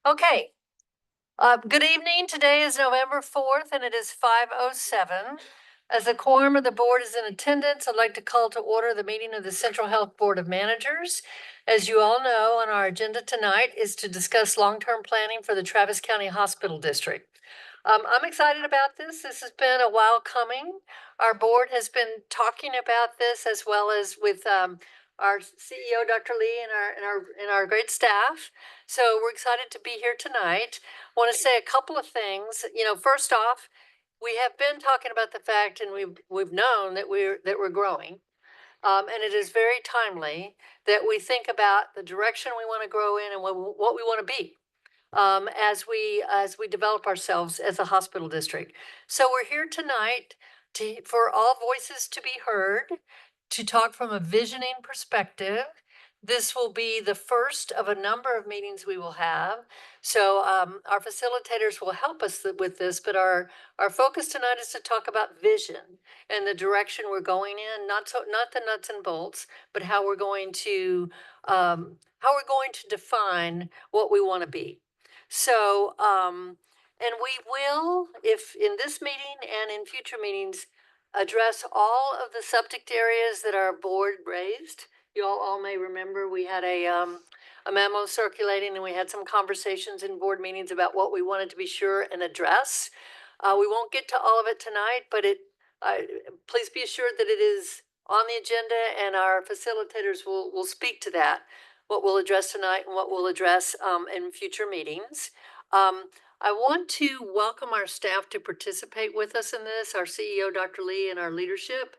Okay. Good evening. Today is November 4th and it is 5:07. As the quorum of the board is in attendance, I'd like to call to order the meeting of the Central Health Board of Managers. As you all know, on our agenda tonight is to discuss long-term planning for the Travis County Hospital District. I'm excited about this. This has been a while coming. Our board has been talking about this as well as with our CEO, Dr. Lee, and our great staff. So we're excited to be here tonight. Want to say a couple of things. First off, we have been talking about the fact, and we've known that we're growing, and it is very timely that we think about the direction we want to grow in and what we want to be, as we develop ourselves as a hospital district. So we're here tonight for all voices to be heard, to talk from a visioning perspective. This will be the first of a number of meetings we will have. So our facilitators will help us with this, but our focus tonight is to talk about vision and the direction we're going in, not the nuts and bolts, but how we're going to define what we want to be. So, and we will, if in this meeting and in future meetings, address all of the subject areas that our board raised. You all may remember we had a memo circulating and we had some conversations in board meetings about what we wanted to be sure and address. We won't get to all of it tonight, but please be assured that it is on the agenda and our facilitators will speak to that, what we'll address tonight and what we'll address in future meetings. I want to welcome our staff to participate with us in this, our CEO, Dr. Lee, and our leadership.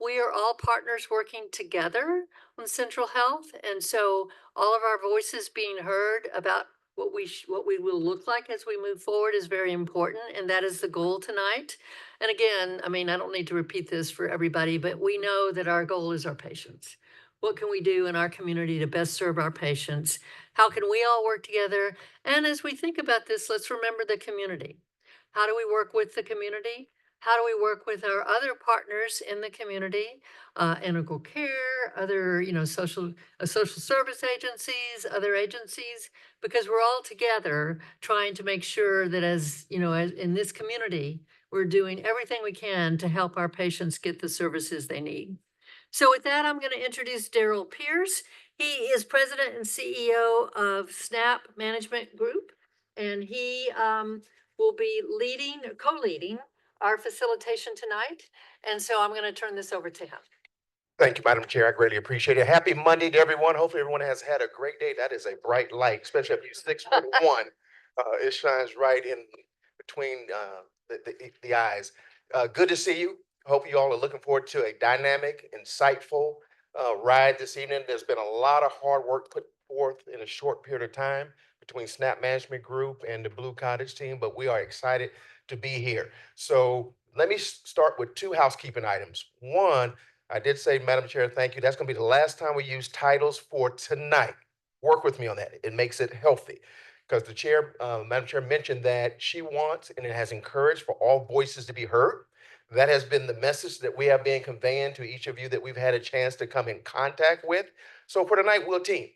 We are all partners working together on Central Health, and so all of our voices being heard about what we will look like as we move forward is very important, and that is the goal tonight. And again, I mean, I don't need to repeat this for everybody, but we know that our goal is our patients. What can we do in our community to best serve our patients? How can we all work together? And as we think about this, let's remember the community. How do we work with the community? How do we work with our other partners in the community, integral care, other, social service agencies, other agencies, because we're all together trying to make sure that as in this community, we're doing everything we can to help our patients get the services they need. So with that, I'm going to introduce Daryl Pierce. He is president and CEO of SNAP Management Group, and he will be co-leading our facilitation tonight. And so I'm going to turn this over to him. Thank you, Madam Chair. I greatly appreciate it. Happy Monday to everyone. Hopefully everyone has had a great day. That is a bright light, especially if you're 6'1". It shines right in between the eyes. Good to see you. Hope you all are looking forward to a dynamic, insightful ride this evening. There's been a lot of hard work put forth in a short period of time between Snap Management Group and the Blue Cottage team, but we are excited to be here. So let me start with two housekeeping items. One, I did say, Madam Chair, thank you. That's going to be the last time we use titles for tonight. Work with me on that. It makes it healthy. Because the chair, Madam Chair, mentioned that she wants and it has encouraged for all voices to be heard. That has been the message that we have been conveying to each of you that we've had a chance to come in contact with. So for tonight, we're a team.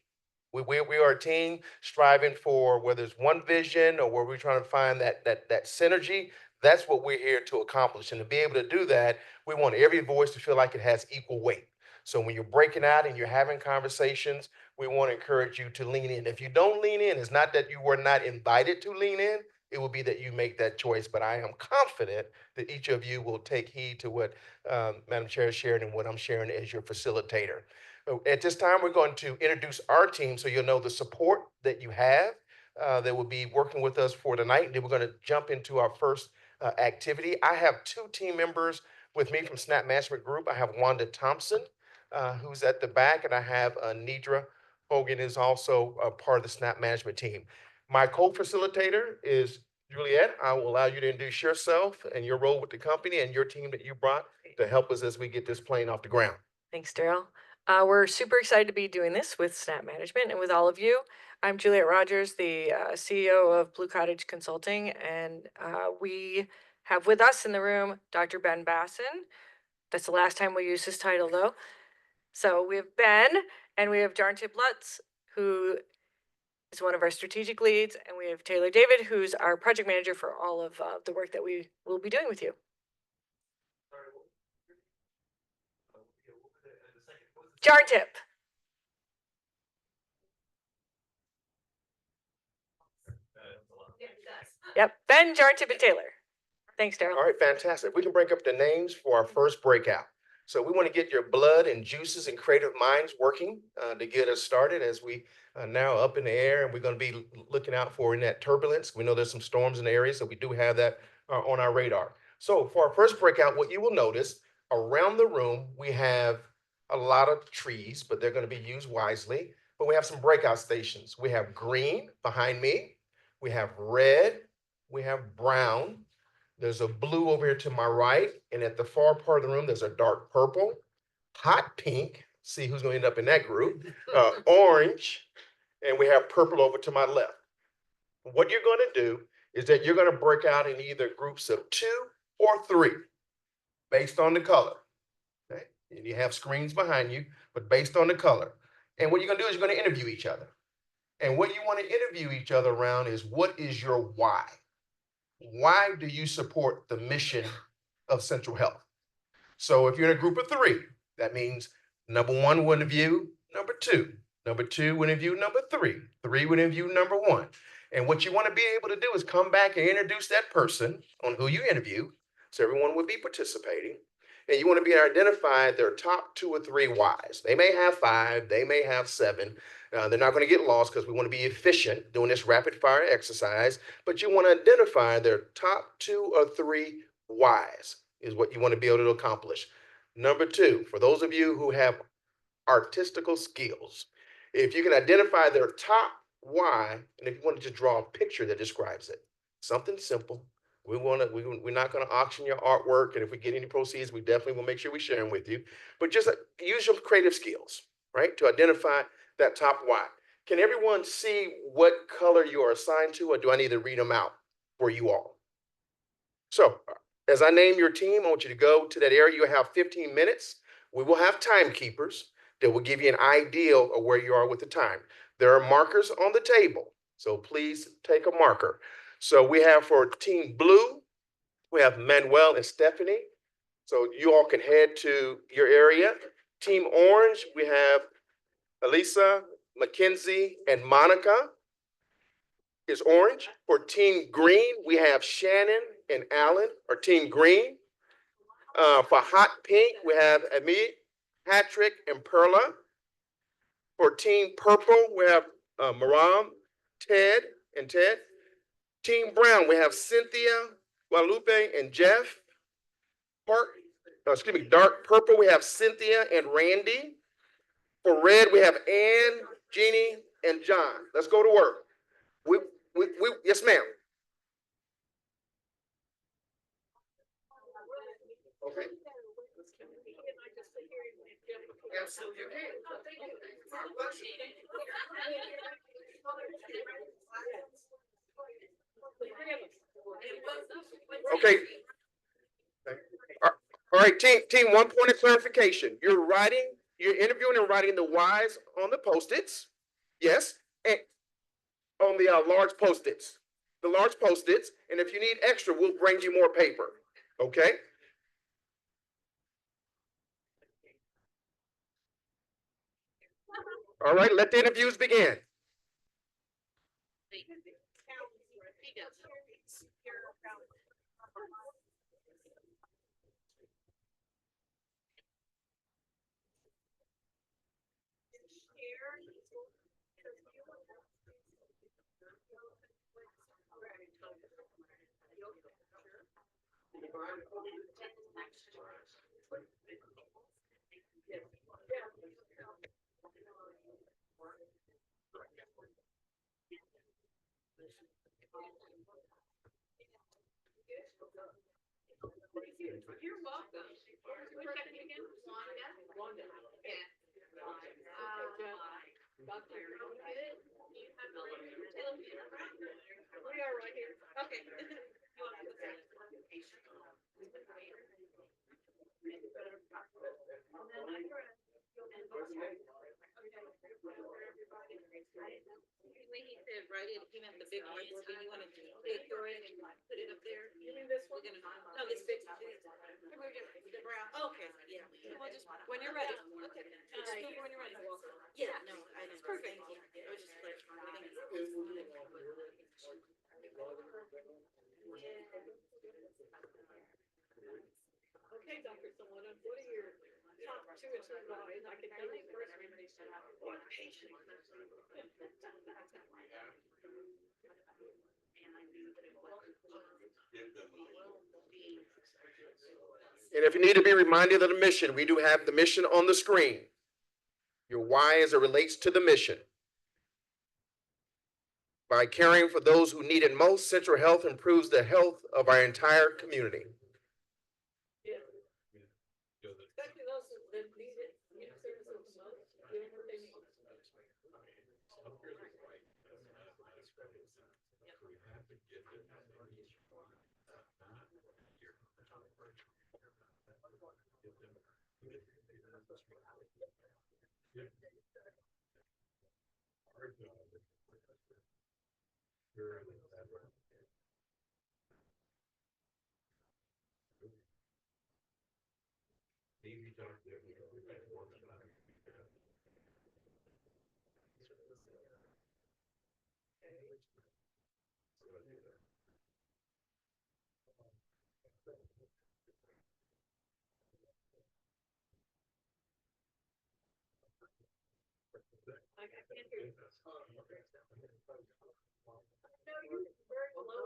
We are a team striving for whether it's one vision or where we're trying to find that synergy. That's what we're here to accomplish. And to be able to do that, we want every voice to feel like it has equal weight. So when you're breaking out and you're having conversations, we want to encourage you to lean in. If you don't lean in, it's not that you were not invited to lean in. It will be that you make that choice. But I am confident that each of you will take heed to what Madam Chair shared and what I'm sharing as your facilitator. At this time, we're going to introduce our team so you'll know the support that you have that will be working with us for tonight. And then we're going to jump into our first activity. I have two team members with me from Snap Management Group. I have Wanda Thompson, who's at the back, and I have Nidra Hogan, is also a part of the Snap Management team. My co-facilitator is Juliet. I will allow you to introduce yourself and your role with the company and your team that you brought to help us as we get this plane off the ground. Thanks, Daryl. We're super excited to be doing this with Snap Management and with all of you. I'm Juliet Rogers, the CEO of Blue Cottage Consulting, and we have with us in the room Dr. Ben Basson. That's the last time we use his title, though. So we have Ben, and we have Jarntip Lutz, who is one of our strategic leads, and we have Taylor David, who's our project manager for all of the work that we will be doing with you. Jarntip. Yep, Ben, Jarntip, and Taylor. Thanks, Daryl. All right, fantastic. We can break up the names for our first breakout. So we want to get your blood and juices and creative minds working to get us started as we are now up in the air, and we're going to be looking out for in that turbulence. We know there's some storms in the area, so we do have that on our radar. So for our first breakout, what you will notice around the room, we have a lot of trees, but they're going to be used wisely. But we have some breakout stations. We have green behind me. We have red. We have brown. There's a blue over here to my right, and at the far part of the room, there's a dark purple, hot pink. See who's going to end up in that group. Orange, and we have purple over to my left. What you're going to do is that you're going to break out in either groups of 2 or 3, based on the color. Okay, and you have screens behind you, but based on the color. And what you're going to do is you're going to interview each other. And what you want to interview each other around is, what is your why? Why do you support the mission of Central Health? So if you're in a group of 3, that means number 1 would interview number 2, number 2 would interview number 3, 3 would interview number 1. And what you want to be able to do is come back and introduce that person on who you interview, so everyone would be participating. And you want to be able to identify their top 2 or 3 whys. They may have 5, they may have 7. They're not going to get lost because we want to be efficient doing this rapid fire exercise, but you want to identify their top 2 or 3 whys is what you want to be able to accomplish. Number 2, for those of you who have artistical skills, if you can identify their top why, and if you want to just draw a picture that describes it, something simple. We're not going to auction your artwork, and if we get any proceeds, we definitely will make sure we share them with you. But just use your creative skills, right, to identify that top why. Can everyone see what color you are assigned to, or do I need to read them out for you all? So as I name your team, I want you to go to that area. You have 15 minutes. We will have timekeepers that will give you an idea of where you are with the time. There are markers on the table, so please take a marker. So we have for Team Blue, we have Manuel and Stephanie. So you all can head to your area. Team Orange, we have Elisa, Mackenzie, and Monica is Orange. For Team Green, we have Shannon and Alan, or Team Green. For Hot Pink, we have Amit, Patrick, and Perla. For Team Purple, we have Maram, Ted, and Ted. Team Brown, we have Cynthia, Guadalupe, and Jeff. Dark Purple, we have Cynthia and Randy. For Red, we have Ann, Jeannie, and John. Let's go to work. Yes, ma'am. Okay. Okay. All right, team, 1 point of clarification. You're interviewing and writing the whys on the Post-its. Yes, and on the large Post-its. The large Post-its, and if you need extra, we'll bring you more paper. Okay? All right, let the interviews begin. You're welcome. We are right here. Okay. When he said write it, he meant the big ones, so you wanna pay for it and put it up there? You mean this one? No, this big one. The brown, okay, yeah. We'll just, when you're ready. Okay. Just do it when you're ready. Yeah, no, I know. Perfect. Thank you. I was just like, okay, Dr. Someone, what are your top two or three whys? I can tell you first. And if you need to be reminded of the mission, we do have the mission on the screen. Your why as it relates to the mission. By caring for those who need it most, Central Health improves the health of our entire community. Especially those that need it, need services the most, doing what they need. I can't hear you. No, you're very low.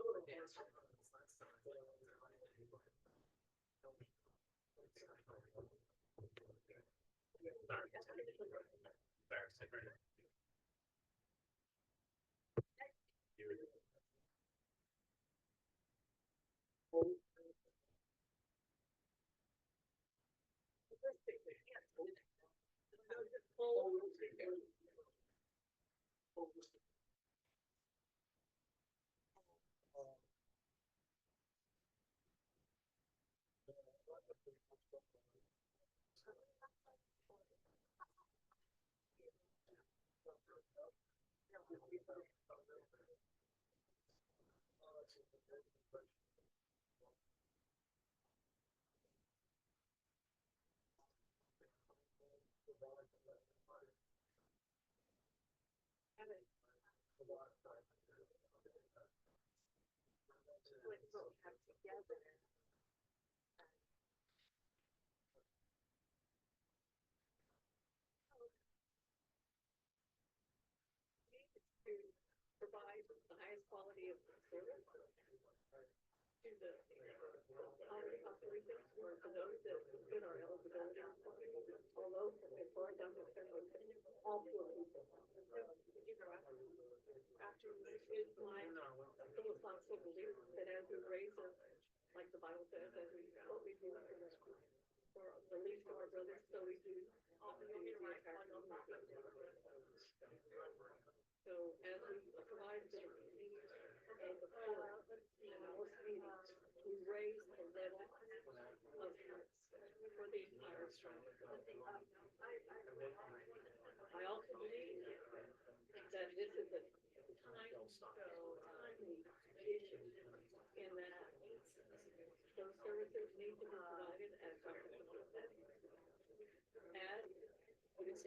Provide the highest quality of service to the poverty population or to those that fit our eligibility. Although, as far as I'm concerned, all poor people. After it's my philosophical belief that as we raise us, like the Bible says, as we what we do for the least of our brothers, so we do. So as we provide the needs of the poor in most meetings, we raise the level of for the entire struggle. I also believe that this is a timely issue in that those services need to be provided as Dr. said, as it is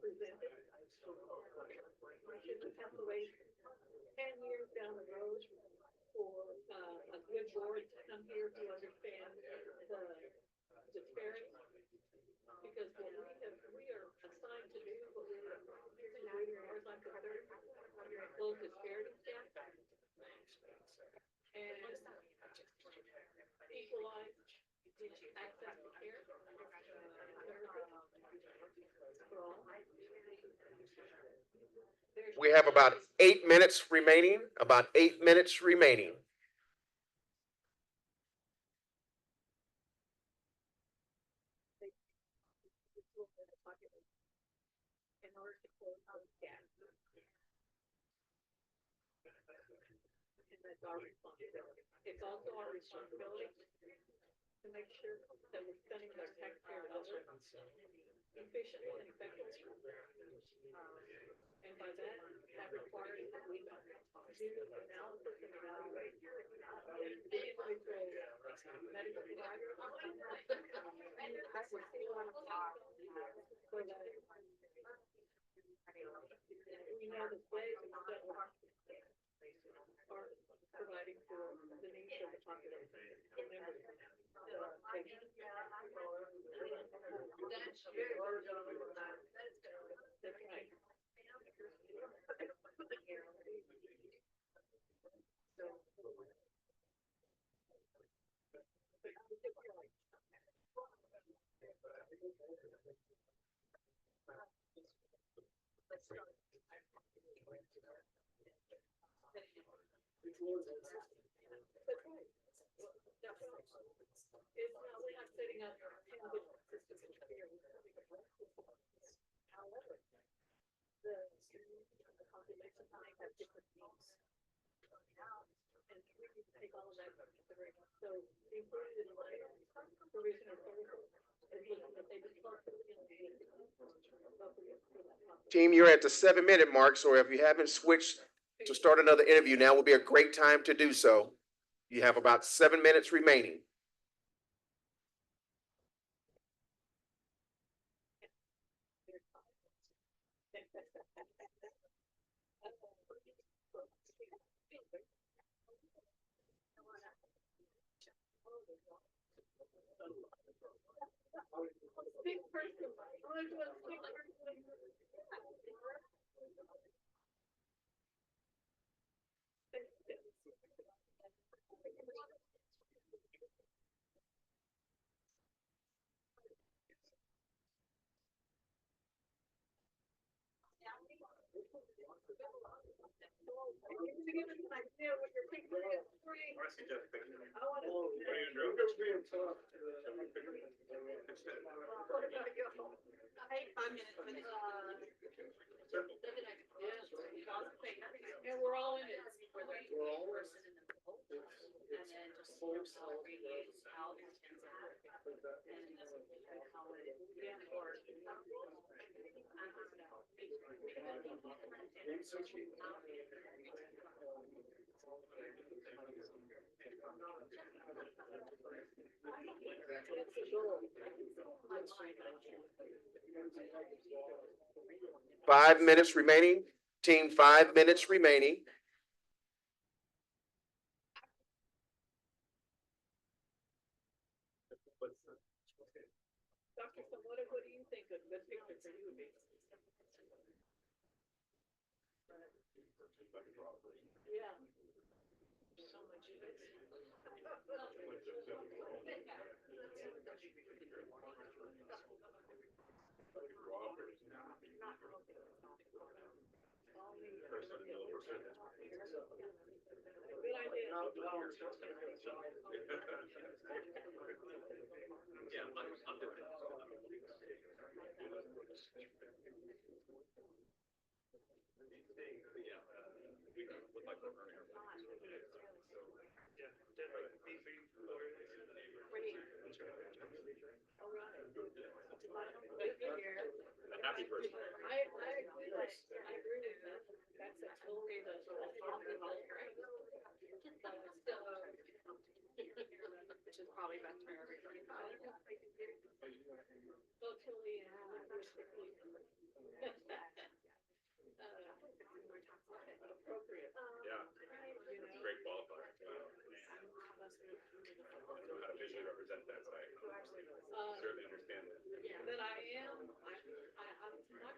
presented. We shouldn't have to wait 10 years down the road for a good board to come here to understand the disparity. Because what we are assigned to do, what we're doing ours like the third, close disparity gap and equalize access to care for all. We have about 8 minutes remaining, about 8 minutes remaining. In order to close out the gap. And that's our responsibility. It's also our responsibility to make sure that we're spending our taxpayer dollars efficiently and effectively. And by that, continuous analysis and evaluation. And the individual medical provider. So that we know that they are providing for the needs of the population, the members, the patients. That's right. That's right. It's not, we're not setting up 10 different systems of care. However, the population might have different needs. And we need to take all of that into consideration. So included in my provision of services is looking at they Team, you're at the 7-minute mark, so if you haven't switched to start another interview, now will be a great time to do so. You have about 7 minutes remaining. Big person. I want to do a big person. 5 minutes. And we're all in it. We're all in it. And then just radiate out and that's what we call it. Yeah, or 5 minutes remaining. Team, 5 minutes remaining. Dr. Samoa, what do you think of the picture for you? Yeah. So much. Good idea. Happy birthday. I agree with that. That's totally the. Which is probably best for everybody. Totally, appropriate. Yeah, great qualifier. I don't know how to visually represent that, but I certainly understand that. That I'm my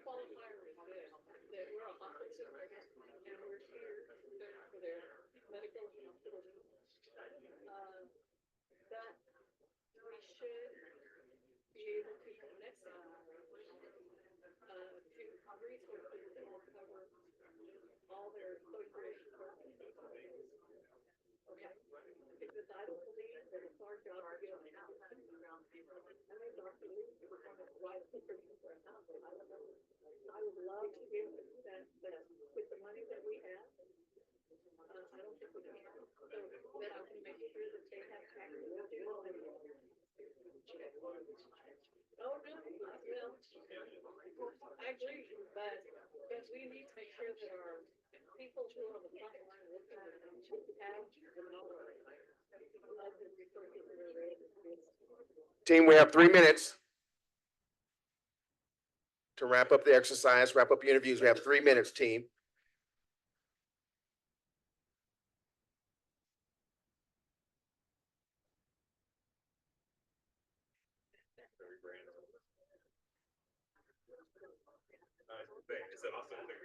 qualifier is this, that we're a hospital and we're here for their medical and hospital needs. That we should be able to connect them to resources that will cover all their social services. Okay, because I don't believe that it's our job to give them out. I mean, Dr. Lee, we're going to write a prescription for a house. I would love to be able to do that, but with the money that we have, I don't think we can. So that I can make sure that they have access to it. Oh, no, well, I agree, but we need to make sure that our people who are on the front line working with them have the knowledge. I've been referred to their Team, we have 3 minutes to wrap up the exercise, wrap up your interviews. We have 3 minutes, team. Very brand. It's an awesome thing.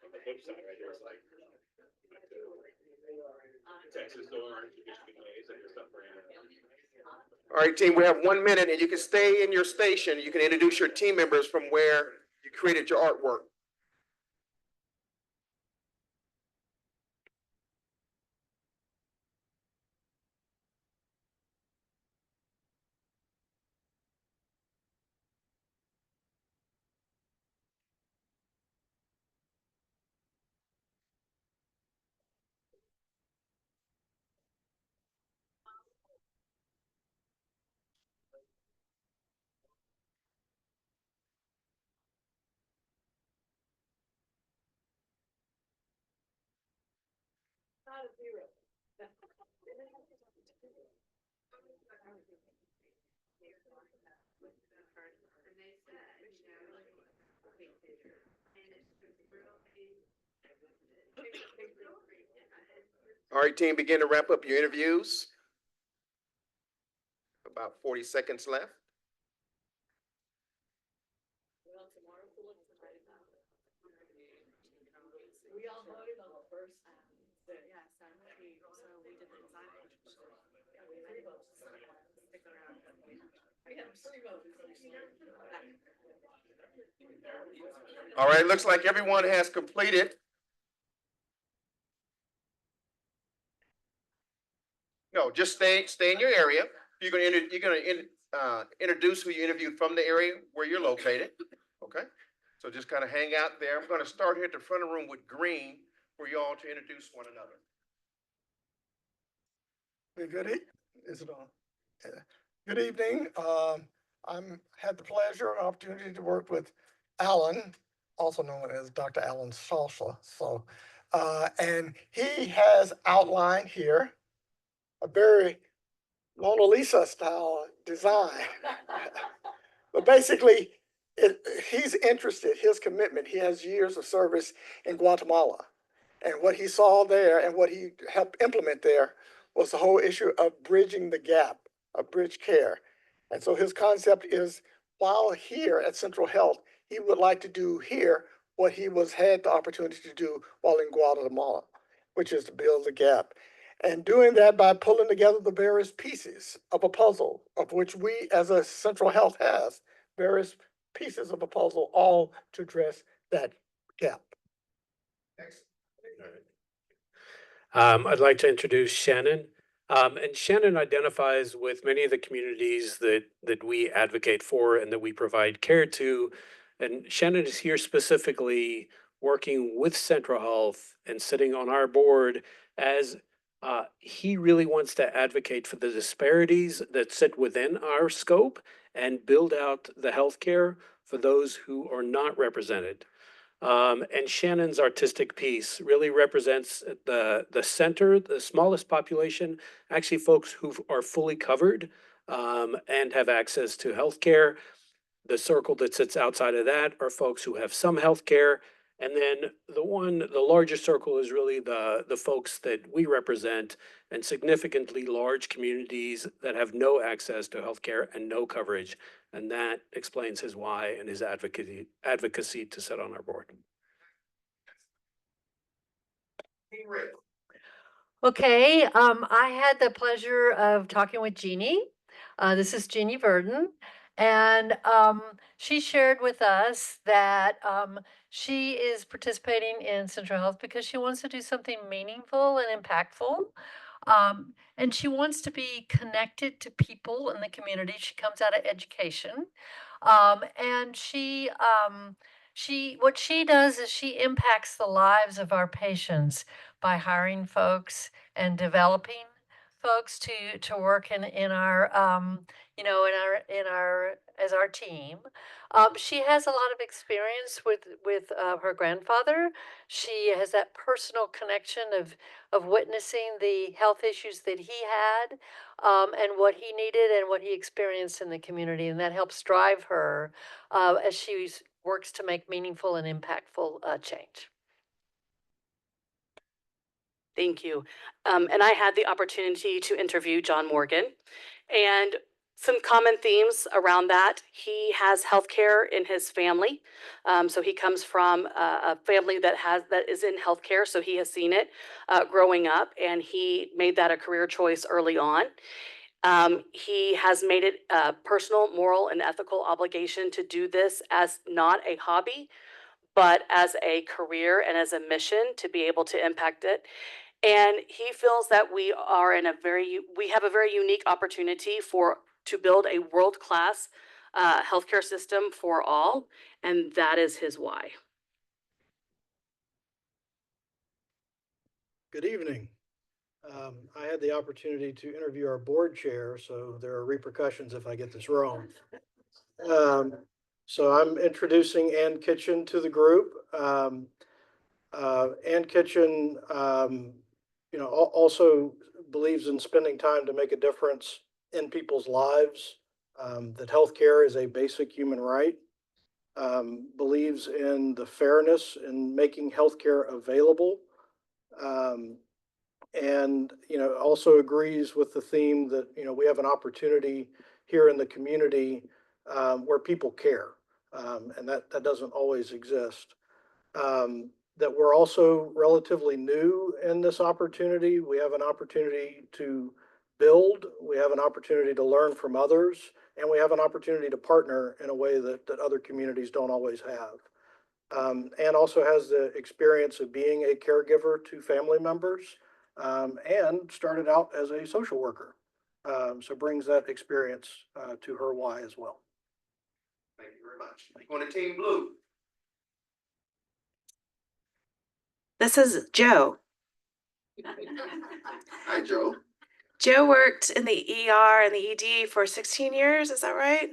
On the flip side, right, there's like Texas orange, Michigan maize, and stuff for All right, team, we have 1 minute and you can stay in your station. You can introduce your team members from where you created your artwork. not a zero. All right, team, begin to wrap up your interviews. About 40 seconds left. Well, tomorrow's the last time. We all voted on the first. Yeah, so we did the design. Yeah, we had 3 votes. Stick around. We had 3 votes. All right, looks like everyone has completed. No, just stay in your area. You're gonna introduce who you interviewed from the area where you're located. Okay, so just kind of hang out there. I'm gonna start here at the front of the room with Green for you all to introduce one another. Is it on? Yeah. Good evening. I'm had the pleasure and opportunity to work with Alan, also known as Dr. Alan Salsa. So, and he has outlined here a very Mona Lisa style design. But basically, he's interested, his commitment, he has years of service in Guatemala. And what he saw there and what he helped implement there was the whole issue of bridging the gap, of bridge care. And so his concept is, while here at Central Health, he would like to do here what he had the opportunity to do while in Guatemala, which is to build the gap. And doing that by pulling together the various pieces of a puzzle, of which we as a Central Health has various pieces of a puzzle, all to address that gap. Next. I'd like to introduce Shannon. And Shannon identifies with many of the communities that we advocate for and that we provide care to. And Shannon is here specifically working with Central Health and sitting on our board as he really wants to advocate for the disparities that sit within our scope and build out the healthcare for those who are not represented. And Shannon's artistic piece really represents the center, the smallest population, actually folks who are fully covered and have access to healthcare. The circle that sits outside of that are folks who have some healthcare. And then the larger circle is really the folks that we represent and significantly large communities that have no access to healthcare and no coverage. And that explains his why and his advocacy to sit on our board. Okay, I had the pleasure of talking with Jeannie. This is Jeannie Verdon. And she shared with us that she is participating in Central Health because she wants to do something meaningful and impactful. And she wants to be connected to people in the community. She comes out of education. And what she does is she impacts the lives of our patients by hiring folks and developing folks to work in our as our team. She has a lot of experience with her grandfather. She has that personal connection of witnessing the health issues that he had, and what he needed and what he experienced in the community, and that helps drive her as she works to make meaningful and impactful change. Thank you. And I had the opportunity to interview John Morgan, and some common themes around that. He has healthcare in his family. So he comes from a family that is in healthcare. So he has seen it growing up, and he made that a career choice early on. He has made it a personal, moral, and ethical obligation to do this as not a hobby, but as a career and as a mission to be able to impact it. And he feels that we have a very unique opportunity to build a world-class healthcare system for all, and that is his why. Good evening. I had the opportunity to interview our board chair, so there are repercussions if I get this wrong. So I'm introducing Ann Kitchen to the group. Ann Kitchen, also believes in spending time to make a difference in people's lives, that healthcare is a basic human right, believes in the fairness in making healthcare available, and also agrees with the theme that we have an opportunity here in the community where people care, and that doesn't always exist. That we're also relatively new in this opportunity. We have an opportunity to build, we have an opportunity to learn from others, and we have an opportunity to partner in a way that other communities don't always have. And also has the experience of being a caregiver to family members, and started out as a social worker. So brings that experience to her why as well. Thank you very much. On to Team Blue. This is Joe. Hi, Joe. Joe worked in the ER and the ED for 16 years, is that right?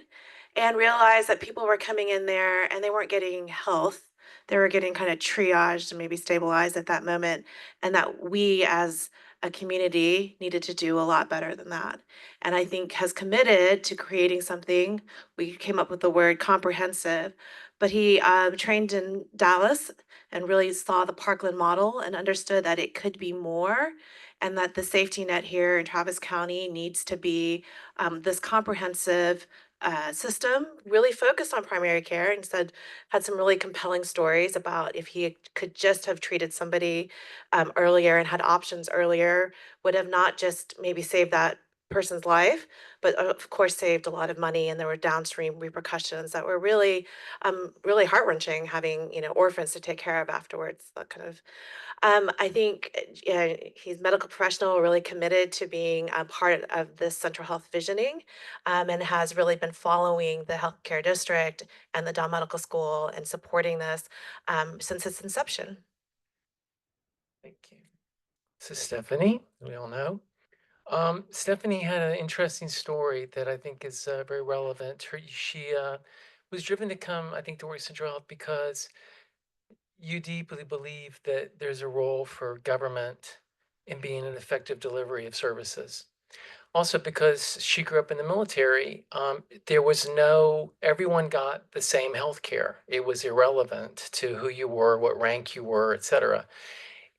And realized that people were coming in there and they weren't getting health. They were getting kind of triaged and maybe stabilized at that moment. And that we as a community needed to do a lot better than that. And I think has committed to creating something. We came up with the word comprehensive, but he trained in Dallas and really saw the Parkland model and understood that it could be more, and that the safety net here in Travis County needs to be this comprehensive system, really focused on primary care. And had some really compelling stories about if he could just have treated somebody earlier and had options earlier, would have not just maybe saved that person's life, but of course saved a lot of money. And there were downstream repercussions that were really really heart-wrenching, having orphans to take care of afterwards. That kind of I think he's a medical professional, really committed to being a part of this central health visioning, and has really been following the healthcare district and the Dow Medical School and supporting this since its inception. Thank you. This is Stephanie, we all know. Stephanie had an interesting story that I think is very relevant. She was driven to come, I think, to work at Central Health because you deeply believe that there's a role for government in being an effective delivery of services. Also because she grew up in the military, everyone got the same health care. It was irrelevant to who you were, what rank you were, et cetera.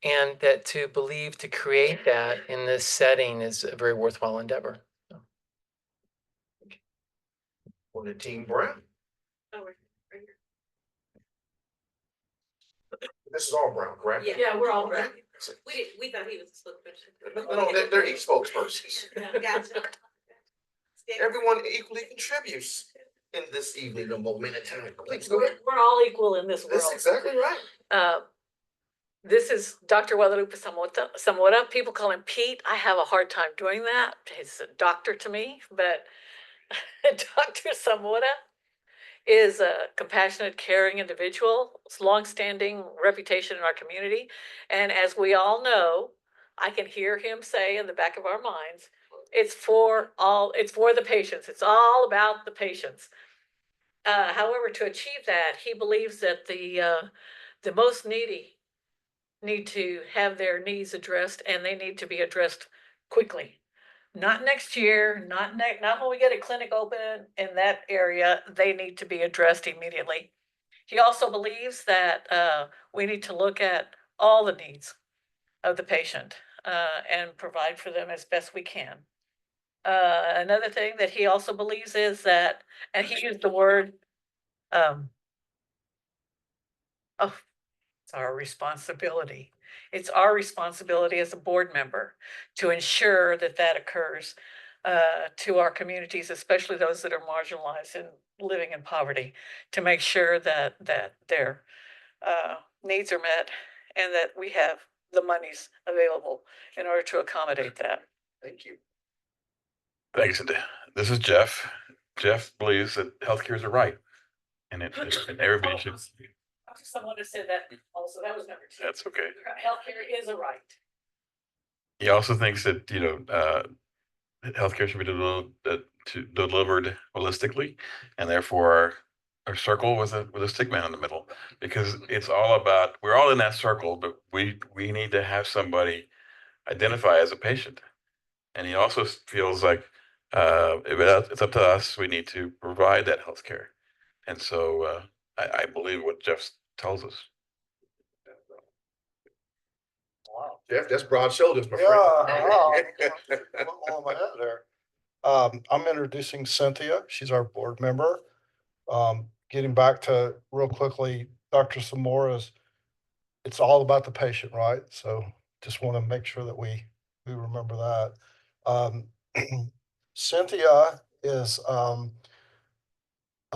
And that to create that in this setting is a very worthwhile endeavor. On the team Brown. Oh, right here. This is all Brown, correct? Yeah, we're all right. We thought he was a split No, they're each spokespersons. Gotcha. Everyone equally contributes in this evening, a moment in time. Please go ahead. We're all equal in this world. That's exactly right. This is Dr. Guadalupe Zamora. People call him Pete. I have a hard time doing that. He's a doctor to me, but Dr. Zamora is a compassionate, caring individual, longstanding reputation in our community. And as we all know, I can hear him say in the back of our minds, it's for the patients. It's all about the patients. However, to achieve that, he believes that the most needy need to have their needs addressed, and they need to be addressed quickly. Not next year, not when we get a clinic open in that area, they need to be addressed immediately. He also believes that we need to look at all the needs of the patient and provide for them as best we can. Another thing that he also believes is that, and he used the word, it's our responsibility. It's our responsibility as a board member to ensure that that occurs to our communities, especially those that are marginalized and living in poverty, to make sure that their needs are met and that we have the monies available in order to accommodate that. Thank you. Thanks. This is Jeff. Jeff believes that healthcare is a right, and everybody should. Someone has said that also. That was number 2. That's okay. Healthcare is a right. He also thinks that healthcare should be delivered holistically, and therefore our circle with a stick man in the middle, because it's all about, we're all in that circle, but we need to have somebody identify as a patient. And he also feels like it's up to us. We need to provide that healthcare, and so I believe what Jeff tells us. Wow. Jeff, that's broad shoulders, my friend. On my head there. I'm introducing Cynthia. She's our board member. Getting back to real quickly, Dr. Zamora's, it's all about the patient, right? So just want to make sure that we remember that. Cynthia is a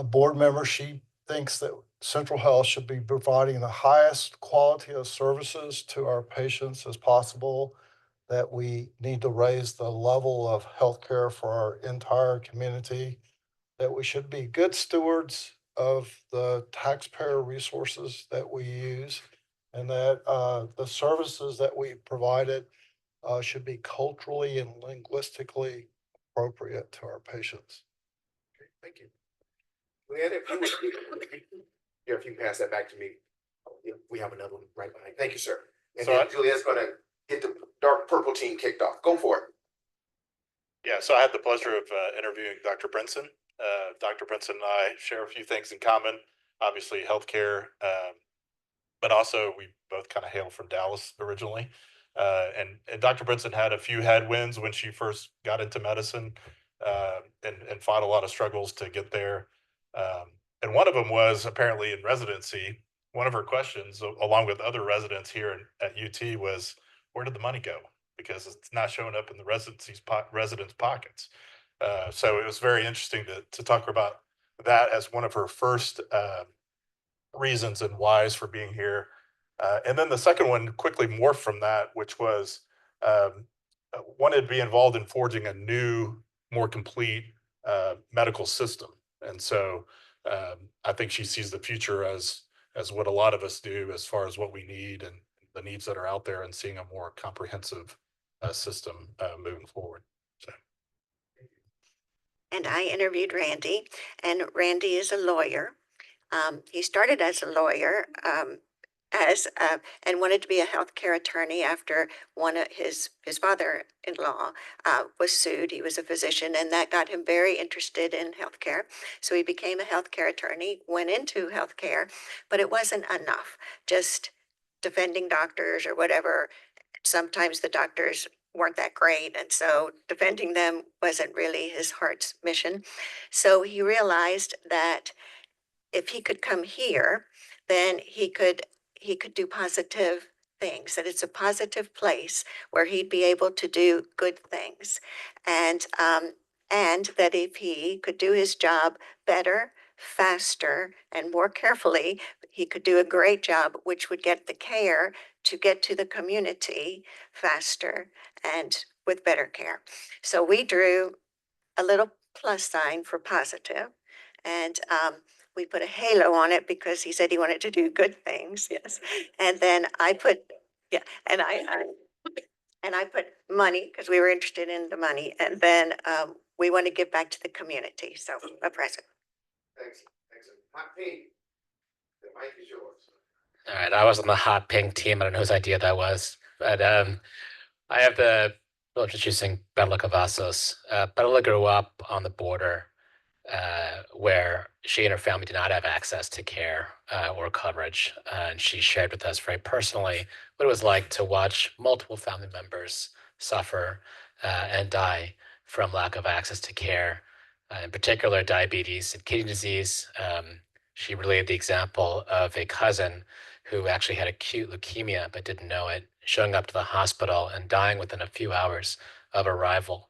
board member. She thinks that Central Health should be providing the highest quality of services to our patients as possible, that we need to raise the level of healthcare for our entire community, that we should be good stewards of the taxpayer resources that we use, and that the services that we provided should be culturally and linguistically appropriate to our patients. Okay, thank you. Leanne, if you pass that back to me, we have another one right behind. Thank you, sir. And So then Juliet's gonna get the dark purple team kicked off. Go for it. Yeah, so I had the pleasure of interviewing Dr. Brinson. Dr. Brinson and I share a few things in common, obviously healthcare, but also we both kind of hail from Dallas originally. And Dr. Brinson had a few headwinds when she first got into medicine, and fought a lot of struggles to get there. And one of them was apparently in residency. One of her questions, along with other residents here at UT, was, where did the money go? Because it's not showing up in the residents' pockets. So it was very interesting to talk about that as one of her first reasons and whys for being here. And then the second one quickly morphed from that, which was wanted to be involved in forging a new, more complete medical system. And so I think she sees the future as what a lot of us do, as far as what we need and the needs that are out there, and seeing a more comprehensive system moving forward. So. And I interviewed Randy, and Randy is a lawyer. He started as a lawyer and wanted to be a healthcare attorney after one of his father-in-law was sued. He was a physician, and that got him very interested in healthcare. So he became a healthcare attorney, went into healthcare, but it wasn't enough just defending doctors or whatever. Sometimes the doctors weren't that great. And so defending them wasn't really his heart's mission. So he realized that if he could come here, then he could do positive things, that it's a positive place where he'd be able to do good things. And that if he could do his job better, faster, and more carefully, he could do a great job, which would get the care to get to the community faster and with better care. So we drew a little plus sign for positive, and we put a halo on it because he said he wanted to do good things. Yes, and then I put and I put money because we were interested in the money, and then we want to give back to the community. So a present. Thanks. Hot pink. The mic is yours. All right, I was on the hot pink team. I don't know whose idea that was, but I have the privilege of introducing Bella Cavazos. Bella grew up on the border where she and her family did not have access to care or coverage. And she shared with us very personally what it was like to watch multiple family members suffer and die from lack of access to care, in particular diabetes and kidney disease. She relayed the example of a cousin who actually had acute leukemia but didn't know it, showing up to the hospital and dying within a few hours of arrival.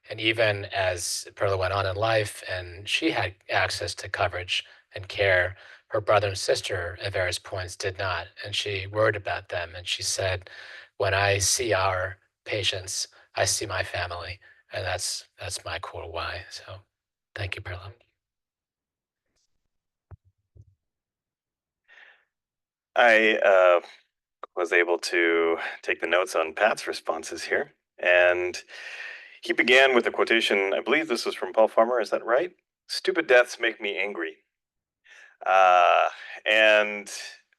And even as Perla went on in life and she had access to coverage and care, her brother and sister at various points did not. And she worried about them. And she said, when I see our patients, I see my family. And that's my core why. So thank you, Perla. I was able to take the notes on Pat's responses here. And he began with a quotation, I believe this was from Paul Farmer, is that right? Stupid deaths make me angry. And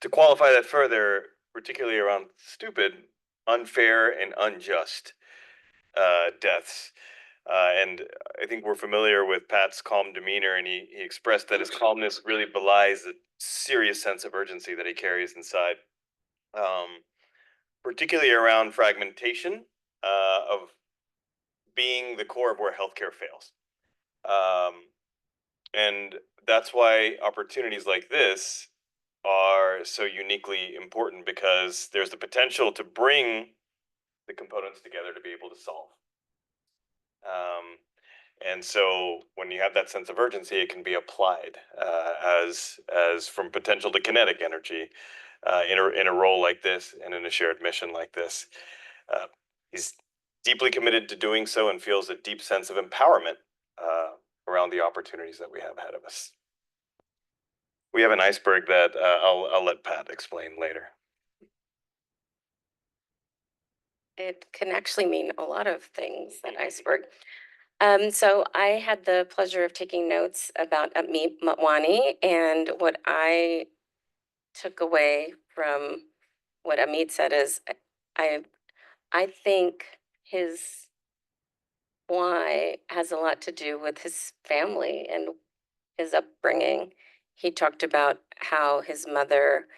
to qualify that further, particularly around stupid, unfair, and unjust deaths. And I think we're familiar with Pat's calm demeanor, and he expressed that his calmness really belies the serious sense of urgency that he carries inside, particularly around fragmentation of being the core of where healthcare fails. And that's why opportunities like this are so uniquely important, because there's the potential to bring the components together to be able to solve. And so when you have that sense of urgency, it can be applied as from potential to kinetic energy in a role like this and in a shared mission like this. He's deeply committed to doing so and feels a deep sense of empowerment around the opportunities that we have ahead of us. We have an iceberg that I'll let Pat explain later. It can actually mean a lot of things, that iceberg. So I had the pleasure of taking notes about Amit Motwani, and what I took away from what Amit said is I think his why has a lot to do with his family and his upbringing. He talked about how his mother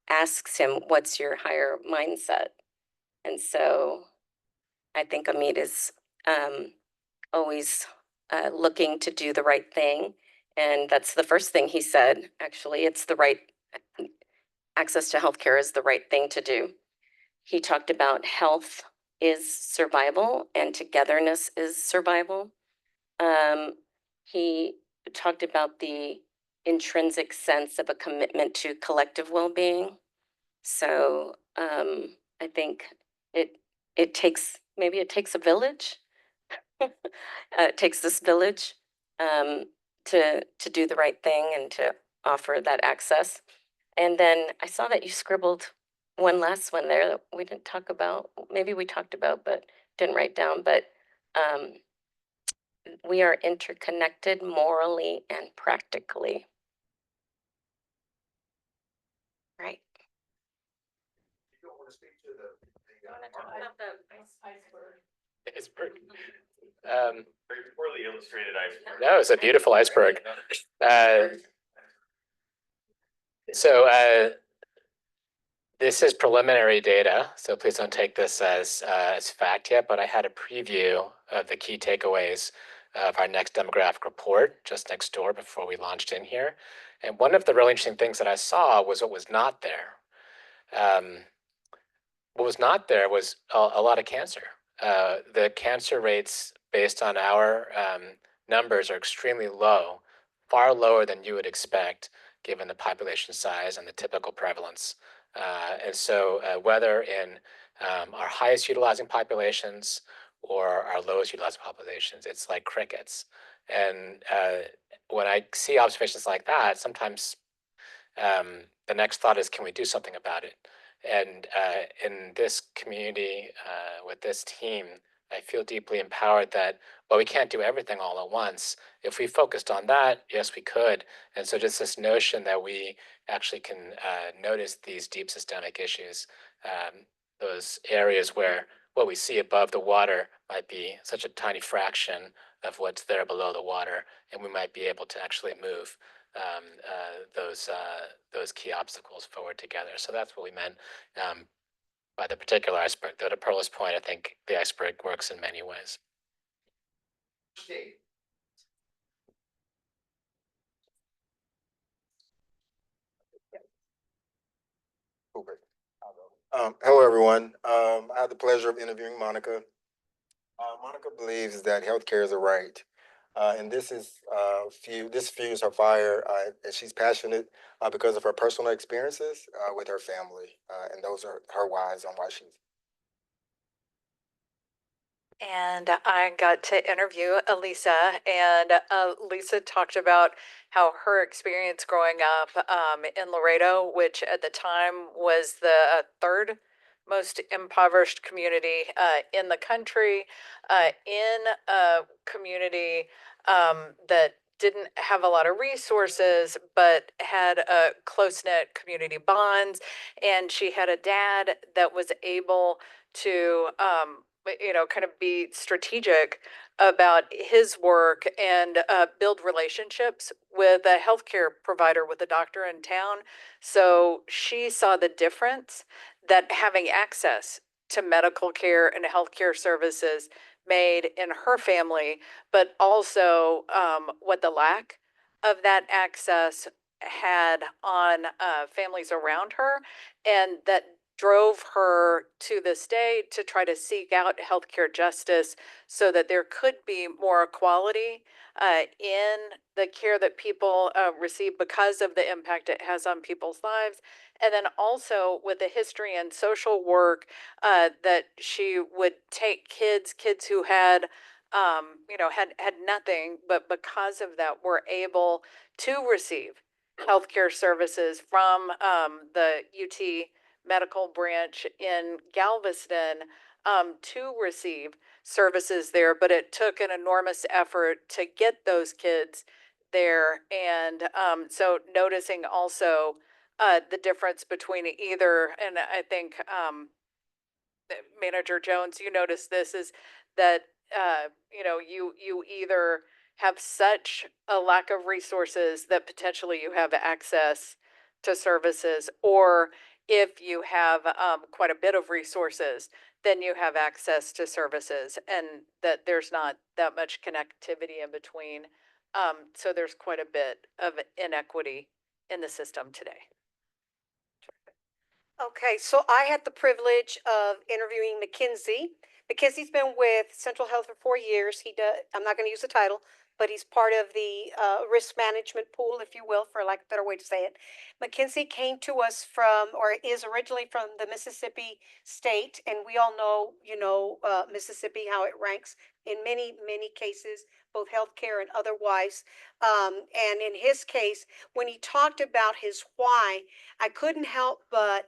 asks him, "What's your higher mindset?" And so I think Amit is always looking to do the right thing. And that's the first thing he said, actually. It's the right access to healthcare is the right thing to do. He talked about health is survival and togetherness is survival. He talked about the intrinsic sense of a commitment to collective well-being. So I think it takes a village. It takes this village to do the right thing and to offer that access. And then I saw that you scribbled one last one there that we didn't talk about. Maybe we talked about, but didn't write down. But we are interconnected morally and practically. Right. You don't want to speak to the Iceberg. Very poorly illustrated iceberg. No, it's a beautiful iceberg. So This is preliminary data, so please don't take this as fact yet, but I had a preview of the key takeaways of our next demographic report just next door before we launched in here. And one of the really interesting things that I saw was what was not there. What was not there was a lot of cancer. The cancer rates based on our numbers are extremely low, far lower than you would expect given the population size and the typical prevalence. And so whether in our highest utilizing populations or our lowest utilizing populations, it's like crickets. And when I see observations like that, sometimes the next thought is, can we do something about it? And in this community, with this team, I feel deeply empowered that, well, we can't do everything all at once. If we focused on that, yes, we could. And so just this notion that we actually can notice these deep systemic issues, those areas where what we see above the water might be such a tiny fraction of what's there below the water, and we might be able to actually move those key obstacles forward together. So that's what we meant by the particular iceberg. Though to Perla's point, I think the iceberg works in many ways. Hello, everyone. I had the pleasure of interviewing Monica. Monica believes that healthcare is a right. And this fuels her fire, and she's passionate because of her personal experiences with her family. And those are her whys on why she's. And I got to interview Elisa, and Lisa talked about how her experience growing up in Laredo, which at the time was the third most impoverished community in the country, in a community that didn't have a lot of resources, but had a close-knit community bonds. And she had a dad that was able to kind of be strategic about his work and build relationships with a healthcare provider, with a doctor in town. So she saw the difference that having access to medical care and healthcare services made in her family, but also what the lack of that access had on families around her, and that drove her to this day to try to seek out healthcare justice so that there could be more equality in the care that people receive because of the impact it has on people's lives. And then also with the history and social work that she would take kids who had had nothing, but because of that were able to receive healthcare services from the UT medical branch in Galveston to receive services there. But it took an enormous effort to get those kids there. And so noticing also the difference between either, and I think Manager Jones, you noticed this, is that you either have such a lack of resources that potentially you have access to services, or if you have quite a bit of resources, then you have access to services, and that there's not that much connectivity in between. So there's quite a bit of inequity in the system today. Okay, so I had the privilege of interviewing Mackenzie. Mackenzie's been with Central Health for 4 years. He does, I'm not going to use the title, but he's part of the risk management pool, if you will, for lack of a better way to say it. Mackenzie came to us from, or is originally from the Mississippi state, and we all know, Mississippi, how it ranks in many, many cases, both healthcare and otherwise. And in his case, when he talked about his why, I couldn't help but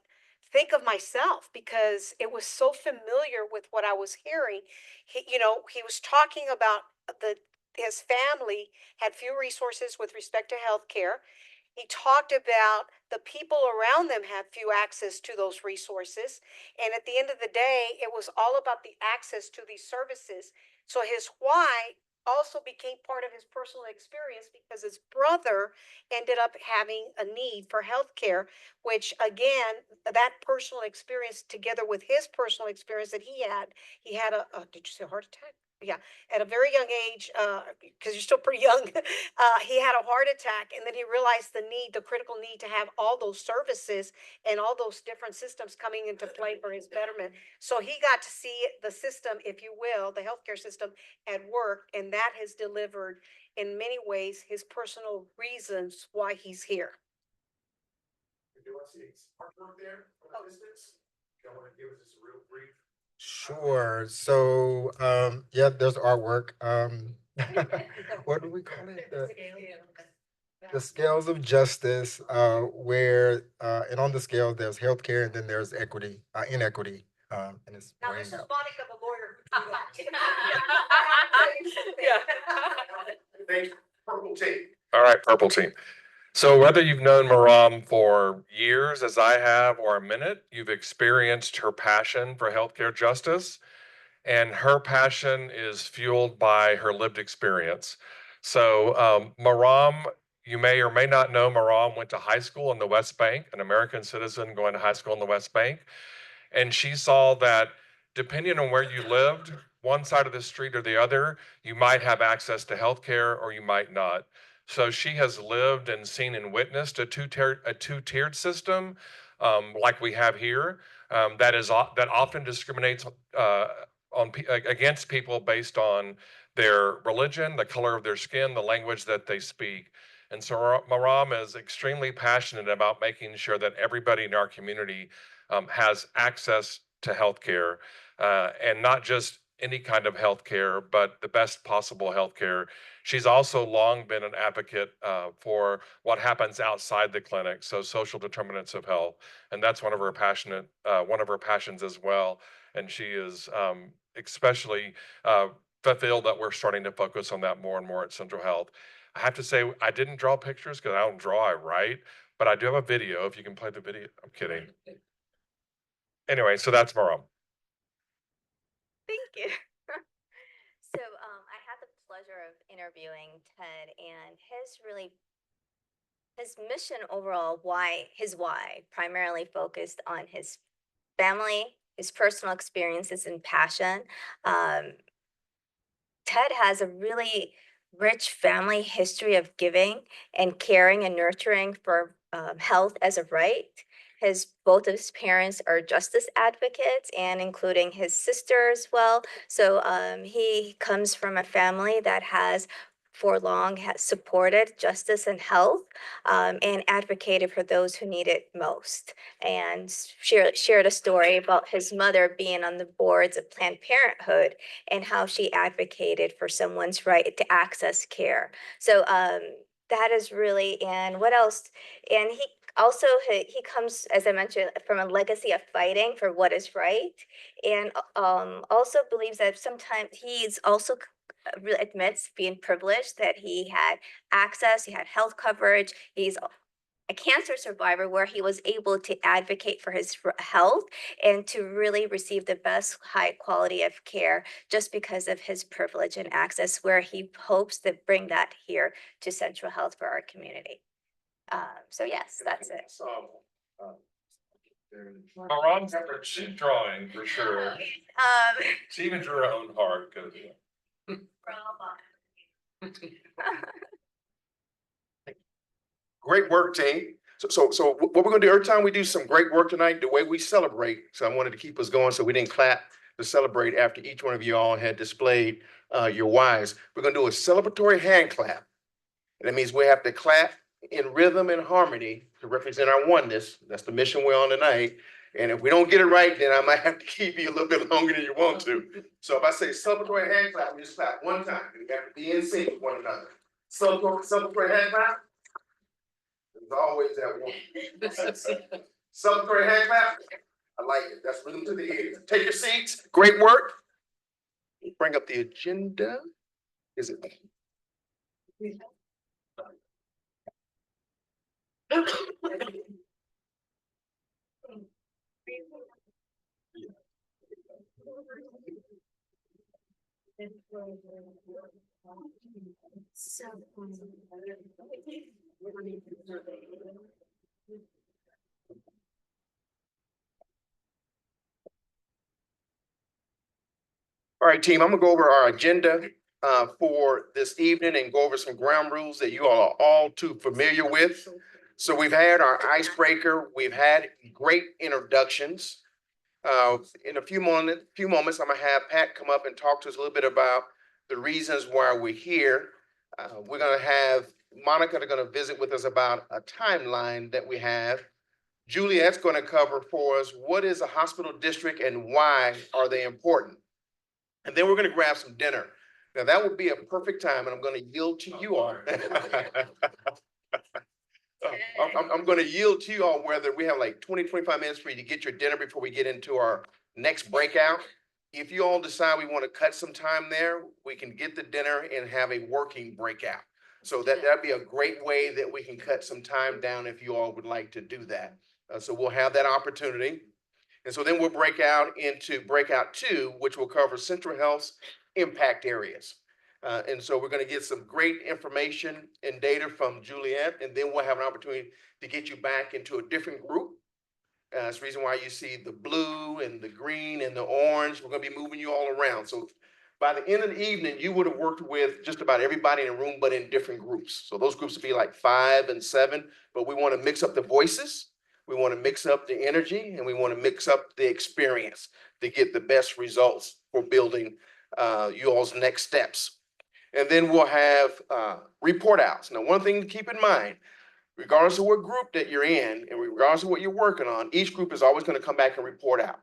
think of myself because it was so familiar with what I was hearing. He was talking about his family had few resources with respect to healthcare. He talked about the people around them had few access to those resources. And at the end of the day, it was all about the access to these services. So his why also became part of his personal experience because his brother ended up having a need for health care, which again, that personal experience together with his personal experience that he had did you say a heart attack? Yeah, at a very young age, because you're still pretty young, he had a heart attack, and then he realized the critical need to have all those services and all those different systems coming into play for his betterment. So he got to see the system, if you will, the healthcare system at work, and that has delivered in many ways his personal reasons why he's here. Do I see artwork there from a distance? Y'all want to give us just a real brief? Sure. So, yeah, there's artwork. What do we call it? The scales of justice, where, and on the scale, there's healthcare and then there's equity, inequity. And it's Now, weighing this is out. Monica, the lawyer. Thank you. Purple tape. All right, purple team. So whether you've known Maram for years, as I have, or a minute, you've experienced her passion for healthcare justice, and her passion is fueled by her lived experience. So Maram, you may or may not know, Maram went to high school in the West Bank, an American citizen going to high school in the West Bank. And she saw that depending on where you lived, one side of the street or the other, you might have access to healthcare or you might not. So she has lived and seen and witnessed a two-tiered system, like we have here, that often discriminates against people based on their religion, the color of their skin, the language that they speak. And so Maram is extremely passionate about making sure that everybody in our community has access to healthcare, and not just any kind of healthcare, but the best possible healthcare. She's also long been an advocate for what happens outside the clinic, so social determinants of health, and that's one of her passions as well. And she is especially fulfilled that we're starting to focus on that more and more at Central Health. I have to say, I didn't draw pictures because I don't draw, I write, but I do have a video. If you can play the video, I'm kidding. Anyway, so that's Maram. Thank you. So I had the pleasure of interviewing Ted, and his mission overall, his why primarily focused on his family, his personal experiences and passion. Ted has a really rich family history of giving and caring and nurturing for health as a right. Both of his parents are justice advocates, and including his sister as well. So he comes from a family that has for long has supported justice and health, and advocated for those who need it most. And shared a story about his mother being on the boards of Planned Parenthood and how she advocated for someone's right to access care. So that is really, and what else? And he comes, as I mentioned, from a legacy of fighting for what is right, and also believes that sometimes he's also really admits being privileged, that he had access, he had health coverage. He's a cancer survivor where he was able to advocate for his health and to really receive the best high quality of care just because of his privilege and access, where he hopes to bring that here to Central Health for our community. So yes, that's it. Maram's got her cheap drawing for sure. She even drew her own heart. Great work, team. So what we're gonna do, every time we do some great work tonight, the way we celebrate, so I wanted to keep us going, so we didn't clap to celebrate after each one of you all had displayed your whys. We're gonna do a celebratory hand clap. And that means we have to clap in rhythm and harmony to represent our oneness. That's the mission we're on tonight. And if we don't get it right, then I might have to keep you a little bit longer than you want to. So if I say celebratory hand clap, we just clap one time. We have to be in sync with one another. Celebratory hand clap. There's always that one. Celebratory hand clap. I like it. That's rhythm to the ears. Take your seats. Great work. Bring up the agenda. Is it? All right, team, I'm gonna go over our agenda for this evening and go over some ground rules that you all are all too familiar with. So we've had our icebreaker, we've had great introductions. In a few moments, I'm gonna have Pat come up and talk to us a little bit about the reasons why we're here. We're gonna have Monica gonna visit with us about a timeline that we have. Juliet's gonna cover for us what is a hospital district and why are they important. And then we're gonna grab some dinner. Now, that would be a perfect time, and I'm gonna yield to you all. I'm gonna yield to you all whether we have like 20, 25 minutes for you to get your dinner before we get into our next breakout. If you all decide we want to cut some time there, we can get the dinner and have a working breakout. So that'd be a great way that we can cut some time down if you all would like to do that. So we'll have that opportunity. And so then we'll break out into breakout 2, which will cover Central Health's impact areas. And so we're going to get some great information and data from Juliet, and then we'll have an opportunity to get you back into a different group. That's the reason why you see the blue and the green and the orange. We're going to be moving you all around. So by the end of the evening, you would have worked with just about everybody in the room, but in different groups. So those groups would be like 5 and 7, but we want to mix up the voices. We want to mix up the energy, and we want to mix up the experience to get the best results for building you all's next steps. And then we'll have report outs. Now, one thing to keep in mind, regardless of what group that you're in and regardless of what you're working on, each group is always going to come back and report out.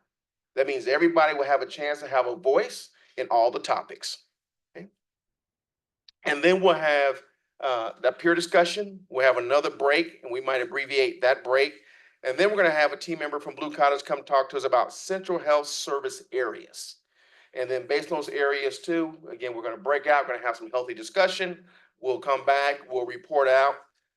That means everybody will have a chance to have a voice in all the topics. Okay? And then we'll have that peer discussion. We'll have another break, and we might abbreviate that break. And then we're going to have a team member from Blue Cottage come talk to us about Central Health service areas. And then based on those areas too, again, we're going to break out, we're going to have some healthy discussion. We'll come back, we'll report out.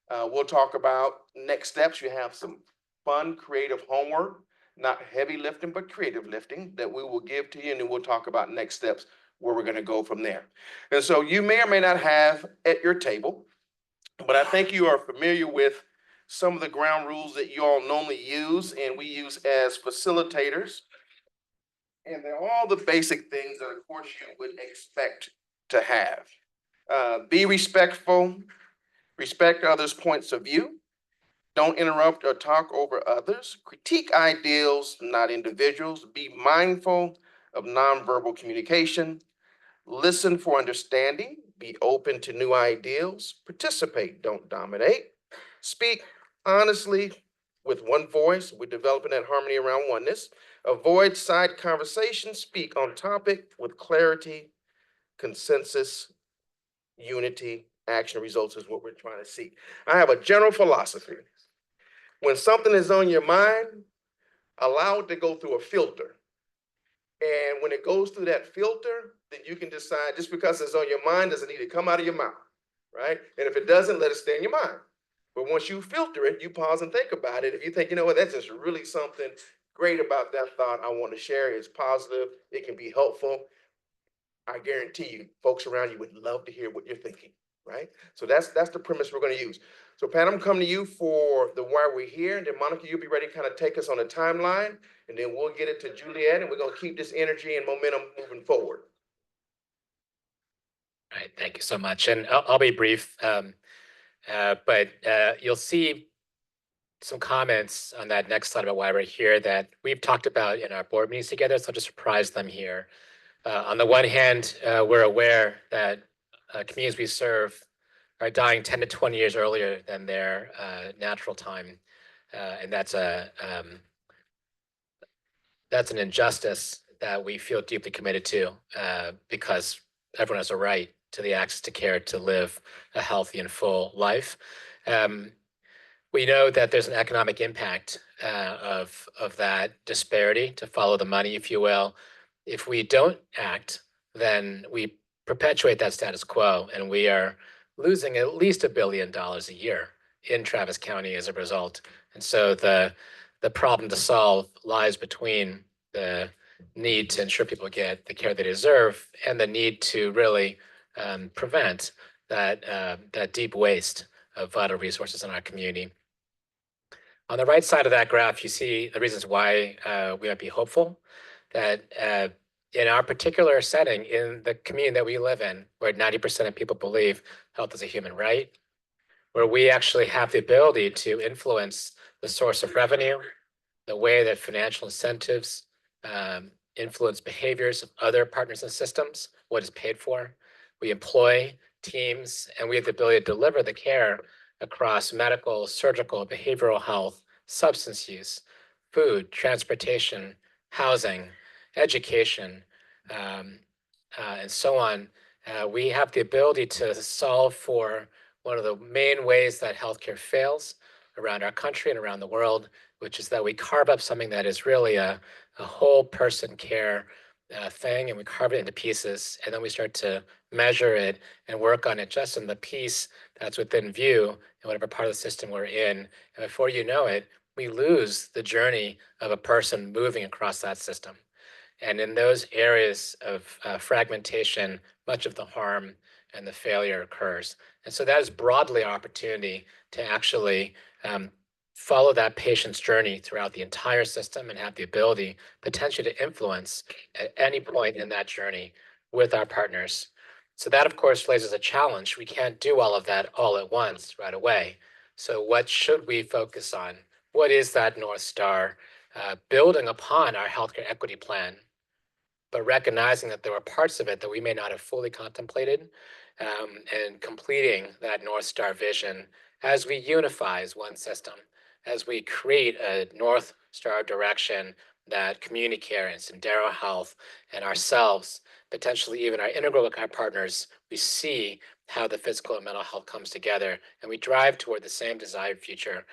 We'll talk about next steps. You have some fun, creative homework, not heavy lifting, but creative lifting that we will give to you. And then we'll talk about next steps, where we're going to go from there. And so you may or may not have at your table, but I think you are familiar with some of the ground rules that you all normally use and we use as facilitators. And they're all the basic things that, of course, you would expect to have. Be respectful, respect others' points of view, don't interrupt or talk over others, critique ideals, not individuals, be mindful of nonverbal communication, listen for understanding, be open to new ideals, participate, don't dominate, speak honestly with one voice. We're developing that harmony around oneness. Avoid side conversations, speak on topic with clarity, consensus, unity, action results is what we're trying to see. I have a general philosophy. When something is on your mind, allow it to go through a filter. And when it goes through that filter, then you can decide, just because it's on your mind doesn't need to come out of your mouth, right? And if it doesn't, let it stay in your mind. But once you filter it, you pause and think about it. If you think, you know what, that's just really something great about that thought I want to share, it's positive, it can be helpful, I guarantee you, folks around you would love to hear what you're thinking, right? So that's the premise we're going to use. So Pat, I'm coming to you for the why we're here, and then Monica, you'll be ready to kind of take us on a timeline, and then we'll get it to Juliet, and we're going to keep this energy and momentum moving forward. All right, thank you so much. And I'll be brief, but you'll see some comments on that next slide about why we're here that we've talked about in our board meetings together, so I'll just surprise them here. On the one hand, we're aware that communities we serve are dying 10 to 20 years earlier than their natural time. And that's an injustice that we feel deeply committed to because everyone has a right to the access to care to live a healthy and full life. We know that there's an economic impact of that disparity, to follow the money, if you will. If we don't act, then we perpetuate that status quo, and we are losing at least $1 billion a year in Travis County as a result. And so the problem to solve lies between the need to ensure people get the care they deserve and the need to really prevent that deep waste of vital resources in our community. On the right side of that graph, you see the reasons why we might be hopeful that in our particular setting, in the community that we live in, where 90% of people believe health is a human right, where we actually have the ability to influence the source of revenue, the way that financial incentives influence behaviors of other partners and systems, what is paid for. We employ teams, and we have the ability to deliver the care across medical, surgical, behavioral health, substance use, food, transportation, housing, education, and so on. We have the ability to solve for one of the main ways that healthcare fails around our country and around the world, which is that we carve up something that is really a whole person care thing, and we carve it into pieces, and then we start to measure it and work on it just in the piece that's within view in whatever part of the system we're in. And before you know it, we lose the journey of a person moving across that system. And in those areas of fragmentation, much of the harm and the failure occurs. And so that is broadly our opportunity to actually follow that patient's journey throughout the entire system and have the ability potentially to influence at any point in that journey with our partners. So that, of course, raises a challenge. We can't do all of that all at once right away. So what should we focus on? What is that North Star? Building upon our healthcare equity plan, but recognizing that there were parts of it that we may not have fully contemplated, and completing that North Star vision as we unify as one system, as we create a North Star direction that Community Care and Sendero Health and ourselves, potentially even our integral care partners, we see how the physical and mental health comes together, and we drive toward the same desired future.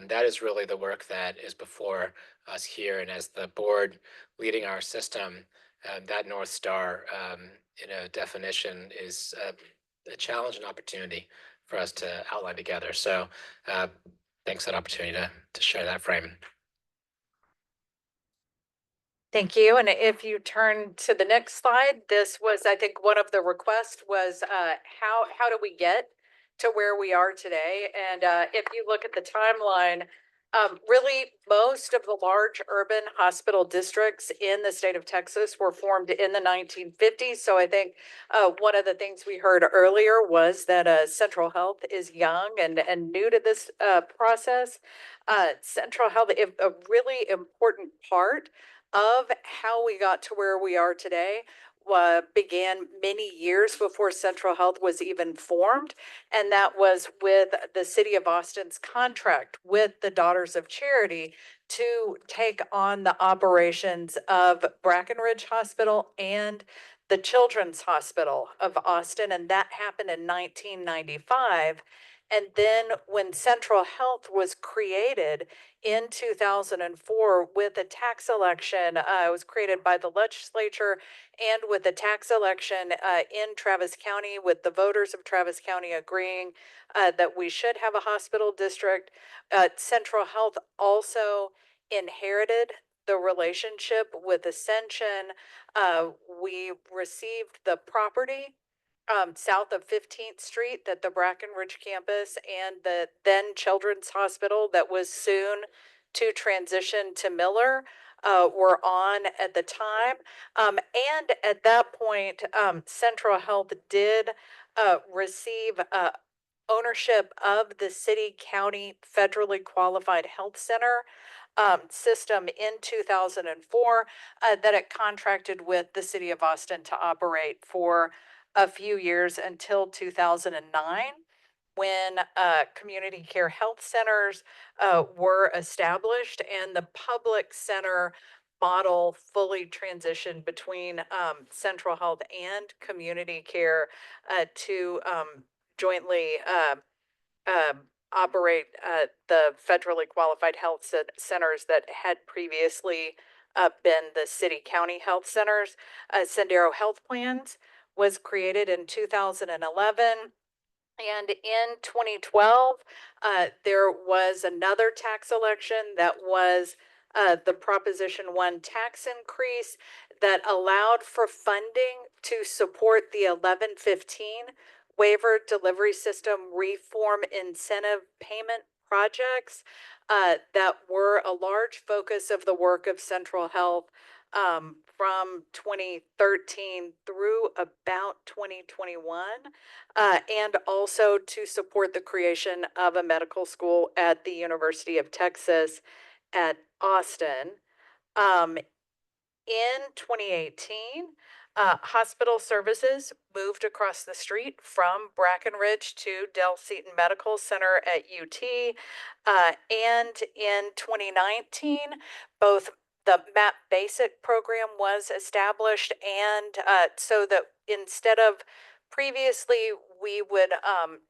That is really the work that is before us here, and as the board leading our system, that North Star, definition is a challenge and opportunity for us to outline together. So thanks for that opportunity to share that frame. Thank you. And if you turn to the next slide, this was, I think, one of the requests was how do we get to where we are today? And if you look at the timeline, really, most of the large urban hospital districts in the state of Texas were formed in the 1950s. So I think one of the things we heard earlier was that Central Health is young and new to this process. Central Health, a really important part of how we got to where we are today, began many years before Central Health was even formed. And that was with the city of Austin's contract with the Daughters of Charity to take on the operations of Brackenridge Hospital and the Children's Hospital of Austin. And that happened in 1995. And then when Central Health was created in 2004 with a tax election, it was created by the legislature and with a tax election in Travis County, with the voters of Travis County agreeing that we should have a hospital district. Central Health also inherited the relationship with Ascension. We received the property south of 15th Street that the Brackenridge campus and the then Children's Hospital that was soon to transition to Miller were on at the time. And at that point, Central Health did receive ownership of the city, county, federally qualified health center system in 2004 that it contracted with the city of Austin to operate for a few years until 2009, when community care health centers were established and the public center model fully transitioned between Central Health and community care to jointly operate the federally qualified health centers that had previously been the city county health centers. Sendero Health Plans was created in 2011. And in 2012, there was another tax election that was the Proposition 1 tax increase that allowed for funding to support the 1115 waiver delivery system reform incentive payment projects that were a large focus of the work of Central Health from 2013 through about 2021, and also to support the creation of a medical school at the University of Texas at Austin. In 2018, hospital services moved across the street from Brackenridge to Del Seton Medical Center at UT. And in 2019, both the MAP Basic program was established, and so that instead of previously we would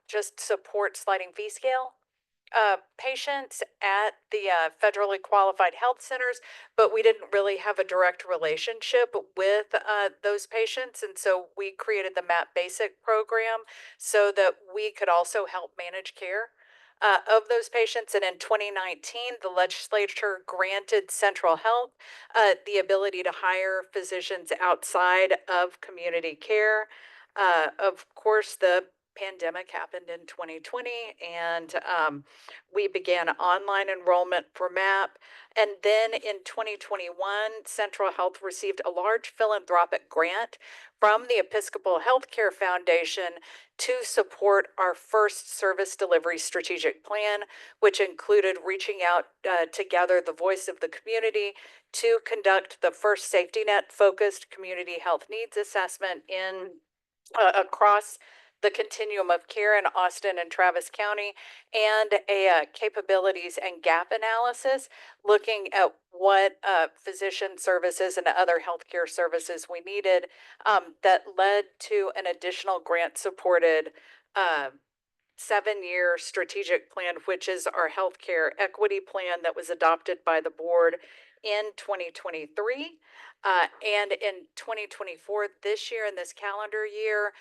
just support sliding fee scale patients at the federally qualified health centers, but we didn't really have a direct relationship with those patients. And so we created the MAP Basic program so that we could also help manage care of those patients. And in 2019, the legislature granted Central Health the ability to hire physicians outside of community care. Of course, the pandemic happened in 2020, and we began online enrollment for MAP. And then in 2021, Central Health received a large philanthropic grant from the Episcopal Healthcare Foundation to support our first service delivery strategic plan, which included reaching out to gather the voice of the community to conduct the first safety net focused community health needs assessment in across the continuum of care in Austin and Travis County, and a capabilities and gap analysis looking at what physician services and other healthcare services we needed that led to an additional grant supported 7-year strategic plan, which is our healthcare equity plan that was adopted by the board in 2023. And in 2024, this year, in this calendar year,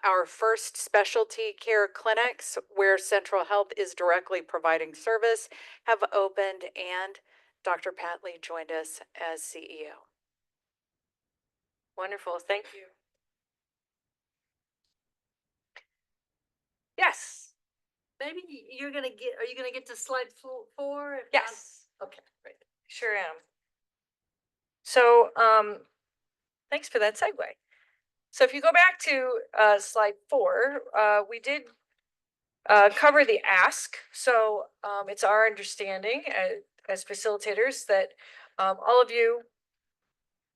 our first specialty care clinics where Central Health is directly providing service have opened, and Dr. Pat Lee joined us as CEO. Wonderful, thank you. Yes. Maybe you're gonna get, are you gonna get to slide 4? If not- Yes. Okay, great. Sure am. So, thanks for that segue. So if you go back to slide 4, we did cover the ask. So it's our understanding as facilitators that all of you,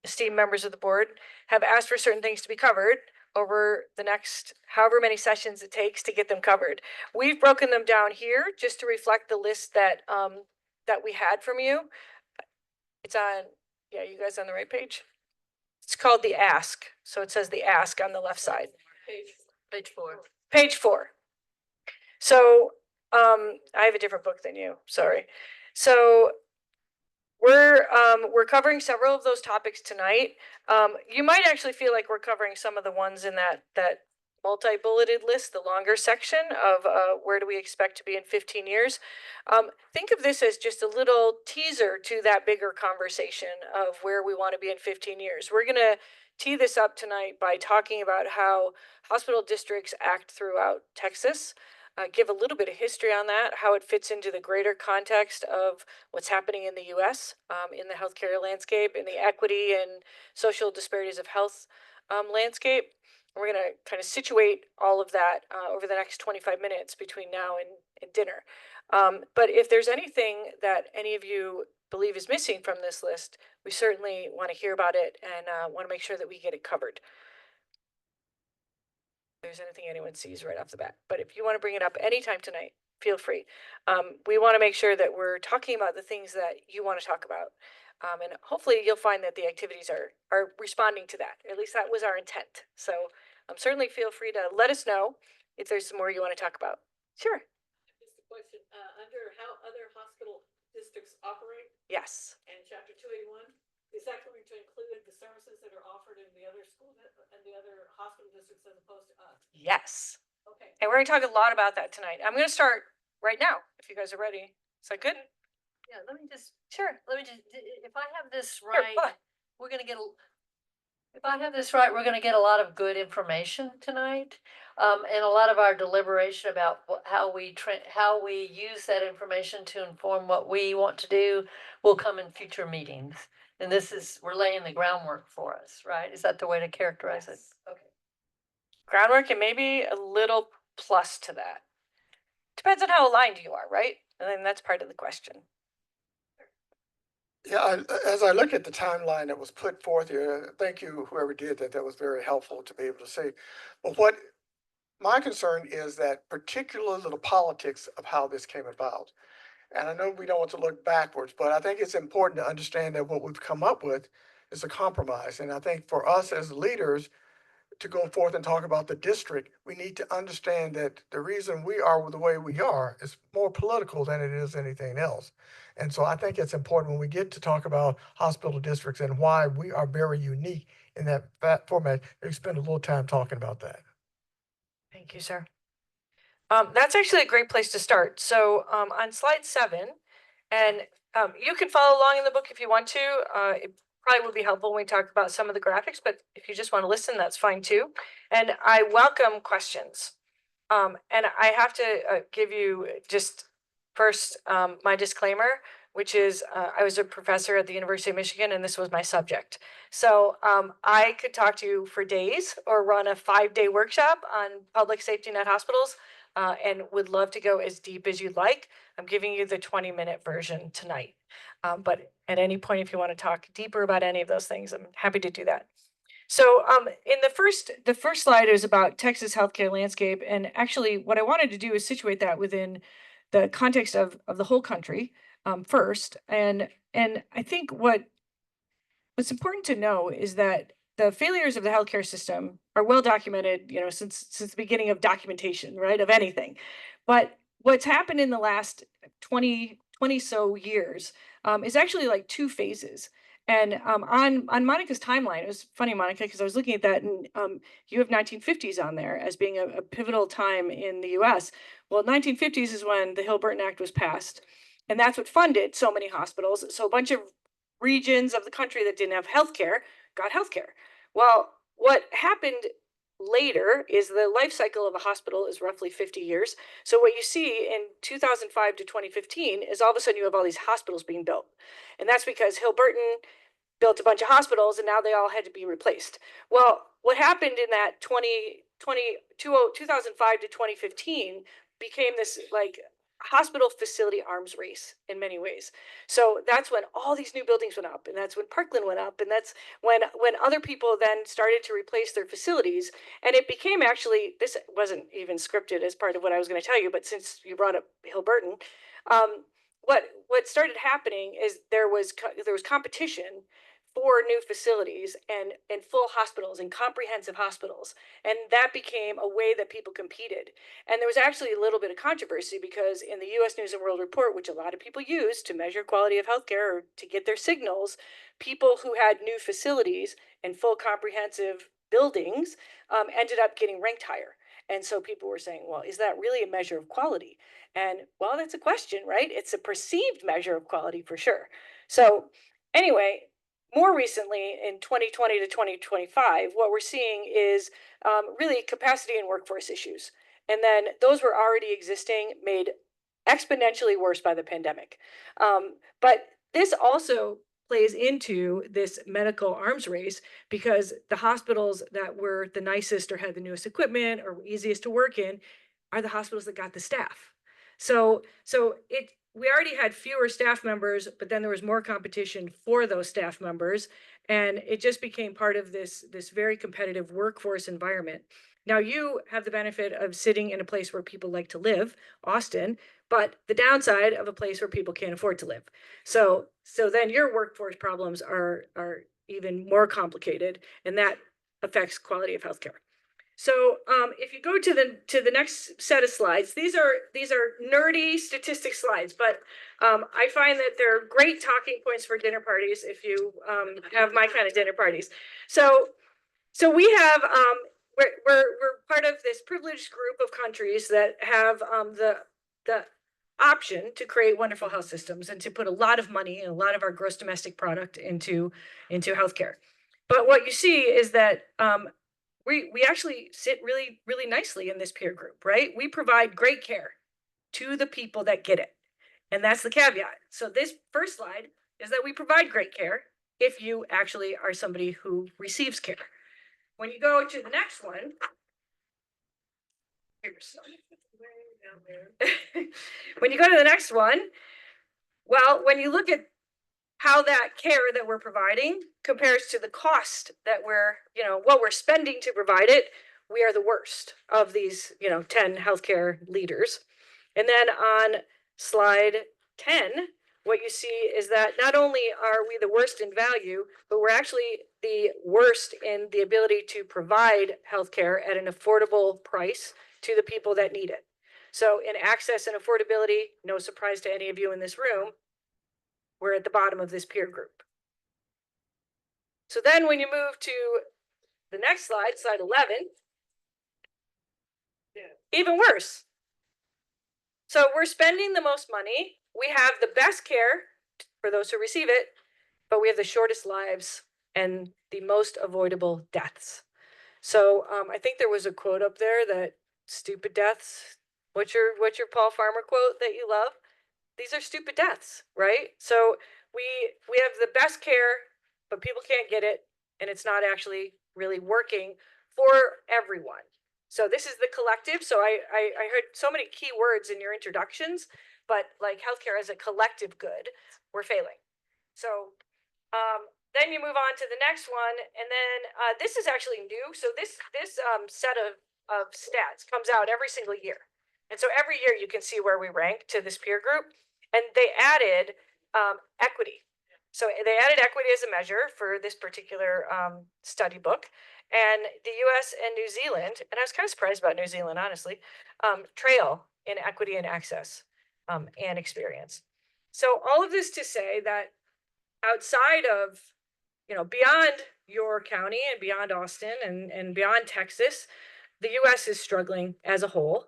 esteemed members of the board, have asked for certain things to be covered over the next however many sessions it takes to get them covered. We've broken them down here just to reflect the list that that we had from you. It's on, yeah, you guys on the right page? It's called the ask. So it says the ask on the left side. Page 4. Page 4. So I have a different book than you, sorry. So we're covering several of those topics tonight. You might actually feel like we're covering some of the ones in that multi-bulleted list, the longer section of where do we expect to be in 15 years. Think of this as just a little teaser to that bigger conversation of where we want to be in 15 years. We're going to tee this up tonight by talking about how hospital districts act throughout Texas, give a little bit of history on that, how it fits into the greater context of what's happening in the U.S., in the healthcare landscape, in the equity and social disparities of health landscape. We're going to kind of situate all of that over the next 25 minutes between now and dinner. But if there's anything that any of you believe is missing from this list, we certainly want to hear about it and want to make sure that we get it covered. If there's anything anyone sees right off the bat. But if you want to bring it up anytime tonight, feel free. We want to make sure that we're talking about the things that you want to talk about. And hopefully you'll find that the activities are responding to that. At least that was our intent. So certainly feel free to let us know if there's some more you want to talk about. Sure. Just a question, under how other hospital districts operate? Yes. And chapter 281, is that going to include the services that are offered in the other school and the other hospital districts as opposed to us? Yes. Okay. And we're going to talk a lot about that tonight. I'm going to start right now, if you guys are ready. Is that good? Yeah, let me just, if I have this right, we're gonna get, if I have this right, we're gonna get a lot of good information tonight. And a lot of our deliberation about how we use that information to inform what we want to do will come in future meetings. And we're laying the groundwork for us, right? Is that the way to characterize it? Okay. Groundwork and maybe a little plus to that. Depends on how aligned you are, right? And then that's part of the question. Yeah, as I look at the timeline that was put forth here, thank you, whoever did that. That was very helpful to be able to see. But what my concern is that particularly the politics of how this came about. And I know we don't want to look backwards, but I think it's important to understand that what we've come up with is a compromise. And I think for us as leaders to go forth and talk about the district, we need to understand that the reason we are the way we are is more political than it is anything else. And so I think it's important when we get to talk about hospital districts and why we are very unique in that format, that we spend a little time talking about that. Thank you, sir. That's actually a great place to start. So on slide 7, and you can follow along in the book if you want to. It probably would be helpful when we talk about some of the graphics, but if you just want to listen, that's fine too. And I welcome questions. And I have to give you just first my disclaimer, which is I was a professor at the University of Michigan, and this was my subject. So I could talk to you for days or run a 5-day workshop on public safety net hospitals, and would love to go as deep as you'd like. I'm giving you the 20-minute version tonight. But at any point, if you want to talk deeper about any of those things, I'm happy to do that. So in the first slide is about Texas healthcare landscape. And actually what I wanted to do is situate that within the context of the whole country first. And I think what's important to know is that the failures of the healthcare system are well documented, since the beginning of documentation, right, of anything. But what's happened in the last 20 so years is actually like 2 phases. And on Monica's timeline, it was funny, Monica, because I was looking at that, and you have 1950s on there as being a pivotal time in the U.S. Well, 1950s is when the Hill-Burton Act was passed, and that's what funded so many hospitals. So a bunch of regions of the country that didn't have healthcare got healthcare. Well, what happened later is the life cycle of a hospital is roughly 50 years. So what you see in 2005 to 2015 is all of a sudden you have all these hospitals being built. And that's because Hill-Burton built a bunch of hospitals and now they all had to be replaced. Well, what happened in that 2005 to 2015 became this like hospital facility arms race in many ways. So that's when all these new buildings went up, and that's when Parkland went up, and that's when other people then started to replace their facilities. And it became actually, this wasn't even scripted as part of what I was going to tell you, but since you brought up Hill-Burton, what started happening is there was competition for new facilities and full hospitals and comprehensive hospitals. And that became a way that people competed. And there was actually a little bit of controversy because in the US News and World Report, which a lot of people use to measure quality of healthcare or to get their signals, people who had new facilities and full comprehensive buildings ended up getting ranked higher. And so people were saying, well, is that really a measure of quality? And well, that's a question, right? It's a perceived measure of quality for sure. So anyway, more recently, in 2020 to 2025, what we're seeing is really capacity and workforce issues. And then those were already existing, made exponentially worse by the pandemic. But this also plays into this medical arms race because the hospitals that were the nicest or had the newest equipment or easiest to work in are the hospitals that got the staff. So we already had fewer staff members, but then there was more competition for those staff members. And it just became part of this very competitive workforce environment. Now you have the benefit of sitting in a place where people like to live, Austin, but the downside of a place where people can't afford to live. So then your workforce problems are even more complicated, and that affects quality of healthcare. So if you go to the next set of slides, these are nerdy statistics slides, but I find that they're great talking points for dinner parties if you have my kind of dinner parties. So we have we're part of this privileged group of countries that have the option to create wonderful health systems and to put a lot of money and a lot of our gross domestic product into healthcare. But what you see is that we actually sit really, really nicely in this peer group, right? We provide great care to the people that get it. And that's the caveat. So this first slide is that we provide great care if you actually are somebody who receives care. When you go to the next one, when you go to the next one, well, when you look at how that care that we're providing compares to the cost that we're, what we're spending to provide it, we are the worst of these, 10 healthcare leaders. And then on slide 10, what you see is that not only are we the worst in value, but we're actually the worst in the ability to provide healthcare at an affordable price to the people that need it. So in access and affordability, no surprise to any of you in this room, we're at the bottom of this peer group. So then when you move to the next slide, slide 11, even worse. So we're spending the most money. We have the best care for those who receive it, but we have the shortest lives and the most avoidable deaths. So I think there was a quote up there that stupid deaths. What's your Paul Farmer quote that you love? These are stupid deaths, right? So we have the best care, but people can't get it, and it's not actually really working for everyone. So this is the collective. So I heard so many key words in your introductions, but like healthcare as a collective good, we're failing. So then you move on to the next one, and then this is actually new. So this set of stats comes out every single year. And so every year you can see where we rank to this peer group, and they added equity. So they added equity as a measure for this particular study book. And the US and New Zealand, and I was kind of surprised about New Zealand, honestly, trail in equity and access and experience. So all of this to say that outside of, beyond your county and beyond Austin and beyond Texas, the US is struggling as a whole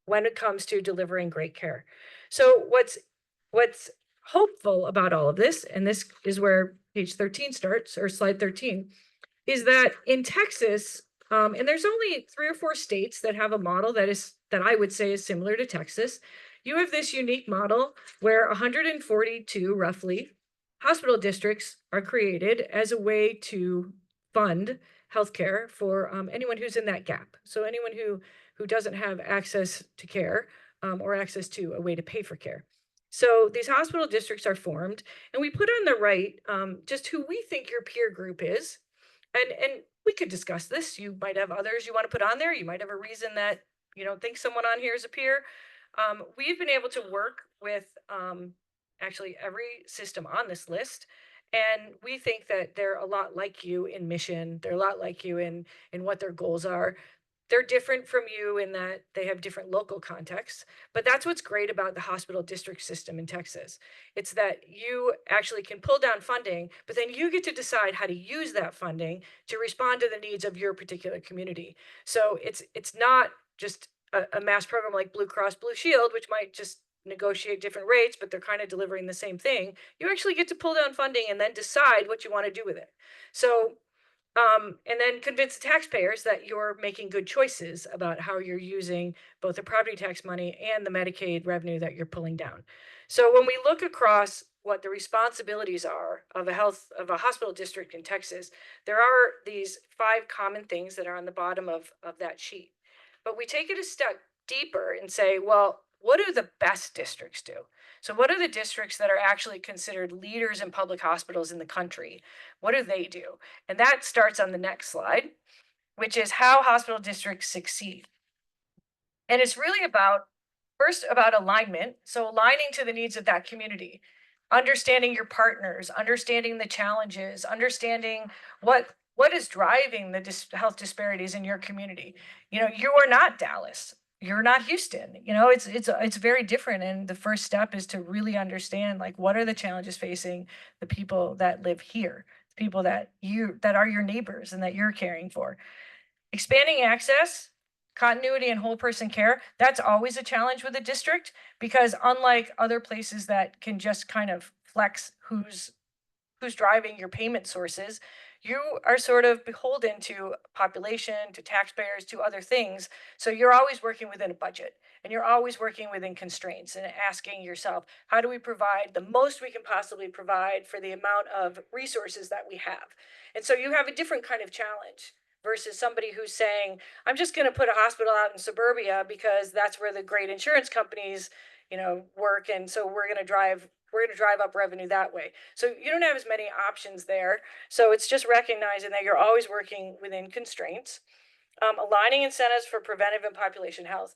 when it comes to delivering great care. So what's hopeful about all of this, and this is where page 13 starts, or slide 13, is that in Texas, and there's only 3 or 4 states that have a model that I would say is similar to Texas. You have this unique model where 142 roughly hospital districts are created as a way to fund healthcare for anyone who's in that gap. So anyone who doesn't have access to care or access to a way to pay for care. So these hospital districts are formed, and we put on the right just who we think your peer group is. And we could discuss this. You might have others you want to put on there. You might have a reason that you don't think someone on here is a peer. We've been able to work with actually every system on this list. And we think that they're a lot like you in mission. They're a lot like you in what their goals are. They're different from you in that they have different local contexts, but that's what's great about the hospital district system in Texas. It's that you actually can pull down funding, but then you get to decide how to use that funding to respond to the needs of your particular community. So it's not just a mass program like Blue Cross Blue Shield, which might just negotiate different rates, but they're kind of delivering the same thing. You actually get to pull down funding and then decide what you want to do with it. So and then convince the taxpayers that you're making good choices about how you're using both the property tax money and the Medicaid revenue that you're pulling down. So when we look across what the responsibilities are of a hospital district in Texas, there are these 5 common things that are on the bottom of that sheet. But we take it a step deeper and say, well, what do the best districts do? So what are the districts that are actually considered leaders in public hospitals in the country? What do they do? And that starts on the next slide, which is how hospital districts succeed. And it's really about alignment. So aligning to the needs of that community, understanding your partners, understanding the challenges, understanding what is driving the health disparities in your community. You are not Dallas. You're not Houston. It's very different. And the first step is to really understand, what are the challenges facing the people that live here, the people that are your neighbors and that you're caring for. Expanding access continuity and whole person care, that's always a challenge with a district, because unlike other places that can just kind of flex who's driving your payment sources, you are sort of beholden to population, to taxpayers, to other things. So you're always working within a budget, and you're always working within constraints and asking yourself, how do we provide the most we can possibly provide for the amount of resources that we have? And so you have a different kind of challenge versus somebody who's saying, I'm just going to put a hospital out in suburbia because that's where the great insurance companies, work. And so we're going to drive up revenue that way. So you don't have as many options there. So it's just recognizing that you're always working within constraints. Aligning incentives for preventive and population health.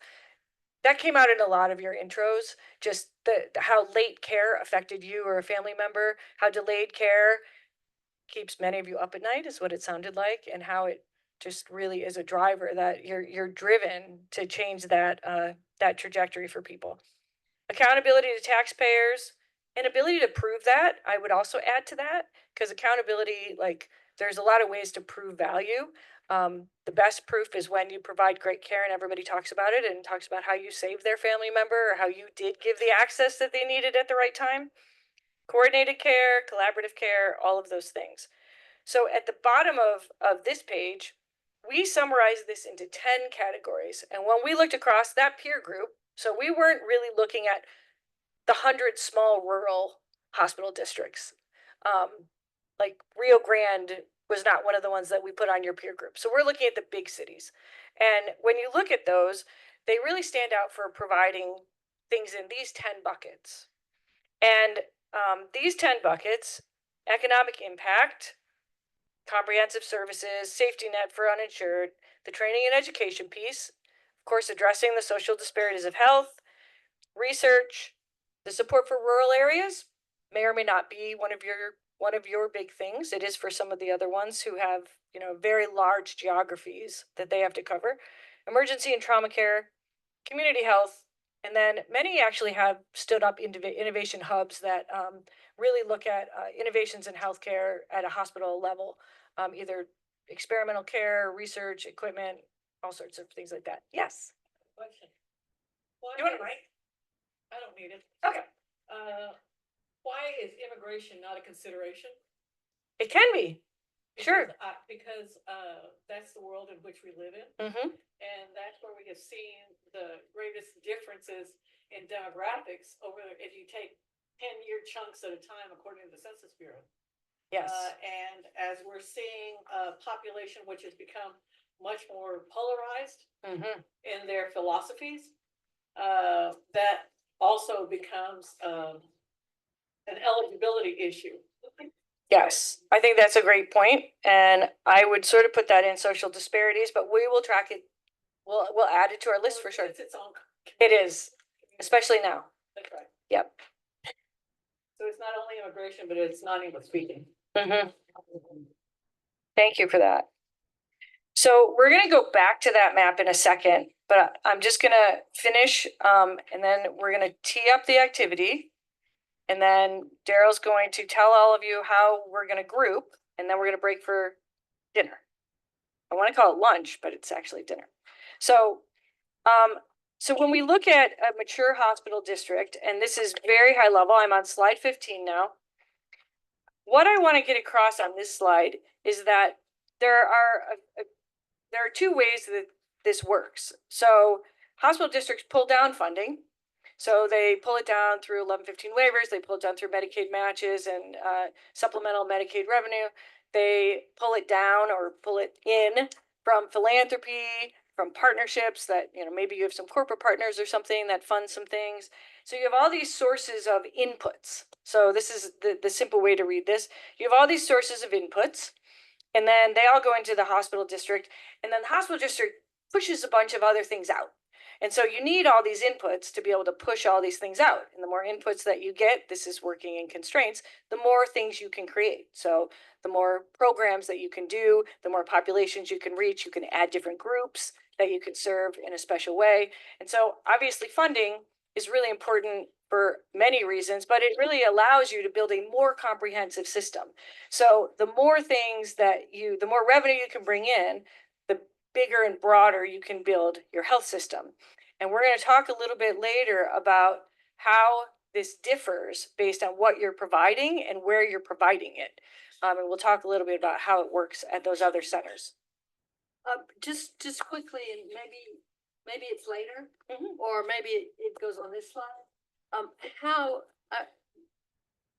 That came out in a lot of your intros, just how late care affected you or a family member, how delayed care keeps many of you up at night is what it sounded like, and how it just really is a driver that you're driven to change that trajectory for people. Accountability to taxpayers and ability to prove that, I would also add to that, because accountability, like, there's a lot of ways to prove value. The best proof is when you provide great care and everybody talks about it and talks about how you saved their family member or how you did give the access that they needed at the right time. Coordinated care, collaborative care, all of those things. So at the bottom of this page, we summarize this into 10 categories. And when we looked across that peer group, so we weren't really looking at the 100 small rural hospital districts. Like Rio Grande was not one of the ones that we put on your peer group. So we're looking at the big cities. And when you look at those, they really stand out for providing things in these 10 buckets. And these 10 buckets, economic impact, comprehensive services, safety net for uninsured, the training and education piece, of course, addressing the social disparities of health, research, the support for rural areas may or may not be one of your big things. It is for some of the other ones who have, very large geographies that they have to cover. Emergency and trauma care, community health, and then many actually have stood up innovation hubs that really look at innovations in healthcare at a hospital level, either experimental care, research, equipment, all sorts of things like that. Yes. Question. You want a mic? I don't need it. Okay. Why is immigration not a consideration? It can be. Sure. Because that's the world in which we live in. Mm-hmm. And that's where we have seen the greatest differences in demographics if you take 10-year chunks at a time, according to the Census Bureau. Yes. And as we're seeing a population which has become much more polarized in their philosophies, that also becomes an eligibility issue. Yes, I think that's a great point, and I would sort of put that in social disparities, but we will track it. We'll add it to our list for sure. It's its own. It is, especially now. That's right. Yep. So it's not only immigration, but it's non-English speaking. Mm-hmm. Thank you for that. So we're gonna go back to that map in a second, but I'm just gonna finish, and then we're gonna tee up the activity. And then Daryl's going to tell all of you how we're gonna group, and then we're gonna break for dinner. I wanna call it lunch, but it's actually dinner. So, so when we look at a mature hospital district, and this is very high level, I'm on slide 15 now. What I wanna get across on this slide is that there are two ways that this works. So hospital districts pull down funding. So they pull it down through 1115 waivers, they pull it down through Medicaid matches and supplemental Medicaid revenue. They pull it down or pull it in from philanthropy, from partnerships that, maybe you have some corporate partners or something that fund some things. So you have all these sources of inputs. So this is the simple way to read this. You have all these sources of inputs, and then they all go into the hospital district, and then the hospital district pushes a bunch of other things out. And so you need all these inputs to be able to push all these things out. And the more inputs that you get, this is working in constraints, the more things you can create. So the more programs that you can do, the more populations you can reach, you can add different groups that you could serve in a special way. And so obviously funding is really important for many reasons, but it really allows you to build a more comprehensive system. So the more things the more revenue you can bring in, bigger and broader you can build your health system. And we're going to talk a little bit later about how this differs based on what you're providing and where you're providing it. And we'll talk a little bit about how it works at those other centers. Just quickly, and maybe it's later, or maybe it goes on this slide.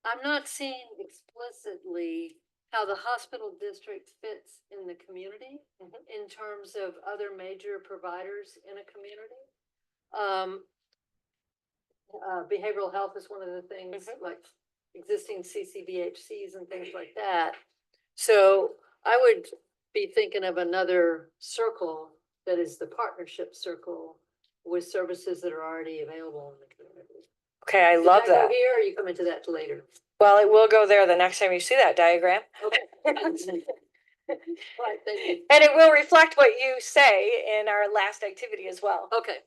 I'm not seeing explicitly how the hospital district fits in the community in terms of other major providers in a community. Behavioral health is one of the things, like existing CCBHCs and things like that. So I would be thinking of another circle that is the partnership circle with services that are already available in the community. Okay, I Does love that go that. here, or you come into that later? Well, it will go there the next time you see that diagram. Okay. Right, thank you. And it will reflect what you say in our last activity as well. Okay.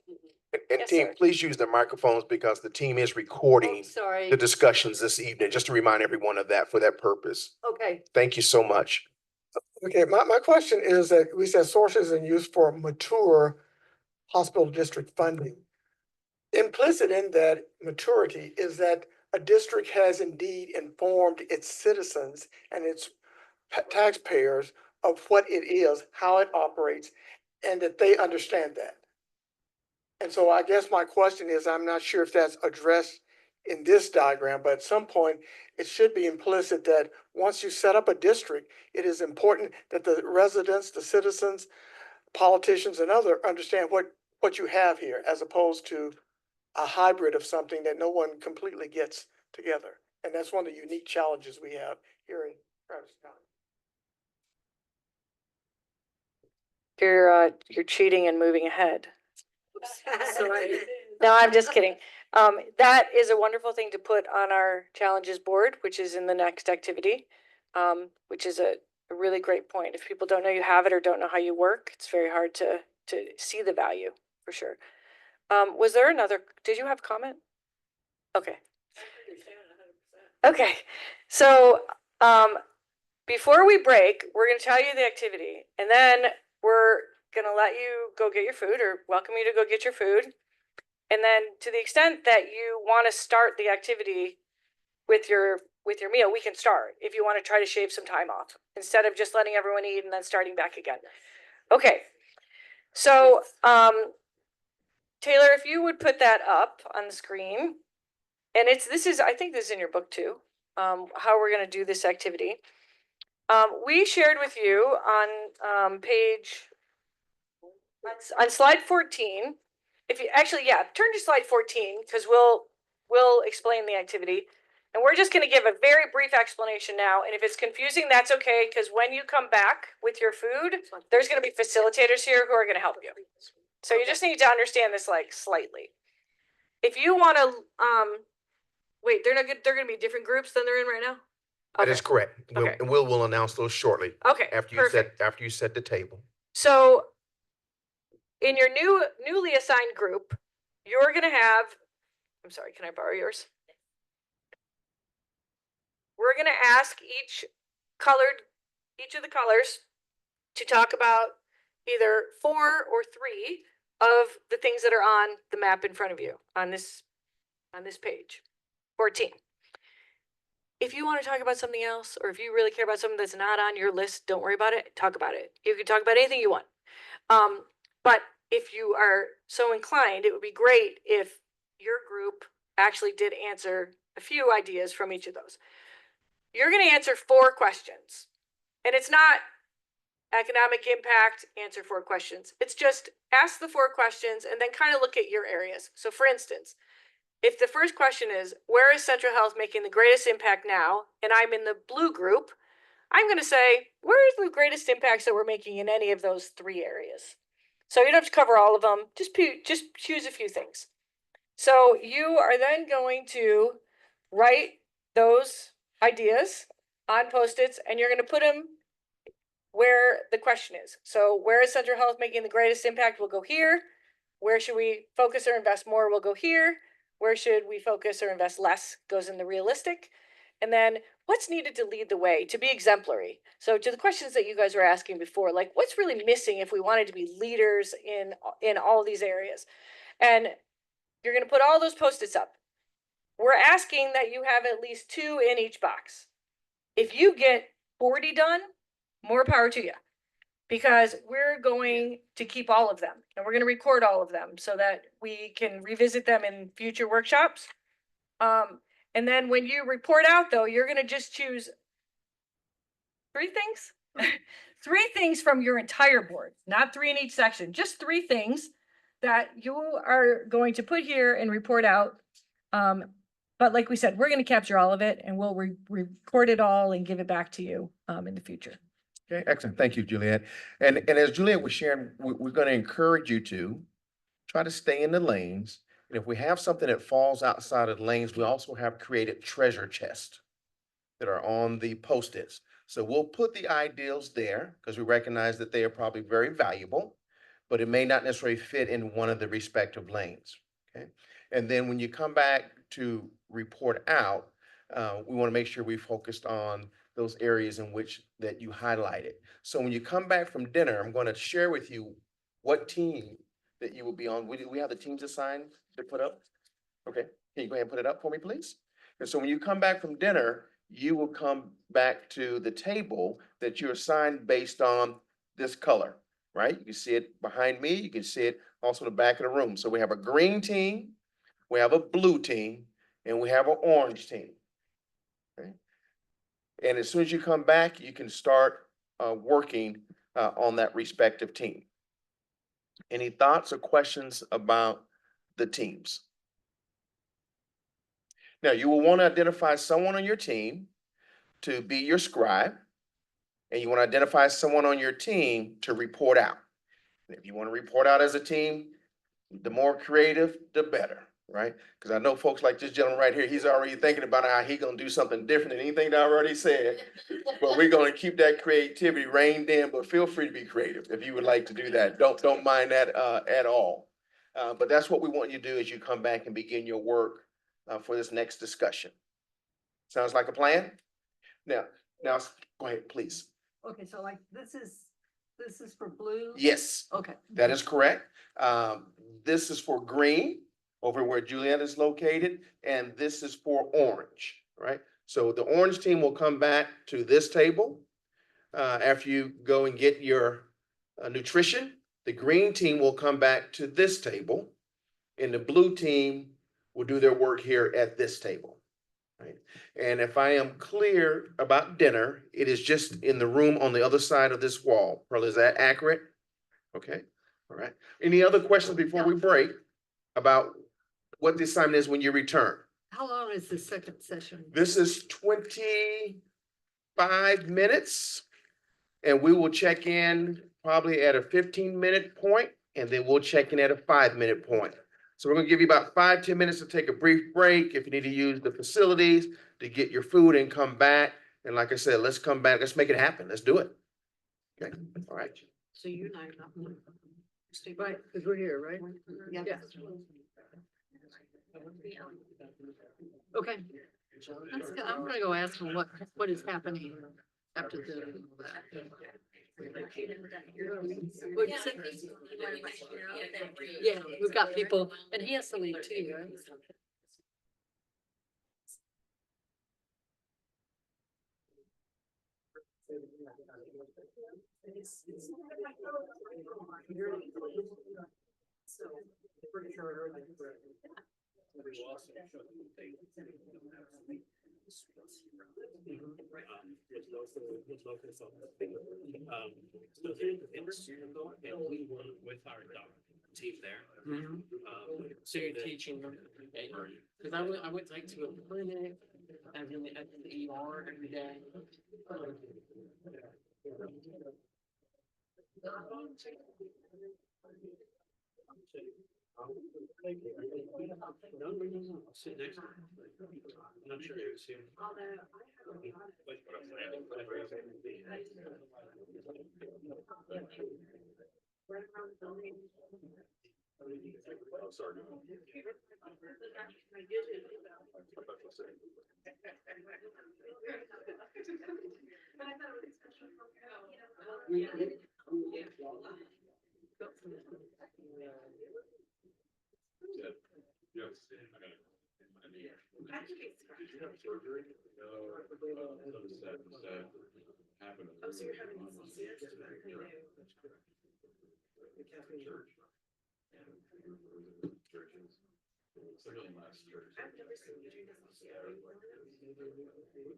And Yes, team, sir. please use the microphones because the team is recording Sorry. the discussions this evening, just to remind everyone of that for that purpose. Okay. Thank you so much. Okay, my question is that we said sources and use for mature hospital district funding. Implicit in that maturity is that a district has indeed informed its citizens and its taxpayers of what it is, how it operates, and that they understand that. And so I guess my question is, I'm not sure if that's addressed in this diagram, but at some point, it should be implicit that once you set up a district, it is important that the residents, the citizens, politicians, and other understand what you have here, as opposed to a hybrid of something that no one completely gets together. And that's one of the unique challenges we have here in Travis County. You're cheating and moving ahead. Sorry. No, I'm just kidding. That is a wonderful thing to put on our challenges board, which is in the next activity, which is a really great point. If people don't know you have it or don't know how you work, it's very hard to see the value, for sure. Was there another, did you have a comment? Okay. Okay, so before we break, we're gonna tell you the activity, and then we're gonna let you go get your food, or welcome you to go get your food. And then to the extent that you wanna start the activity with your meal, we can start, if you wanna try to shave some time off, instead of just letting everyone eat and then starting back again. Okay, so Taylor, if you would put that up on the screen. And I think this is in your book too, how we're gonna do this activity. We shared with you on on slide 14. If you actually, turn to slide 14, because we'll explain the activity. And we're just gonna give a very brief explanation now. And if it's confusing, that's okay, because when you come back with your food, there's gonna be facilitators here who are gonna help you. So you just need to understand this like slightly. If you wanna, wait, they're gonna be different groups than they're in right now? That is correct. Okay. And we'll announce those shortly. Okay, After you set the table. So in your newly assigned group, you're gonna have, I'm sorry, can I borrow yours? We're gonna ask each of the colors to talk about either 4 or 3 of the things that are on the map in front of you on this page, 14. If you want to talk about something else, or if you really care about something that's not on your list, don't worry about it, talk about it. You can talk about anything you want. But if you are so inclined, it would be great if your group actually did answer a few ideas from each of those. You're going to answer 4 questions. And it's not economic impact, answer 4 questions. It's just ask the 4 questions and then kind of look at your areas. So for instance, if the first question is, where is Central Health making the greatest impact now? And I'm in the blue group, I'm going to say, where is the greatest impacts that we're making in any of those 3 areas? So you don't have to cover all of them, just choose a few things. So you are then going to write those ideas on Post-its, and you're going to put them where the question is. So where is Central Health making the greatest impact? We'll go here. Where should we focus or invest more? We'll go here. Where should we focus or invest less? Goes in the realistic. And then what's needed to lead the way, to be exemplary? So to the questions that you guys were asking before, like what's really missing if we wanted to be leaders in all these areas? And you're going to put all those Post-its up. We're asking that you have at least 2 in each box. If you get 40 done, more power to you, because we're going to keep all of them and we're going to record all of them so that we can revisit them in future workshops. And then when you report out though, you're going to just choose 3 things, 3 things from your entire board, not 3 in each section, just 3 things that you are going to put here and report out. But like we said, we're going to capture all of it and we'll record it all and give it back to you in the future. Okay, excellent. Thank you, Juliet. And as Juliet was sharing, we're going to encourage you to try to stay in the lanes. And if we have something that falls outside of the lanes, we also have created treasure chests that are on the Post-its. So we'll put the ideals there because we recognize that they are probably very valuable, but it may not necessarily fit in one of the respective lanes. Okay. And then when you come back to report out, we want to make sure we focused on those areas in which that you highlighted. So when you come back from dinner, I'm going to share with you what team that you will be on. We have the teams assigned to put up. Okay, can you go ahead and put it up for me, please? And so when you come back from dinner, you will come back to the table that you're assigned based on this color, right? You can see it behind me. You can see it also in the back of the room. So we have a green team, we have a blue team, and we have an orange team. Okay. And as soon as you come back, you can start working on that respective team. Any thoughts or questions about the teams? Now, you will want to identify someone on your team to be your scribe, and you want to identify someone on your team to report out. And if you want to report out as a team, the more creative, the better, right? Because I know folks like this gentleman right here, he's already thinking about how he's going to do something different than anything that I already said. But we're going to keep that creativity reined in, but feel free to be creative if you would like to do that. Don't mind that at all. But that's what we want you to do as you come back and begin your work for this next discussion. Sounds like a plan? Now, go ahead, please. Okay, so like this is for blue? Yes. Okay. That is correct. This is for green, over where Juliet is located, and this is for orange, right? So the orange team will come back to this table after you go and get your nutrition. The green team will come back to this table, and the blue team will do their work here at this table. Right. And if I am clear about dinner, it is just in the room on the other side of this wall. Pearl, is that accurate? Okay. All right. Any other questions before we break about what the assignment is when you return? How long is the second session? This is 25 minutes, and we will check in probably at a 15-minute point, and then we'll check in at a 5-minute point. So we're going to give you about 5-10 minutes to take a brief break if you need to use the facilities to get your food and come back. And like I said, let's come back. Let's make it happen. Let's do it. Okay. All right. So you and I are not. Stay right, because we're here, right? Yeah. Okay. That's good. I'm gonna go ask him what is happening after the. What'd you say? Yeah, we've got people, and he has to leave too, right? So here's the thing, and we work with our team there. So you're teaching them, because I went like to a clinic and then at the ER every day. Sit next to him. I'm not sure it was him. Oh, so you're having CCS? I've never seen you do this. Are you gonna start using Lex now too?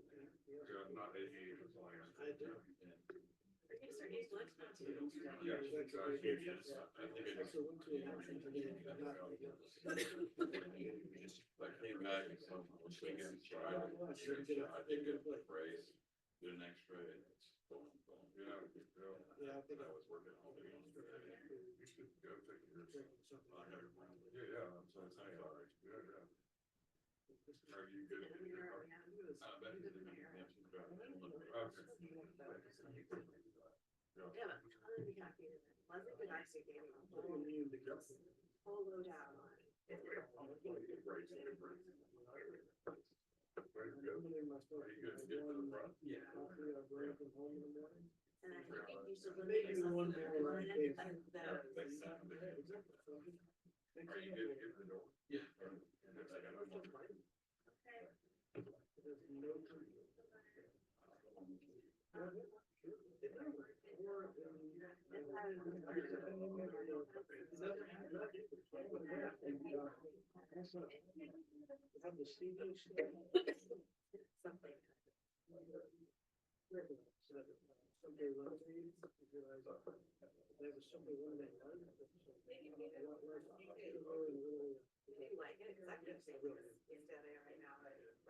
Yeah, but I'm gonna be happy. Leslie could actually gave me a whole load out on it. And I think you should limit yourself to one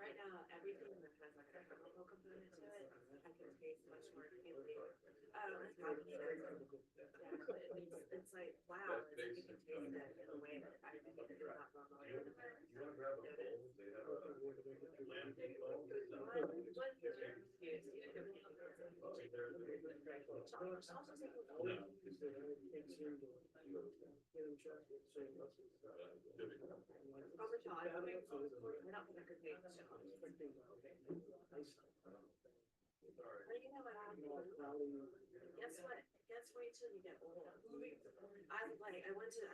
Right now, everything that has like a chemical component to it, I can taste much more appealing. It's like, wow, it's like you can taste it in a way that I think is not normally Guess what? Guess wait till you get old. I went to,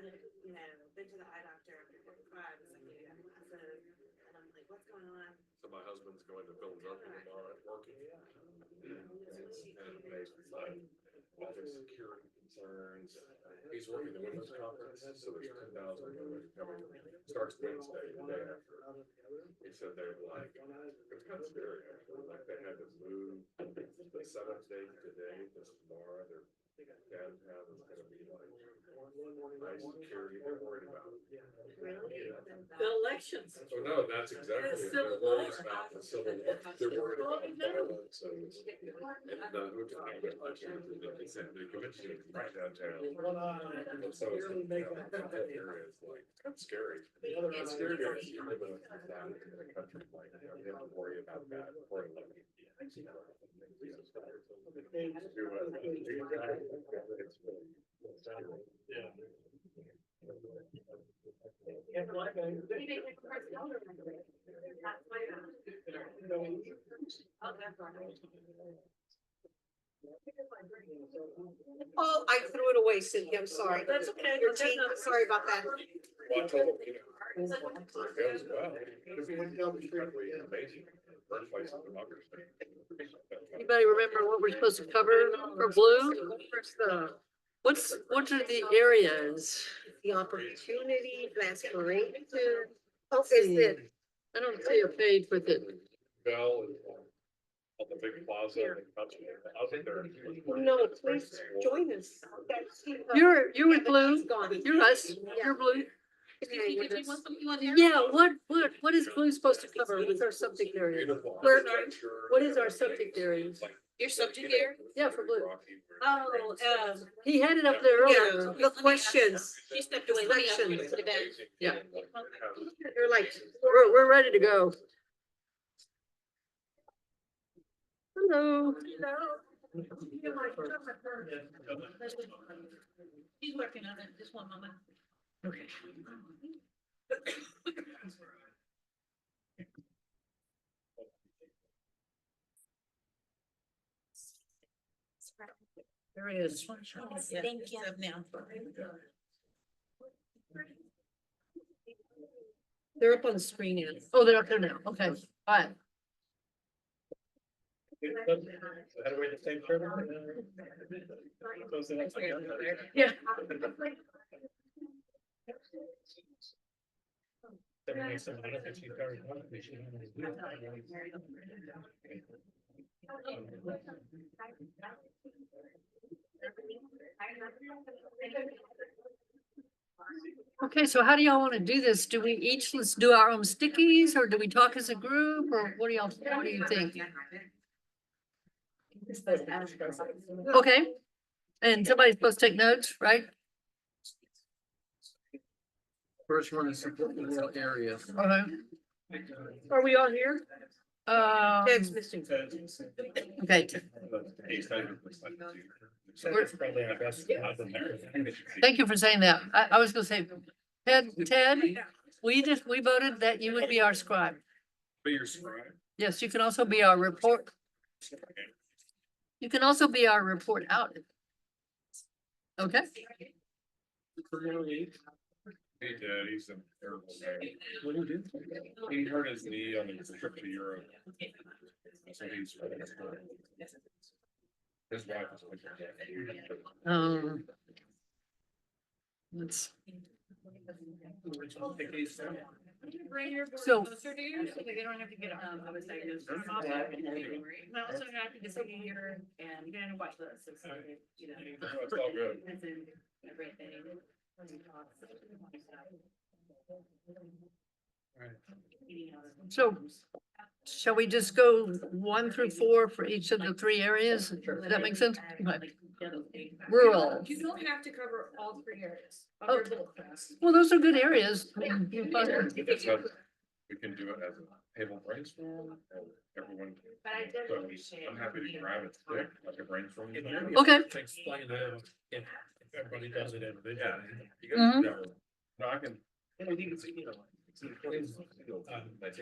been to the eye doctor after 55, it's like, yeah, massive, and I'm like, what's going on? So my husband's going to Philadelphia tomorrow working. And all the security concerns. He's working the women's conference, so there's 10,000 women coming. Starts Wednesday, the day after. He said they're like, it's kind of scary actually, like they had to move the 7th date today, this tomorrow, their downtown is gonna be like high security, they're worried about. Really? The elections. Oh, no, that's exactly it. They're worried about the civil war. They're worried about violence and they said the convention is right downtown. So it's, that area is like, kind of scary. It's scary to live in a country like, you have to worry about that before you live. Oh, I threw it away, Cynthia, I'm sorry. That's okay. Your tea, sorry about that. Well, I told him, it goes well. If you went down the street, amazing. First place in democracy. Anybody remember what we're supposed to cover for Blue? What are the areas? The opportunity, aspiration. Oh, is it? I don't see a page with it. Bell and on the big plaza. I'll be there. No, please join us. You're with Blue? You're us. You're Blue. Yeah, what is Blue supposed to cover? What's our subject area? What is our subject area? Your subject area? Yeah, for Blue. Oh, He had it up there earlier. The questions. she stepped away. Let me put it back. Yeah, They're like, we're ready to go. Hello. He's working on it, just one moment. Okay. There it is. Thank you. They're up on the screen now. Oh, they're up there now. Okay, all right. Yeah. Okay, so how do y'all want to do this? Do we each, let's do our own stickies, or do we talk as a group, or what do you think? Okay, and somebody's supposed to take notes, right? First one is support the rural areas. Are we all here? Ted's missing. Okay. Thank you for saying that. I was gonna say, Ted, we voted that you would be our scribe. Be your scribe. Yes, you can also be our report. You can also be our report out. Okay. Hey, Dad, he's a terrible guy. What did he do? He hurt his knee on his trip to Europe. So he's. His wife is. Let's. So. They don't have to get, I was diagnosed. I'm also happy to see you here and you're gonna watch this, so, you know. It's all good. Everything. So shall we just go 1 through 4 for each of the 3 areas? Does that make sense? Okay. Rural. You don't have to cover all 3 areas. Oh, well, those are good areas. I mean, We can do it as a table brainstorm, everyone. So I'm happy to grab it, quick, like a brainstorm. Okay. Explain that if everybody does it individually. Mhm. No, I can.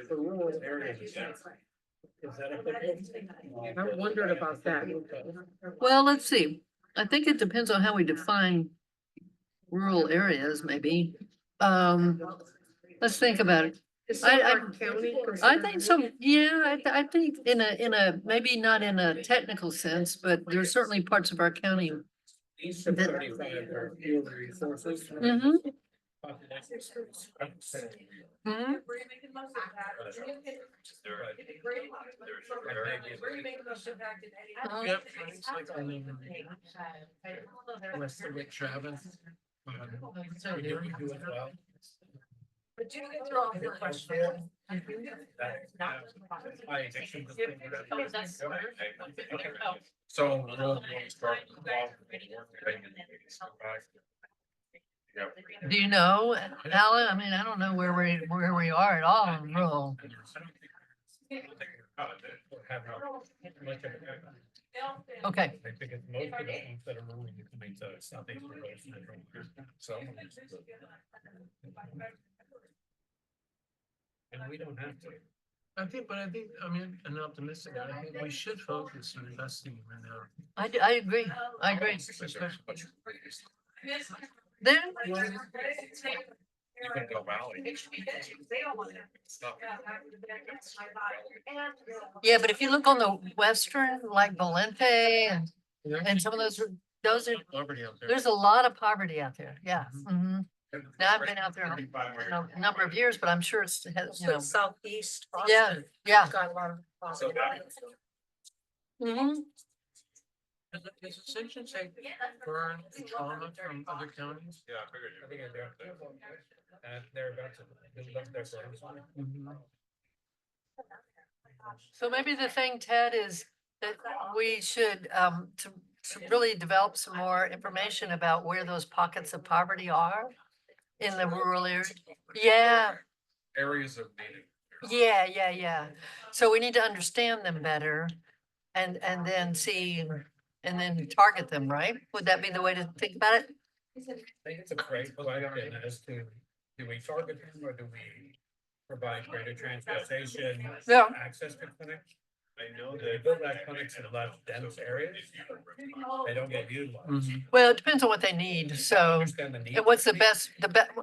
For rural areas, is that applicable? I wondered about that. Well, let's see. I think it depends on how we define rural areas, maybe. Let's think about it. I think so. Yeah, I think in a, maybe not in a technical sense, but there's certainly parts of our county. Mhm. Mhm. Travis. But you can throw off your question. So. We'll start. Do you know, Alan? I mean, I don't know where we are at all in rural. Okay. I think it's most of the ones that are moving to make the southeast. So. And we don't have to. I think, I mean, I'm optimistic. I think we should focus on investing right now. I agree. I agree. Then. You can go Valley. Yeah, but if you look on the western, like Valente and some of those are, Poverty out there. there's a lot of poverty out there. Yeah. Mhm. Now, I've been out there a number of years, but I'm sure it's, you know. Southeast. Yeah, yeah. Got a lot of. Mhm. Does Ascension take burn and trauma from other counties? Yeah, I figured you. I think I do. And they're about to build up their service. So maybe the thing, Ted, is that we should, to really develop some more information about where those pockets of poverty are in the rural area. Yeah, Areas of need. yeah. So we need to understand them better and then see, and then target them, right? Would that be the way to think about it? I think it's a great question as to, do we target them or do we provide greater transportation? Yeah. Access to clinics? I know they build that clinics in less dense areas. They don't get utilized. Well, it depends on what they need, so, Understand the need. and what's the best,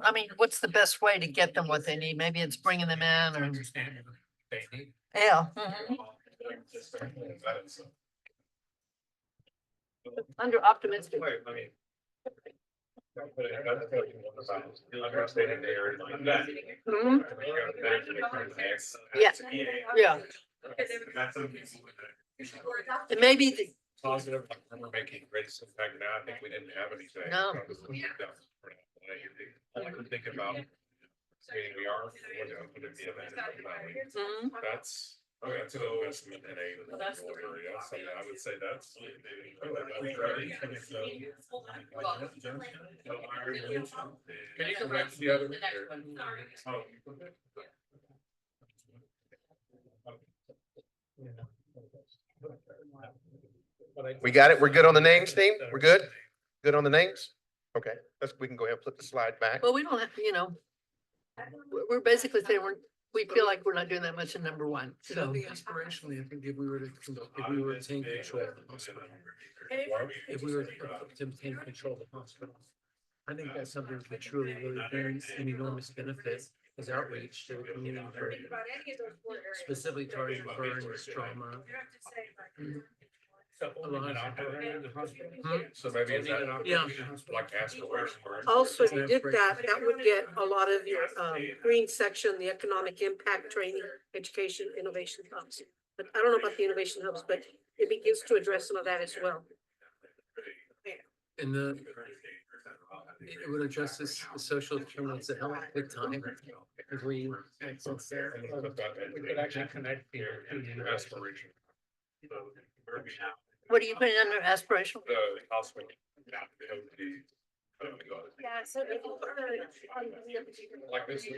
I mean, what's the best way to get them what they need? Maybe it's bringing them in or, Understand what they need. yeah. mhm. Under optimistic. I mean. Understanding the area. Mhm. Yeah, yeah. And maybe, Positive, we're making great impact now. I think we didn't have anything. No. I can think about. Saying we are. Mhm. That's. That's an investment in a. Area, so I would say that's. Can you come back to the other? We got it. We're good on the names, team? We're good? Good on the names? Okay, we can go ahead and flip the slide back. Well, we don't have, we're basically saying we feel like we're not doing that much in number one, So so. aspirationally, I think if we were to take control of the hospital, if we were to obtain control of the hospital, I think that's something that truly brings an enormous benefit as outreach to the community for specifically targeting burns, trauma. So maybe is that. Yeah. Like ask the question. Also, if you did that, that would get a lot of your, green section, the economic impact training, education, innovation hubs. But I don't know about the innovation hubs, but it begins to address some of that as well. And it would address the social determinants of health big time. Green access there. We could actually connect here to the aspiration. What are you putting under aspirational? The hospital. Yeah, so. Like this. You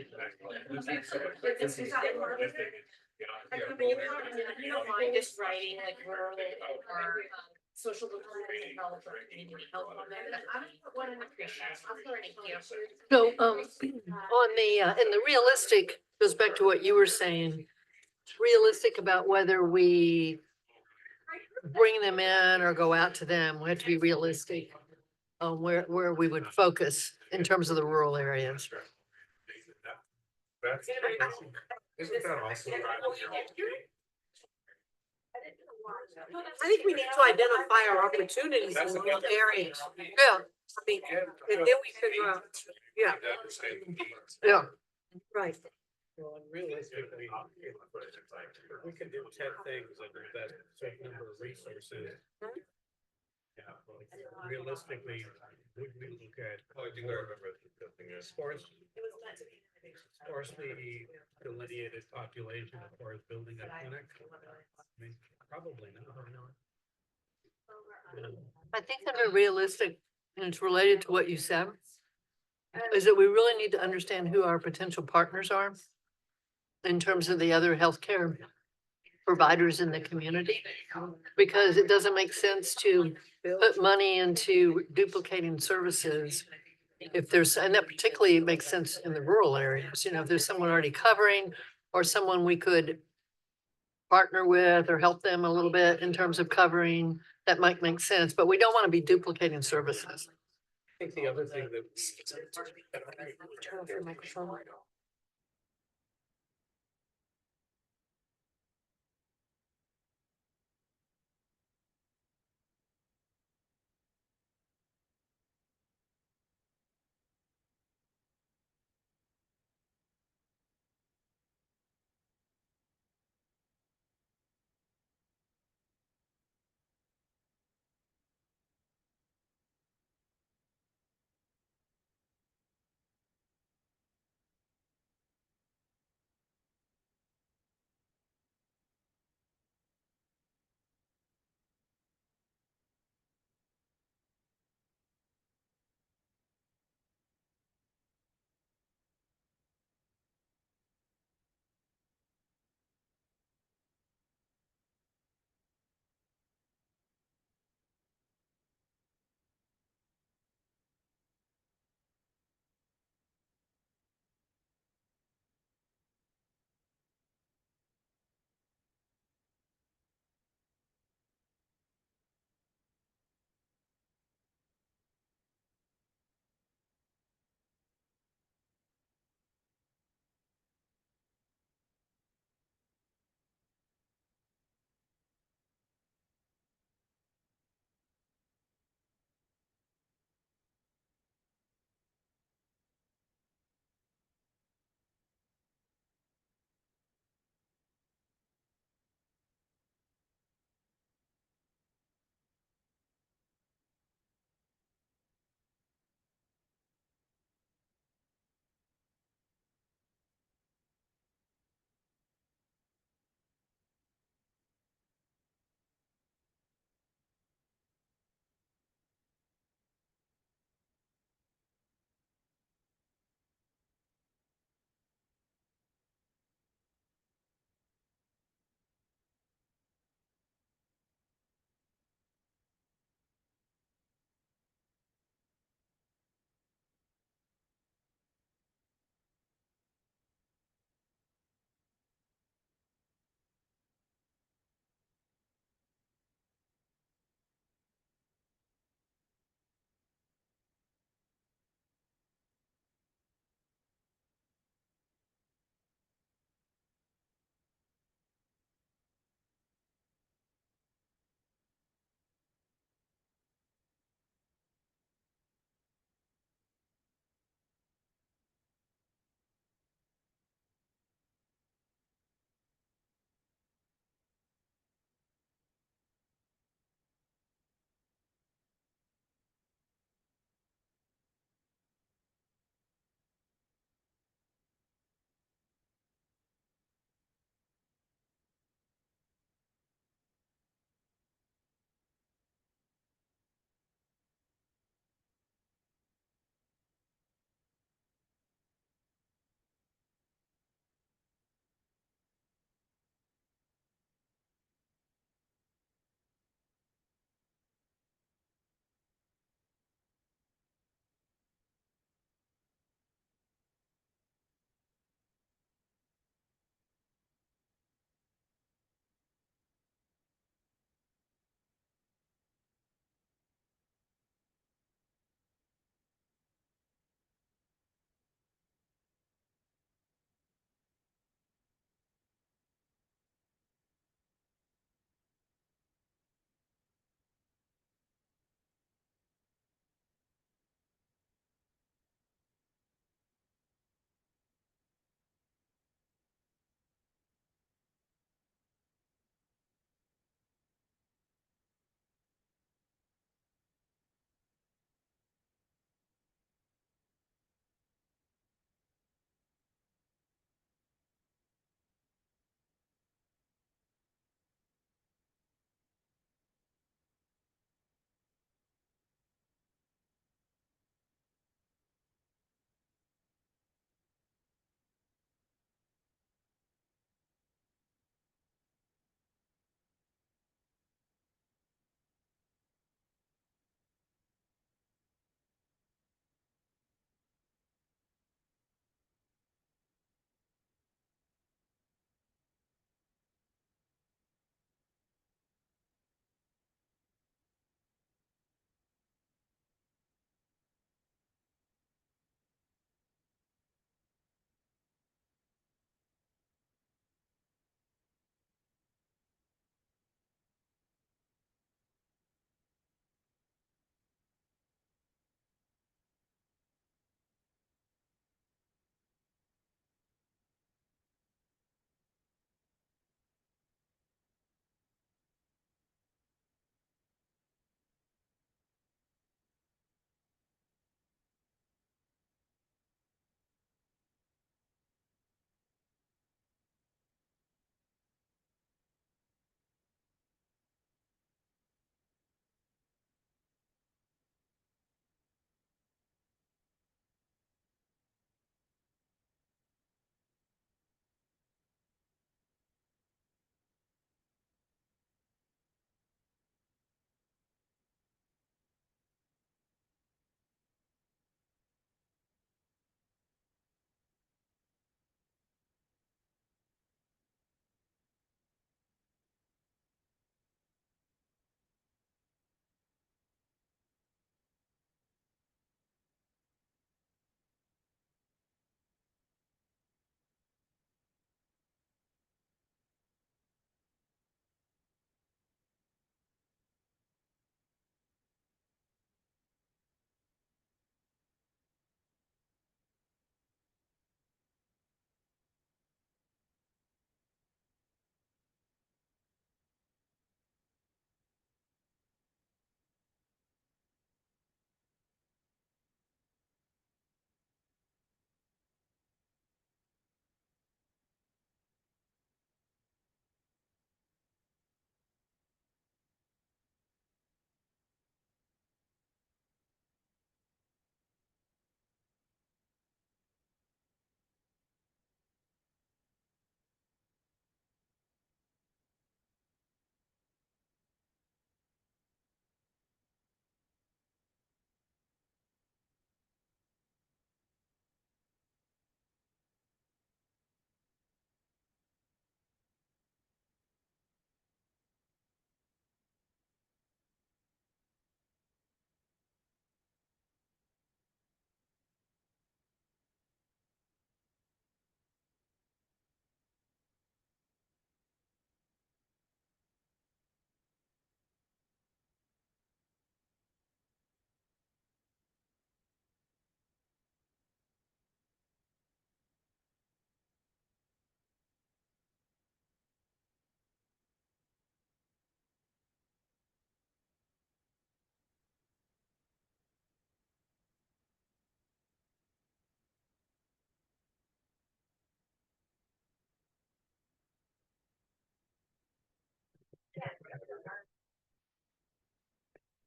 don't mind just writing like rural or social determinants of health or community health on there. I don't put one in the creation. Thank you. So, on the, in the realistic, goes back to what you were saying, realistic about whether we bring them in or go out to them. We have to be realistic on where we would focus in terms of the rural areas. That's. Isn't that awesome? I think we need to identify our opportunities in rural areas. Yeah. I mean, and then we figure out, yeah, Yeah. right. Well, and realistically, we could do 10 things under that certain number of resources. Yeah, like, realistically, would we look at? I think I remember the sparsely delineated population as far as building a clinic? I mean, probably not. I think under realistic, and it's related to what you said, is that we really need to understand who our potential partners are in terms of the other healthcare providers in the community. Because it doesn't make sense to put money into duplicating services if there's, and that particularly makes sense in the rural areas, if there's someone already covering or someone we could partner with or help them a little bit in terms of covering, that might make sense, but we don't want to be duplicating services. I think the other thing that. Turn off your microphone.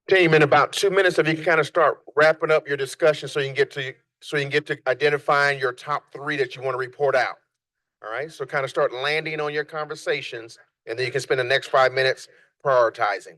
Team, in about 2 minutes, if you can kind of start wrapping up your discussion so you can get to identifying your top three that you want to report out. All right, so kind of start landing on your conversations, and then you can spend the next 5 minutes prioritizing.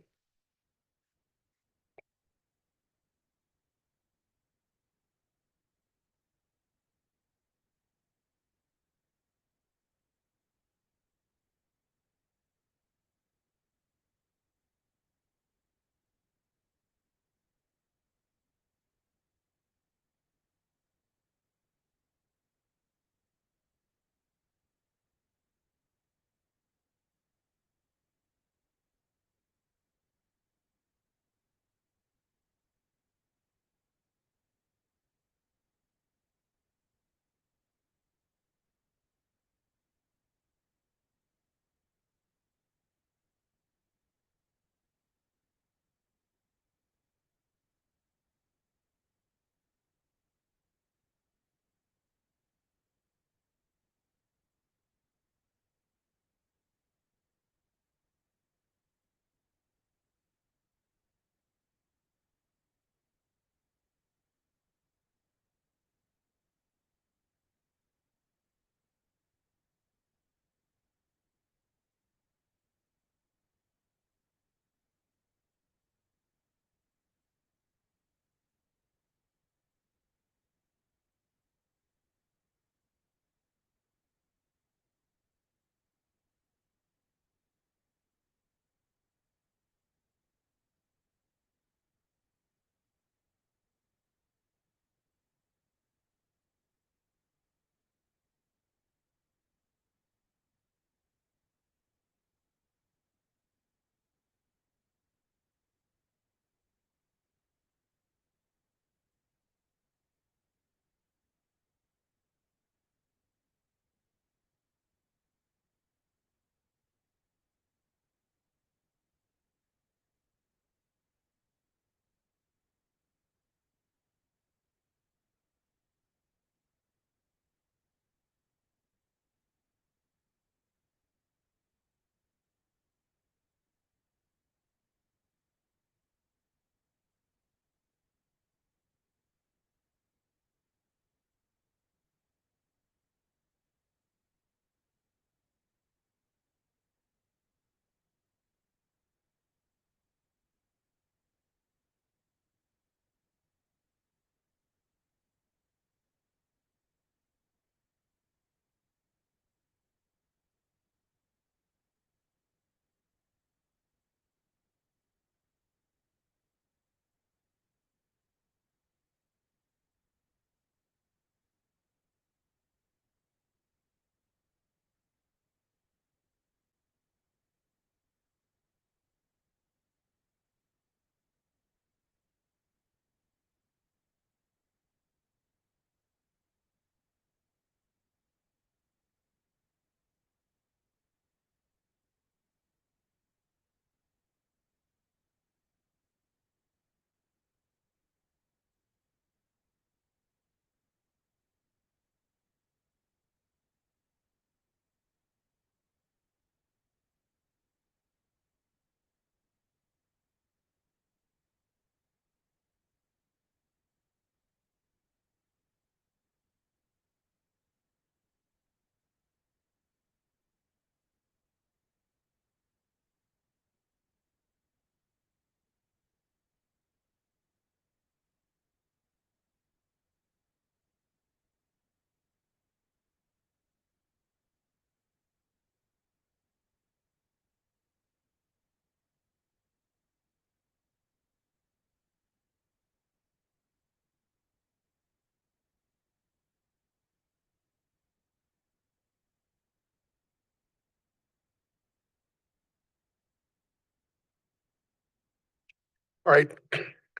All right.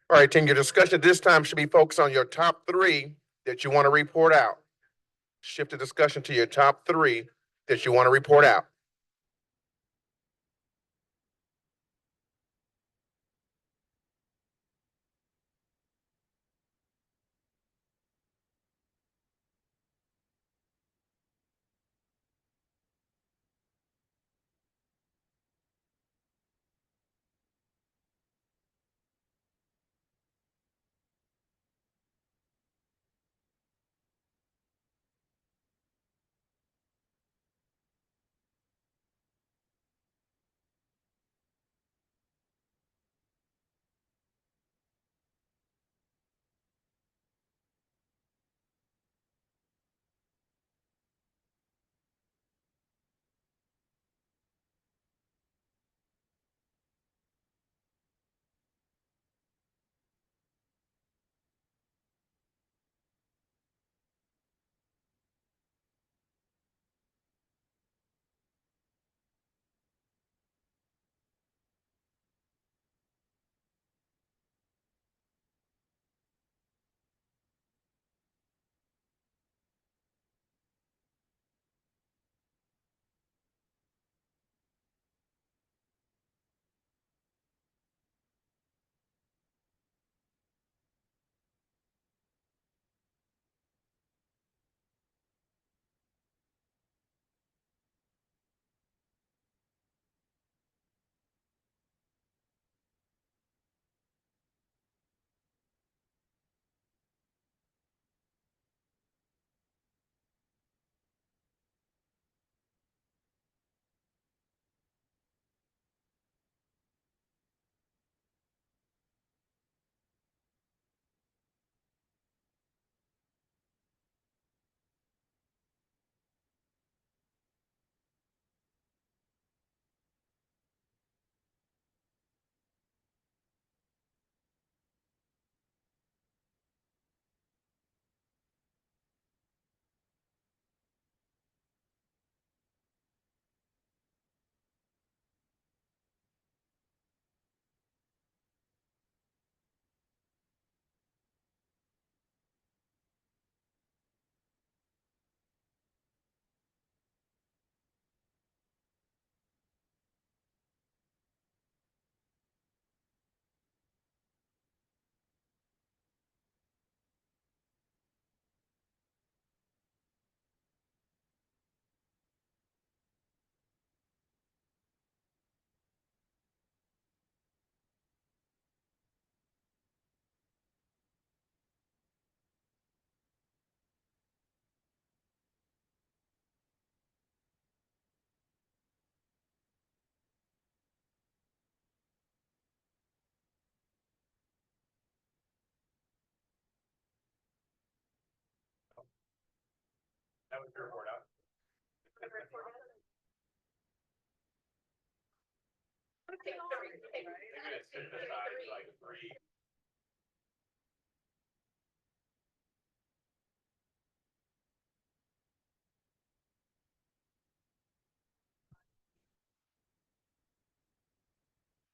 All right, team, your discussion at this time should be focused on your top three that you want to report out. Shift the discussion to your top three that you want to report out.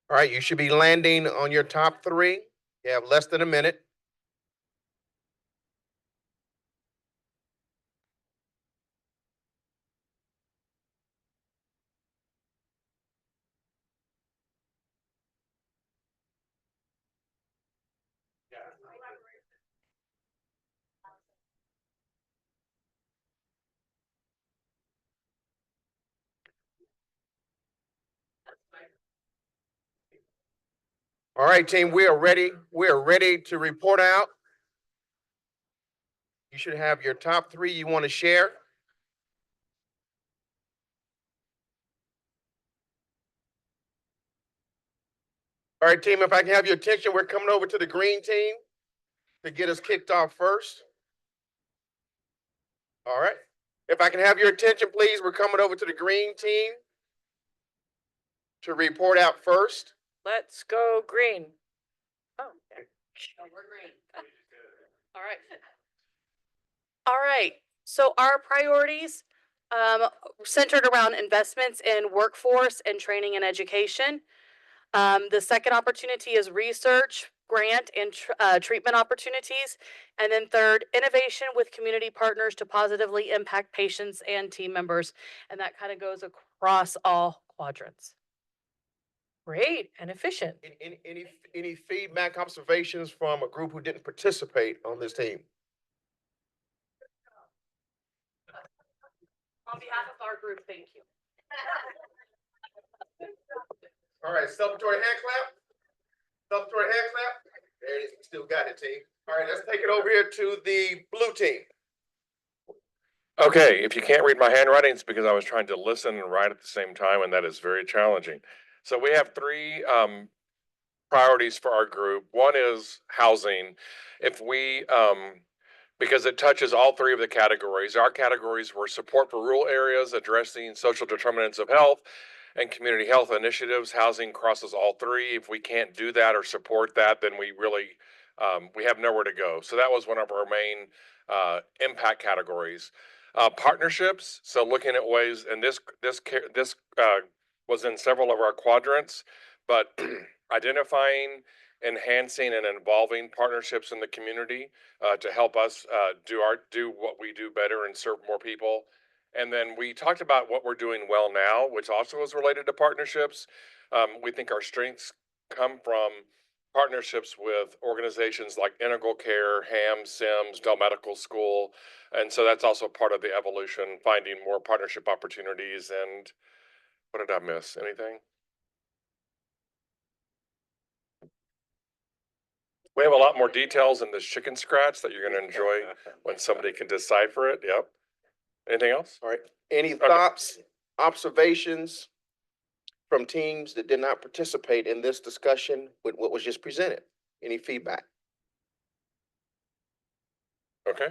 All right, you should be landing on your top three. You have less than a minute. All right, team, we are ready. We are ready to report out. You should have your top three you want to share. All right, team, if I can have your attention, we're coming over to the green team to get us kicked off first. All right. If I can have your attention, please, we're coming over to the green team to report out first. Let's go green. Oh, okay. We're green. All right. All right, so our priorities centered around investments in workforce and training and education. The second opportunity is research, grant, and treatment opportunities. And then third, innovation with community partners to positively impact patients and team members. And that kind of goes across all quadrants. Great and efficient. Any feedback, observations from a group who didn't participate on this team? On behalf of our group, thank you. All right, celebratory hand clap. Celebratory hand clap. There it is. We still got it, team. All right, let's take it over here to the blue team. Okay, if you can't read my handwriting, it's because I was trying to listen and write at the same time, and that is very challenging. So we have three priorities for our group. One is housing. If we, because it touches all three of the categories. Our categories were support for rural areas, addressing social determinants of health, and community health initiatives. Housing crosses all three. If we can't do that or support that, then we really, we have nowhere to go. So that was one of our main impact categories. Partnerships, so looking at ways, and this was in several of our quadrants, but identifying, enhancing, and involving partnerships in the community to help us do what we do better and serve more people. And then we talked about what we're doing well now, which also is related to partnerships. We think our strengths come from partnerships with organizations like Integral Care, HAM, SIMS, Dell Medical School. And so that's also part of the evolution, finding more partnership opportunities. And what did I miss? Anything? We have a lot more details in this chicken scratch that you're going to enjoy when somebody can decipher it. Yep. Anything else? All right. Any thoughts, observations from teams that did not participate in this discussion with what was just presented? Any feedback? Okay.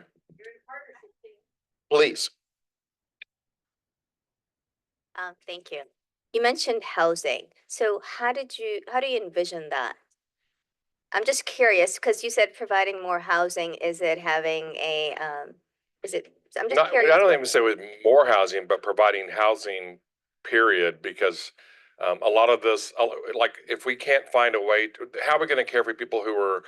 Please. Thank you. You mentioned housing. So how do you envision that? I'm just curious because you said providing more housing. Is it having a, I'm just curious. I don't even say with more housing, but providing housing, period, because a lot of this, like if we can't find a way, how are we going to care for people who are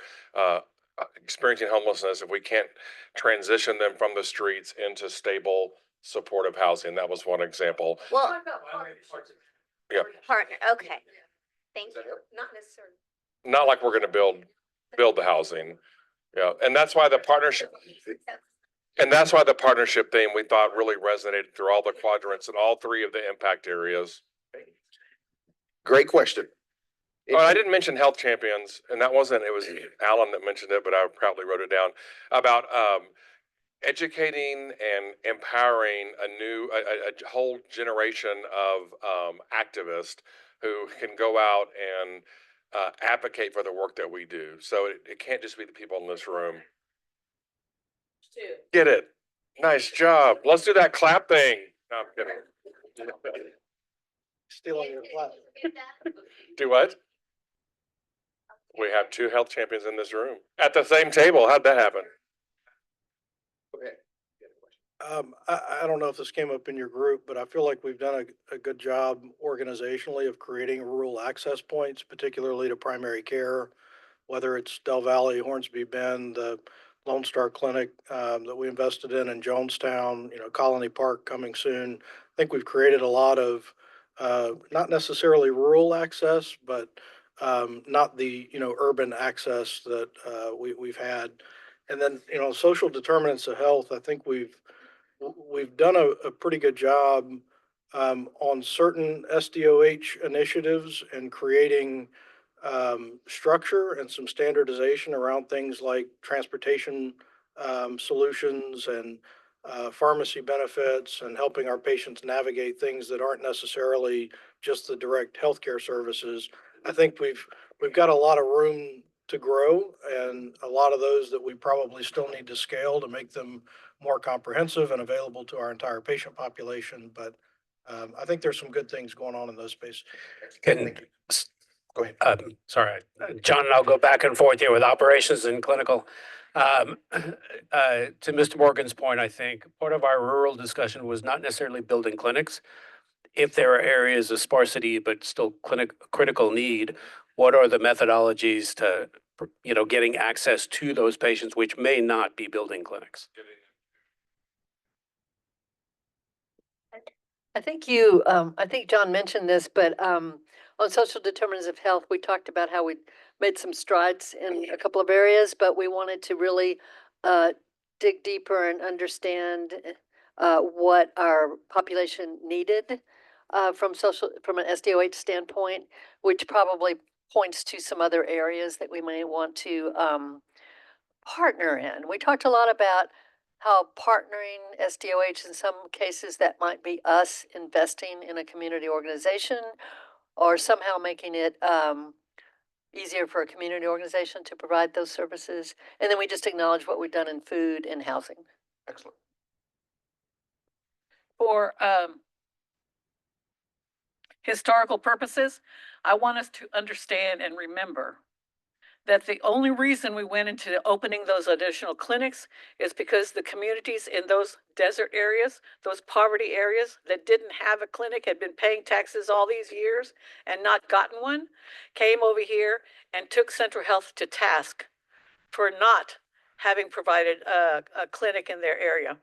experiencing homelessness if we can't transition them from the streets into stable, supportive housing? That was one example. Well, Yeah. partner, okay. Thank you. Not necessarily. Not like we're going to build the housing. Yeah. And that's why the partnership theme we thought really resonated through all the quadrants and all three of the impact areas. Great question. Oh, I didn't mention health champions, and it was Alan that mentioned it, but I proudly wrote it down about educating and empowering a whole generation of activists who can go out and advocate for the work that we do. So it can't just be the people in this room. Get it? Nice job. Let's do that clap thing. No, I'm kidding. Stealing your clap. Do what? We have two health champions in this room at the same table. How'd that happen? I don't know if this came up in your group, but I feel like we've done a good job organizationally of creating rural access points, particularly to primary care, whether it's Del Valley, Hornsby Bend, the Lone Star Clinic that we invested in Jonestown, Colony Park coming soon. I think we've created a lot of not necessarily rural access, but not the urban access that we've had. And then social determinants of health. I think we've done a pretty good job on certain SDOH initiatives and creating structure and some standardization around things like transportation solutions and pharmacy benefits and helping our patients navigate things that aren't necessarily just the direct healthcare services. I think we've got a lot of room to grow and a lot of those that we probably still need to scale to make them more comprehensive and available to our entire patient population. But I think there's some good things going on in those spaces. Can, Go ahead. sorry, John and I'll go back and forth here with operations and clinical. To Mr. Morgan's point, I think part of our rural discussion was not necessarily building clinics. If there are areas of sparsity but still critical need, what are the methodologies to, getting access to those patients, which may not be building clinics? I think John mentioned this, but on social determinants of health, we talked about how we made some strides in a couple of areas, but we wanted to really dig deeper and understand what our population needed from an SDOH standpoint, which probably points to some other areas that we may want to partner in. We talked a lot about how partnering SDOH, in some cases that might be us investing in a community organization or somehow making it easier for a community organization to provide those services. And then we just acknowledge what we've done in food and housing. Excellent. For historical purposes, I want us to understand and remember that the only reason we went into opening those additional clinics is because the communities in those desert areas, those poverty areas that didn't have a clinic, had been paying taxes all these years and not gotten one, came over here and took Central Health to task for not having provided a clinic in their area.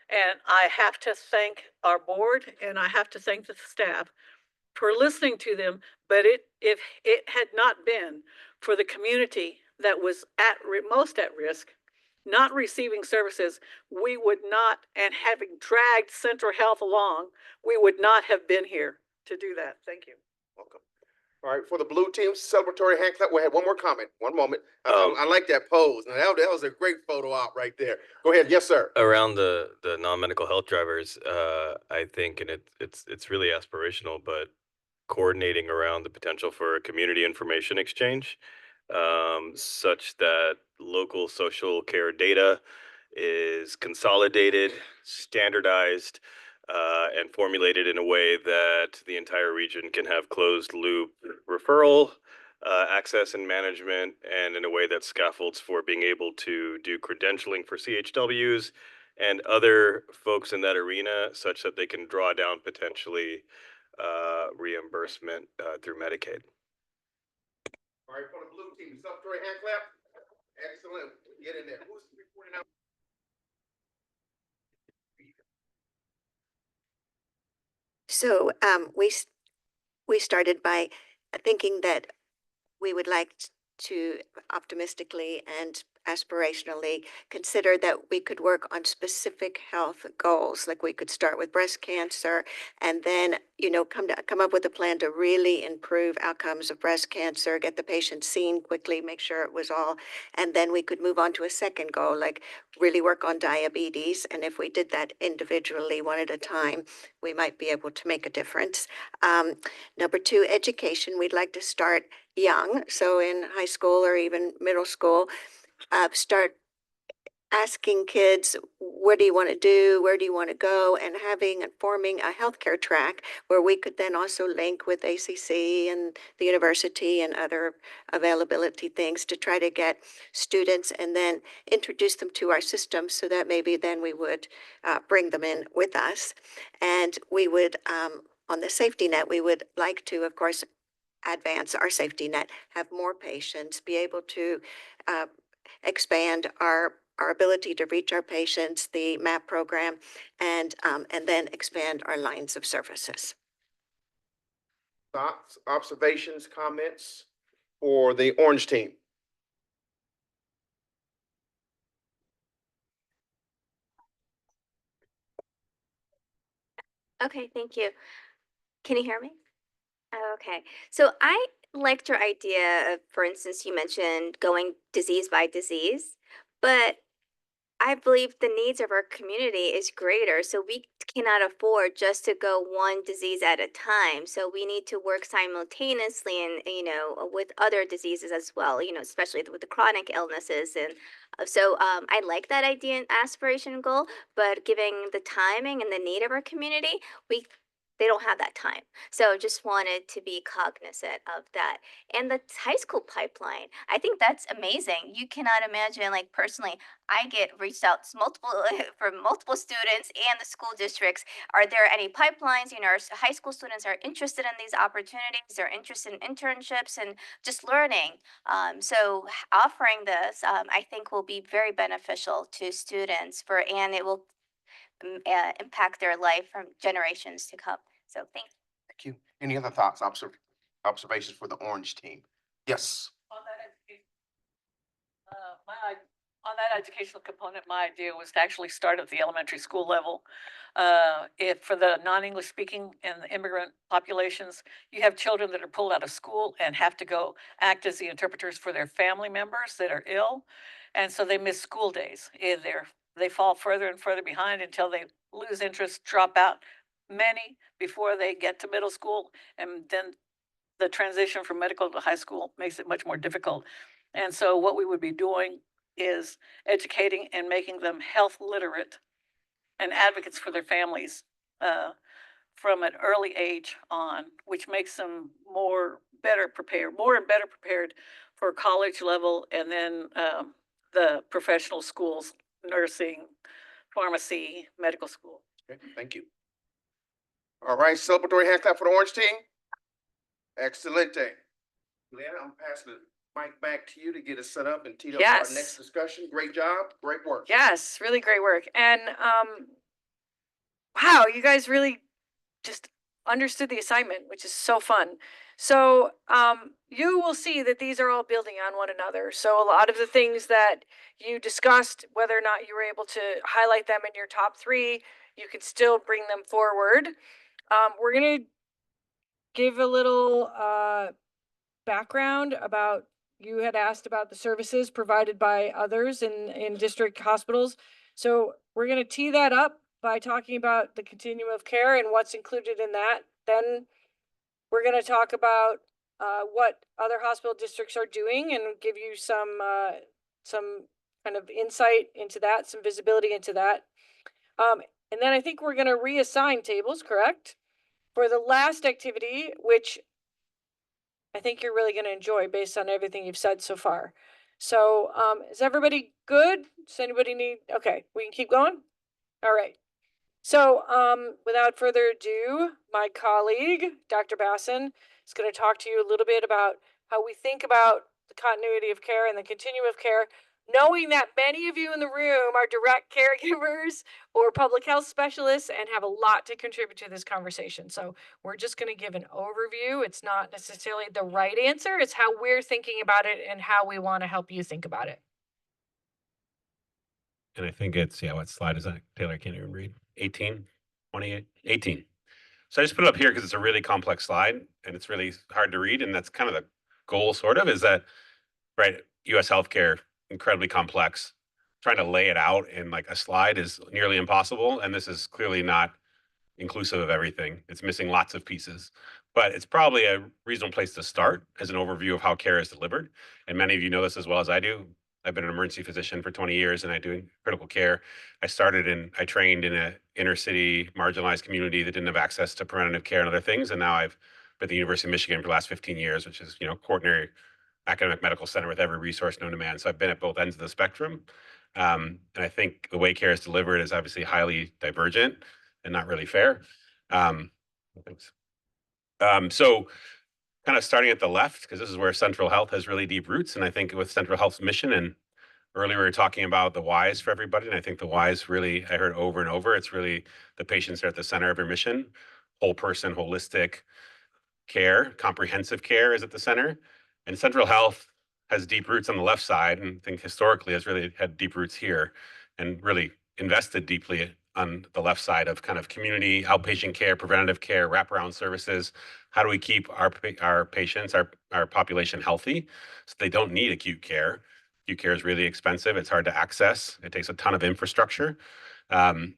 And I have to thank our board and I have to thank the staff for listening to them. But if it had not been for the community that was most at risk, not receiving services, we would not, and having dragged Central Health along, we would not have been here to do that. Thank you. Welcome. All right, for the blue team, celebratory hand clap. We had one more comment. One moment. I like that pose. Now that was a great photo op right there. Go ahead. Yes, sir. Around the non-medical health drivers, I think, and it's really aspirational, but coordinating around the potential for a community information exchange, such that local social care data is consolidated, standardized, and formulated in a way that the entire region can have closed loop referral, access and management, and in a way that scaffolds for being able to do credentialing for CHWs and other folks in that arena, such that they can draw down potentially reimbursement through Medicaid. All right, for the blue team, celebratory hand clap. Excellent. Get in there. Who's reporting out? So we started by thinking that we would like to optimistically and aspirationally consider that we could work on specific health goals. Like we could start with breast cancer and then, come up with a plan to really improve outcomes of breast cancer, get the patient seen quickly, make sure it was all. And then we could move on to a second goal, like really work on diabetes. And if we did that individually, one at a time, we might be able to make a difference. Number two, education. We'd like to start young. So in high school or even middle school, start asking kids, what do you want to do? Where do you want to go? And having and forming a healthcare track where we could then also link with ACC and the university and other availability things to try to get students and then introduce them to our system so that maybe then we would bring them in with us. And we would, on the safety net, we would like to, of course, advance our safety net, have more patients, be able to expand our ability to reach our patients, the MAP program, and then expand our lines of services. Thoughts, observations, comments for the orange team? Okay, thank you. Can you hear me? Okay, so I liked your idea of, for instance, you mentioned going disease by disease, but I believe the needs of our community is greater, so we cannot afford just to go one disease at a time. So we need to work simultaneously and, with other diseases as well, especially with the chronic illnesses. And I like that idea and aspiration goal, but given the timing and the need of our community, they don't have that time. So just wanted to be cognizant of that. And the high school pipeline, I think that's amazing. You cannot imagine, like personally, I get reached out to multiple from multiple students and the school districts. Are there any pipelines? Our high school students are interested in these opportunities. They're interested in internships and just learning. So offering this, I think, will be very beneficial to students and it will impact their life from generations to come. So thank you. Thank you. Any other thoughts, observations for the orange team? Yes. On that education, on that educational component, my idea was to actually start at the elementary school level. If for the non-English speaking and the immigrant populations, you have children that are pulled out of school and have to go act as the interpreters for their family members that are ill. And so they miss school days. They fall further and further behind until they lose interest, drop out, many before they get to middle school. And then the transition from medical to high school makes it much more difficult. And so what we would be doing is educating and making them health literate and advocates for their families from an early age on, which makes them more and better prepared for college level and then the professional schools, nursing, pharmacy, medical school. Okay, thank you. All right, celebratory hand clap for the orange team. Excelente. Leanna, I'm passing the mic back to you to get us set up and teed up for our next Yes. discussion. Great job, great work. Yes, really great work. And wow, you guys really just understood the assignment, which is so fun. So you will see that these are all building on one another. So a lot of the things that you discussed, whether or not you were able to highlight them in your top 3, you could still bring them forward. We're going to give a little background about, you had asked about the services provided by others in district hospitals. So we're going to tee that up by talking about the continuum of care and what's included in that. Then we're going to talk about what other hospital districts are doing and give you some kind of insight into that, some visibility into that. And then I think we're going to reassign tables, correct? For the last activity, which I think you're really going to enjoy based on everything you've said so far. So is everybody good? Does anybody need, okay, we can keep going? All right. So without further ado, my colleague, Dr. Basson, is going to talk to you a little bit about how we think about the continuity of care and the continuum of care, knowing that many of you in the room are direct caregivers or public health specialists and have a lot to contribute to this conversation. So we're just going to give an overview. It's not necessarily the right answer. It's how we're thinking about it and how we want to help you think about it. And I think it's, what slide is that? Taylor, I can't even read. 18, 28, 18. So I just put it up here because it's a really complex slide and it's really hard to read. And that's kind of the goal, sort of, is that, right, US healthcare, incredibly complex. Trying to lay it out in like a slide is nearly impossible. And this is clearly not inclusive of everything. It's missing lots of pieces. But it's probably a reasonable place to start as an overview of how care is delivered. And many of you know this as well as I do. I've been an emergency physician for 20 years and I do critical care. I trained in a inner city marginalized community that didn't have access to preventative care and other things. And now I've been at the University of Michigan for the last 15 years, which is, quaternary academic medical center with every resource known to man. So I've been at both ends of the spectrum. And I think the way care is delivered is obviously highly divergent and not really fair. Thanks. So kind of starting at the left, because this is where Central Health has really deep roots. And I think with Central Health's mission, and earlier we were talking about the whys for everybody. And I think the whys really, I heard over and over, it's really the patients are at the center of your mission. Whole person, holistic care, comprehensive care is at the center. And Central Health has deep roots on the left side, and I think historically has really had deep roots here and really invested deeply on the left side of kind of community, outpatient care, preventative care, wraparound services. How do we keep our patients, our population healthy so they don't need acute care? Acute care is really expensive. It's hard to access. It takes a ton of infrastructure. And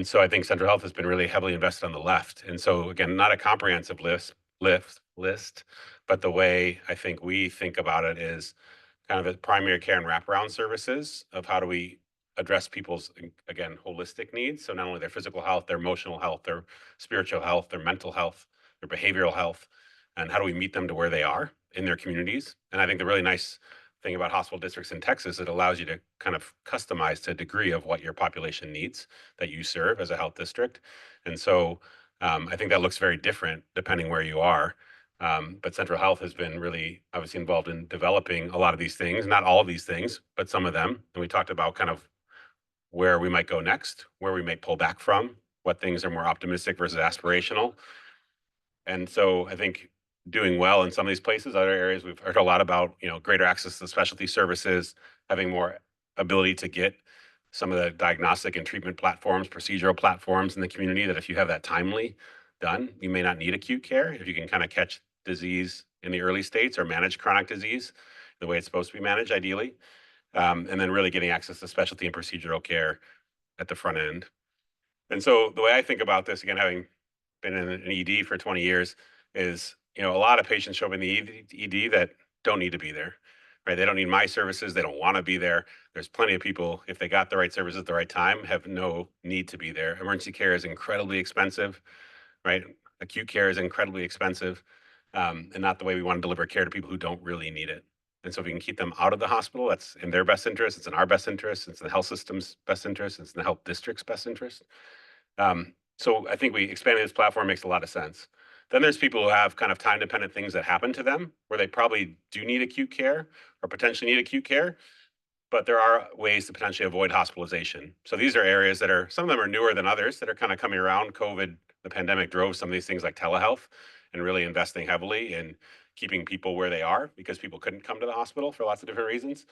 so I think Central Health has been really heavily invested on the left. And so again, not a comprehensive list, but the way I think we think about it is kind of a primary care and wraparound services of how do we address people's, again, holistic needs. So not only their physical health, their emotional health, their spiritual health, their mental health, their behavioral health, and how do we meet them to where they are in their communities. And I think the really nice thing about hospital districts in Texas, it allows you to kind of customize to a degree of what your population needs that you serve as a health district. And so I think that looks very different depending where you are. But Central Health has been really obviously involved in developing a lot of these things, not all of these things, but some of them. And we talked about kind of where we might go next, where we may pull back from, what things are more optimistic versus aspirational. And so I think doing well in some of these places, other areas we've heard a lot about, greater access to specialty services, having more ability to get some of the diagnostic and treatment platforms, procedural platforms in the community that if you have that timely done, you may not need acute care. If you can kind of catch disease in the early states or manage chronic disease the way it's supposed to be managed, ideally. And then really getting access to specialty and procedural care at the front end. And so the way I think about this, again, having been in an ED for 20 years, is, a lot of patients show up in the ED that don't need to be there, right? They don't need my services. They don't want to be there. There's plenty of people, if they got the right services at the right time, have no need to be there. Emergency care is incredibly expensive, right? Acute care is incredibly expensive, and not the way we want to deliver care to people who don't really need it. And so if we can keep them out of the hospital, that's in their best interest. It's in our best interest. It's in the health system's best interest. It's in the health district's best interest. So I think expanding this platform makes a lot of sense. Then there's people who have kind of time-dependent things that happen to them where they probably do need acute care or potentially need acute care, but there are ways to potentially avoid hospitalization. So these are areas that some of them are newer than others that are kind of coming around. COVID, the pandemic drove some of these things like telehealth and really investing heavily in keeping people where they are because people couldn't come to the hospital for lots of different reasons.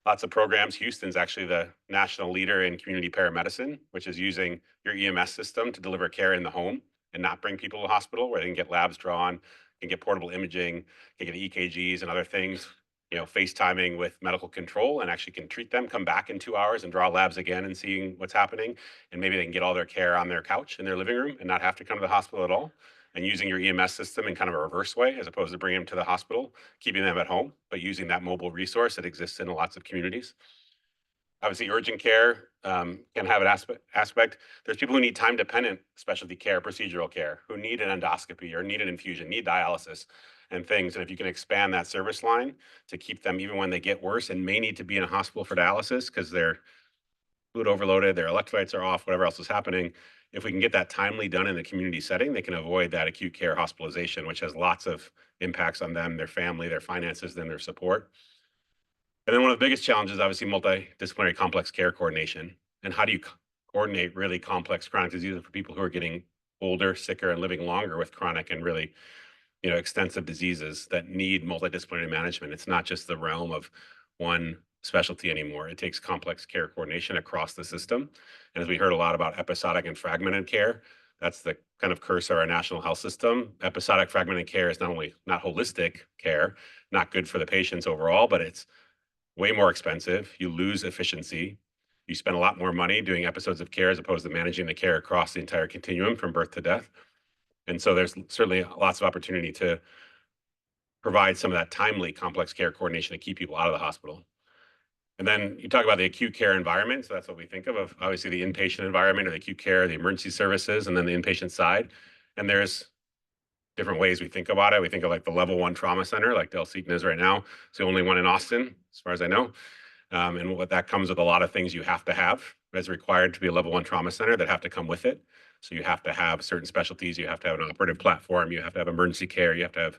Lots of programs. Houston's actually the national leader in community paramedicine, which is using your EMS system to deliver care in the home and not bring people to the hospital where they can get labs drawn, can get portable imaging, can get EKGs and other things, FaceTiming with medical control and actually can treat them, come back in 2 hours and draw labs again and seeing what's happening. And maybe they can get all their care on their couch in their living room and not have to come to the hospital at all. And using your EMS system in kind of a reverse way, as opposed to bringing them to the hospital, keeping them at home, but using that mobile resource that exists in lots of communities. Obviously, urgent care can have an aspect. There's people who need time-dependent specialty care, procedural care, who need an endoscopy or need an infusion, need dialysis and things. And if you can expand that service line to keep them even when they get worse and may need to be in a hospital for dialysis because they're fluid overloaded, their electrolytes are off, whatever else is happening. If we can get that timely done in the community setting, they can avoid that acute care hospitalization, which has lots of impacts on them, their family, their finances, then their support. And then one of the biggest challenges, obviously, multidisciplinary complex care coordination. And how do you coordinate really complex chronic diseases for people who are getting older, sicker, and living longer with chronic and really, extensive diseases that need multidisciplinary management? It's not just the realm of one specialty anymore. It takes complex care coordination across the system. And as we heard a lot about episodic and fragmented care, that's the kind of curse of our national health system. Episodic fragmented care is not only not holistic care, not good for the patients overall, but it's way more expensive. You lose efficiency. You spend a lot more money doing episodes of care as opposed to managing the care across the entire continuum from birth to death. And so there's certainly lots of opportunity to provide some of that timely complex care coordination to keep people out of the hospital. And then you talk about the acute care environment. So that's what we think of obviously the inpatient environment or the acute care, the emergency services, and then the inpatient side. And there's different ways we think about it. We think of like the level 1 trauma center, like Del Seaton is right now. It's the only one in Austin, as far as I know. And what that comes with a lot of things you have to have as required to be a level 1 trauma center that have to come with it. So you have to have certain specialties. You have to have an operative platform. You have to have emergency care. You have to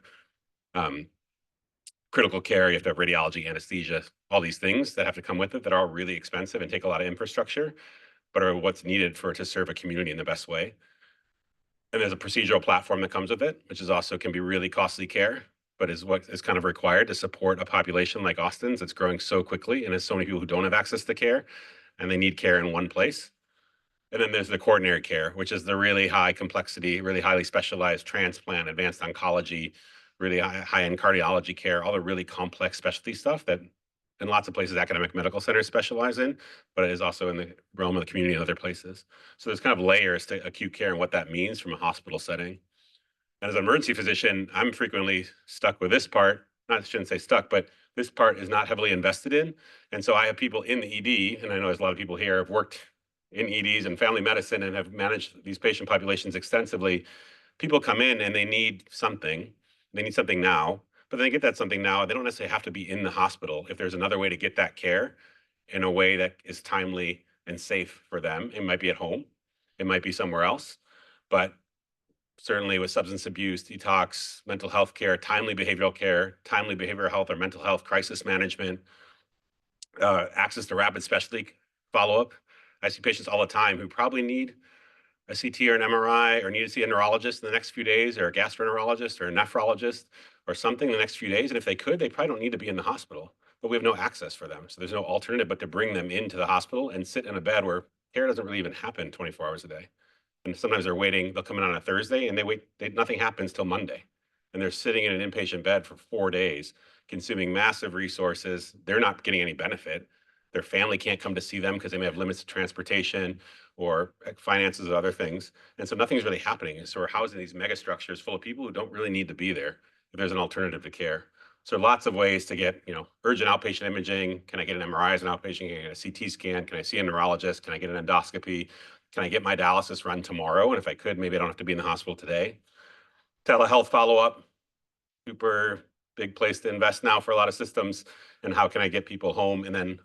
have critical care. You have to have radiology, anesthesia, all these things that have to come with it that are all really expensive and take a lot of infrastructure, but are what's needed for it to serve a community in the best way. And there's a procedural platform that comes with it, which is also can be really costly care, but is what is kind of required to support a population like Austin's that's growing so quickly and there's so many people who don't have access to care and they need care in one place. And then there's the coronary care, which is the really high complexity, really highly specialized transplant, advanced oncology, really high-end cardiology care, all the really complex specialty stuff that in lots of places academic medical centers specialize in, but it is also in the realm of the community and other places. So there's kind of layers to acute care and what that means from a hospital setting. And as an emergency physician, I'm frequently stuck with this part. I shouldn't say stuck, but this part is not heavily invested in. And so I have people in the ED, and I know there's a lot of people here who have worked in EDs and family medicine and have managed these patient populations extensively. People come in and they need something. They need something now, but then they get that something now. They don't necessarily have to be in the hospital. If there's another way to get that care in a way that is timely and safe for them, it might be at home, it might be somewhere else, but certainly with substance abuse, detox, mental health care, timely behavioral health or mental health crisis management, access to rapid specialty follow-up. I see patients all the time who probably need a CT or an MRI or need to see a neurologist in the next few days or a gastroenterologist or a nephrologist or something in the next few days. And if they could, they probably don't need to be in the hospital, but we have no access for them. So there's no alternative but to bring them into the hospital and sit in a bed where care doesn't really even happen 24 hours a day. And sometimes they're waiting, they'll come in on a Thursday and nothing happens till Monday. And they're sitting in an inpatient bed for 4 days, consuming massive resources. They're not getting any benefit. Their family can't come to see them because they may have limits to transportation or finances or other things. And so nothing's really happening. So we're housing these mega structures full of people who don't really need to be there if there's an alternative to care. So lots of ways to get, urgent outpatient imaging. Can I get an MRI as an outpatient? Can I get a CT scan? Can I see a neurologist? Can I get an endoscopy? Can I get my dialysis run tomorrow? And if I could, maybe I don't have to be in the hospital today. Telehealth follow-up, super big place to invest now for a lot of systems. And how can I get people home? And then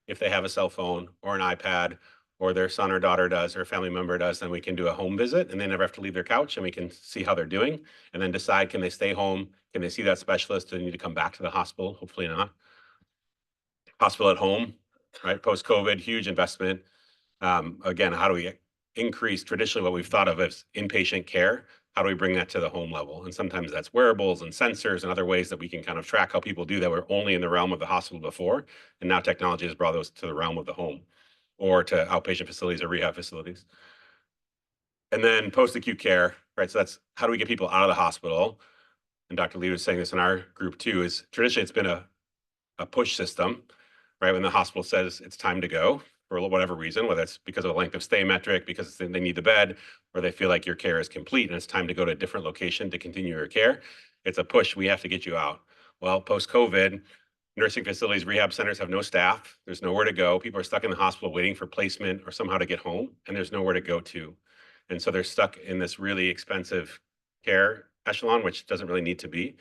if they have a cell phone or an iPad or their son or daughter does or a family member does, then we can do a home visit and they never have to leave their couch and we can see how they're doing and then decide, can they stay home? Can they see that specialist? Do they need to come back to the hospital? Hopefully not. Hospital at home, right? Post-COVID, huge investment. Again, how do we increase traditionally what we've thought of as inpatient care? How do we bring that to the home level? And sometimes that's wearables and sensors and other ways that we can kind of track how people do that were only in the realm of the hospital before. And now technology has brought those to the realm of the home or to outpatient facilities or rehab facilities. And then post-acute care, right? So that's how do we get people out of the hospital? And Dr. Lee was saying this in our group too, is traditionally it's been a push system, right? When the hospital says it's time to go, for whatever reason, whether it's because of a length of stay metric, because they need the bed, or they feel like your care is complete and it's time to go to a different location to continue your care. It's a push. We have to get you out. Well, post-COVID, nursing facilities, rehab centers have no staff. There's nowhere to go. People are stuck in the hospital waiting for placement or somehow to get home, and there's nowhere to go to. And so they're stuck in this really expensive care echelon, which doesn't really need to be.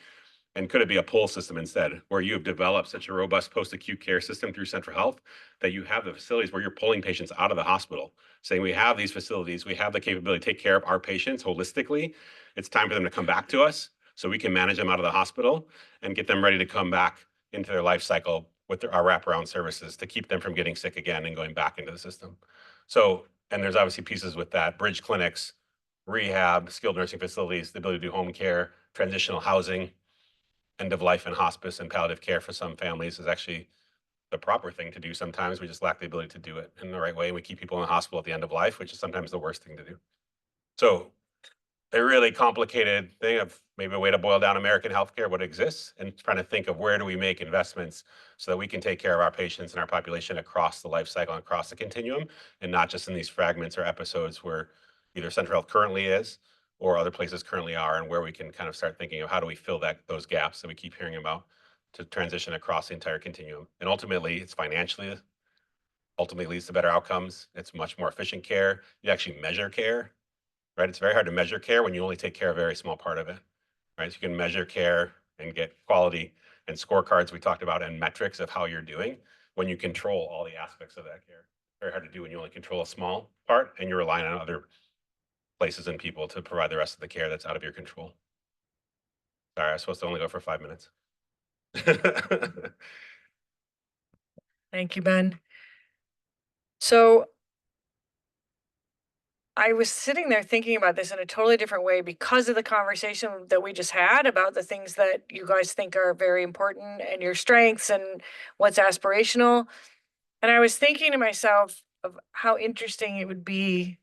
And could it be a pull system instead, where you have developed such a robust post-acute care system through Central Health that you have the facilities where you're pulling patients out of the hospital, saying we have these facilities, we have the capability to take care of our patients holistically. It's time for them to come back to us so we can manage them out of the hospital and get them ready to come back into their life cycle with our wraparound services to keep them from getting sick again and going back into the system. So, and there's obviously pieces with that, bridge clinics, rehab, skilled nursing facilities, the ability to do home care, transitional housing, end of life and hospice and palliative care for some families is actually the proper thing to do. Sometimes we just lack the ability to do it in the right way. And we keep people in the hospital at the end of life, which is sometimes the worst thing to do. So a really complicated thing of maybe a way to boil down American healthcare, what exists, and trying to think of where do we make investments so that we can take care of our patients and our population across the life cycle and across the continuum, and not just in these fragments or episodes where either Central Health currently is or other places currently are, and where we can kind of start thinking of how do we fill those gaps that we keep hearing about. to transition across the entire continuum. And ultimately, it's financially, ultimately leads to better outcomes. It's much more efficient care. You actually measure care, right? It's very hard to measure care when you only take care of a very small part of it, right? So you can measure care and get quality and scorecards we talked about and metrics of how you're doing when you control all the aspects of that care. Very hard to do when you only control a small part and you're relying on other places and people to provide the rest of the care that's out of your control. Sorry, I was supposed to only go for 5 minutes. Thank you, Ben. So I was sitting there thinking about this in a totally different way because of the conversation that we just had about the things that you guys think are very important and your strengths and what's aspirational. And I was thinking to myself of how interesting it would be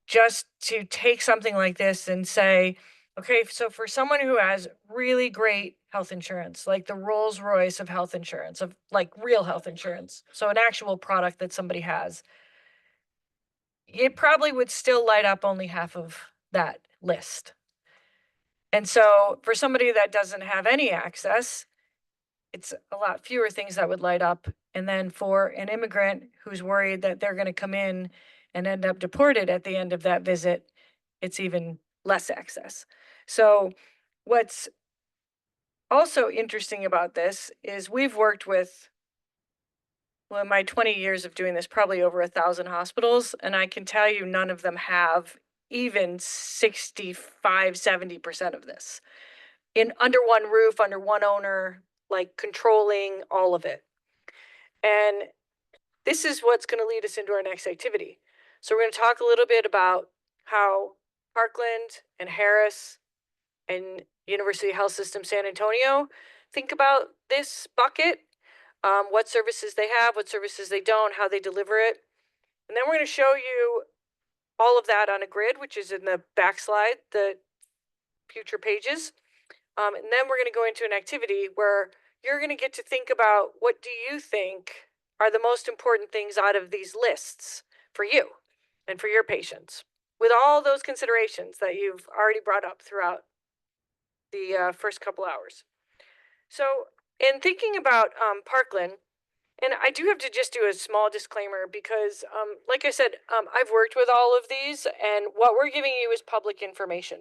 just to take something like this and say, okay, so for someone who has really great health insurance, like the Rolls Royce of health insurance, of like real health insurance, so an actual product that somebody has, it probably would still light up only half of that list. And so for somebody that doesn't have any access, it's a lot fewer things that would light up. And then for an immigrant who's worried that they're going to come in and end up deported at the end of that visit, it's even less access. So what's also interesting about this is we've worked with, well, in my 20 years of doing this, probably over 1,000 hospitals, and I can tell you none of them have even 65, 70% of this in under one roof, under one owner, like controlling all of it. And this is what's going to lead us into our next activity. So we're going to talk a little bit about how Parkland and Harris and University Health System San Antonio think about this bucket, what services they have, what services they don't, how they deliver it. And then we're going to show you all of that on a grid, which is in the back slide, the future pages. And then we're going to go into an activity where you're going to get to think about what do you think are the most important things out of these lists for you and for your patients, with all those considerations that you've already brought up throughout the first couple hours. So in thinking about Parkland, and I do have to just do a small disclaimer because, like I said, I've worked with all of these, and what we're giving you is public information,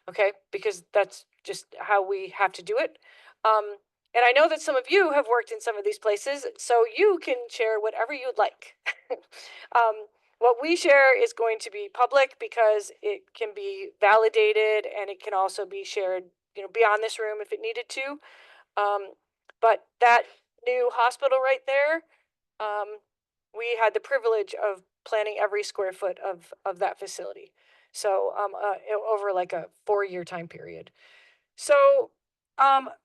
okay? Because that's just how we have to do it. And I know that some of you have worked in some of these places, so you can share whatever you'd like. What we share is going to be public because it can be validated and it can also be shared, you know, beyond this room if it needed to. But that new hospital right there, we had the privilege of planning every square foot of that facility. So over like a 4-year time period. So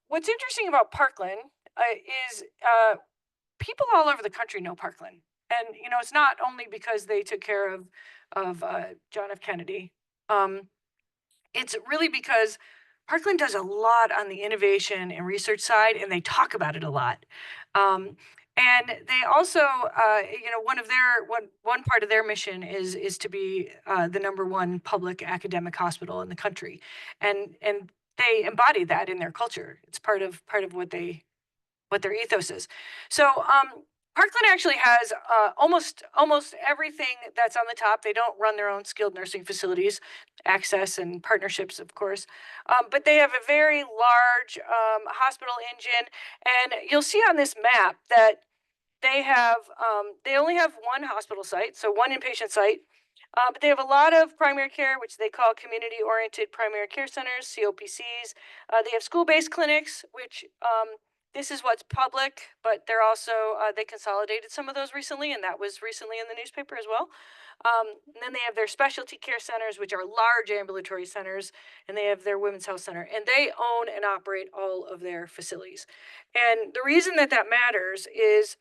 what's interesting about Parkland is people all over the country know Parkland. And, you know, it's not only because they took care of John F. Kennedy. It's really because Parkland does a lot on the innovation and research side, and they talk about it a lot. And they also, you know, one part of their mission is to be the #1 public academic hospital in the country, and they embody that in their culture. It's part of what their ethos is. So Parkland actually has almost everything that's on the top. They don't run their own skilled nursing facilities, access and partnerships, of course, but they have a very large hospital engine. And you'll see on this map that they have they only have one hospital site, so one inpatient site. But they have a lot of primary care, which they call community-oriented primary care centers, COPCs. They have school-based clinics, which this is what's public, but they're also, they consolidated some of those recently, and that was recently in the newspaper as well. And then they have their specialty care centers, which are large ambulatory centers, and they have their women's health center, and they own and operate all of their facilities. And the reason that that matters is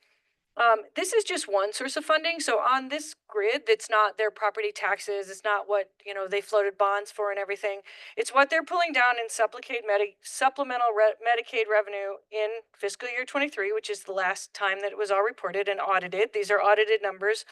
this is just one source of funding. So on this grid, it's not their property taxes. It's not what, you know, they floated bonds for and everything. It's what they're pulling down in supplemental Medicaid revenue in fiscal year 23, which is the last time that it was all reported and audited. These are audited numbers.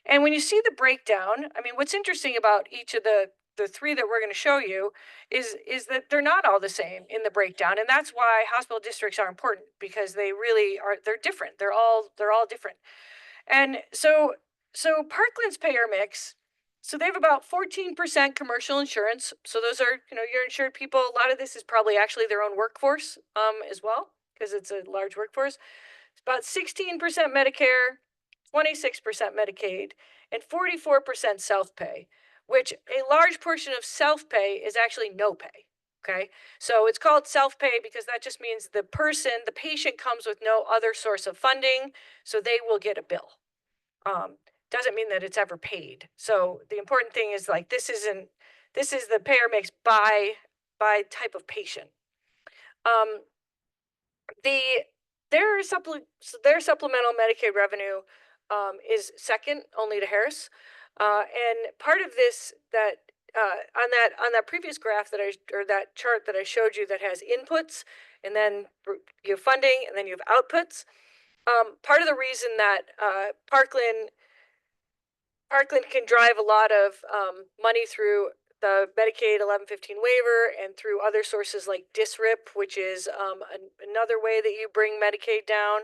And when you see the breakdown, I mean, what's interesting about each of the the three that we're going to show you is that they're not all the same in the breakdown, and that's why hospital districts are important, because they really are. They're different. They're all different. And so Parkland's payer mix. So they have about 14% commercial insurance. So those are, your insured people. A lot of this is probably actually their own workforce as well, because it's a large workforce. It's about 16% Medicare, 26% Medicaid, and 44% self-pay, which a large portion of self-pay is actually no pay. Okay, so it's called self-pay because that just means the patient comes with no other source of funding, so they will get a bill. Doesn't mean that it's ever paid. So the important thing is, like, this is the payer mix by type of patient. Their supplemental Medicaid revenue is second only to Harris. And part of this that on that previous graph that chart that I showed you that has inputs and then you have funding and then you have outputs. Part of the reason that Parkland can drive a lot of money through the Medicaid 1115 waiver and through other sources like DSRIP, which is another way that you bring Medicaid down,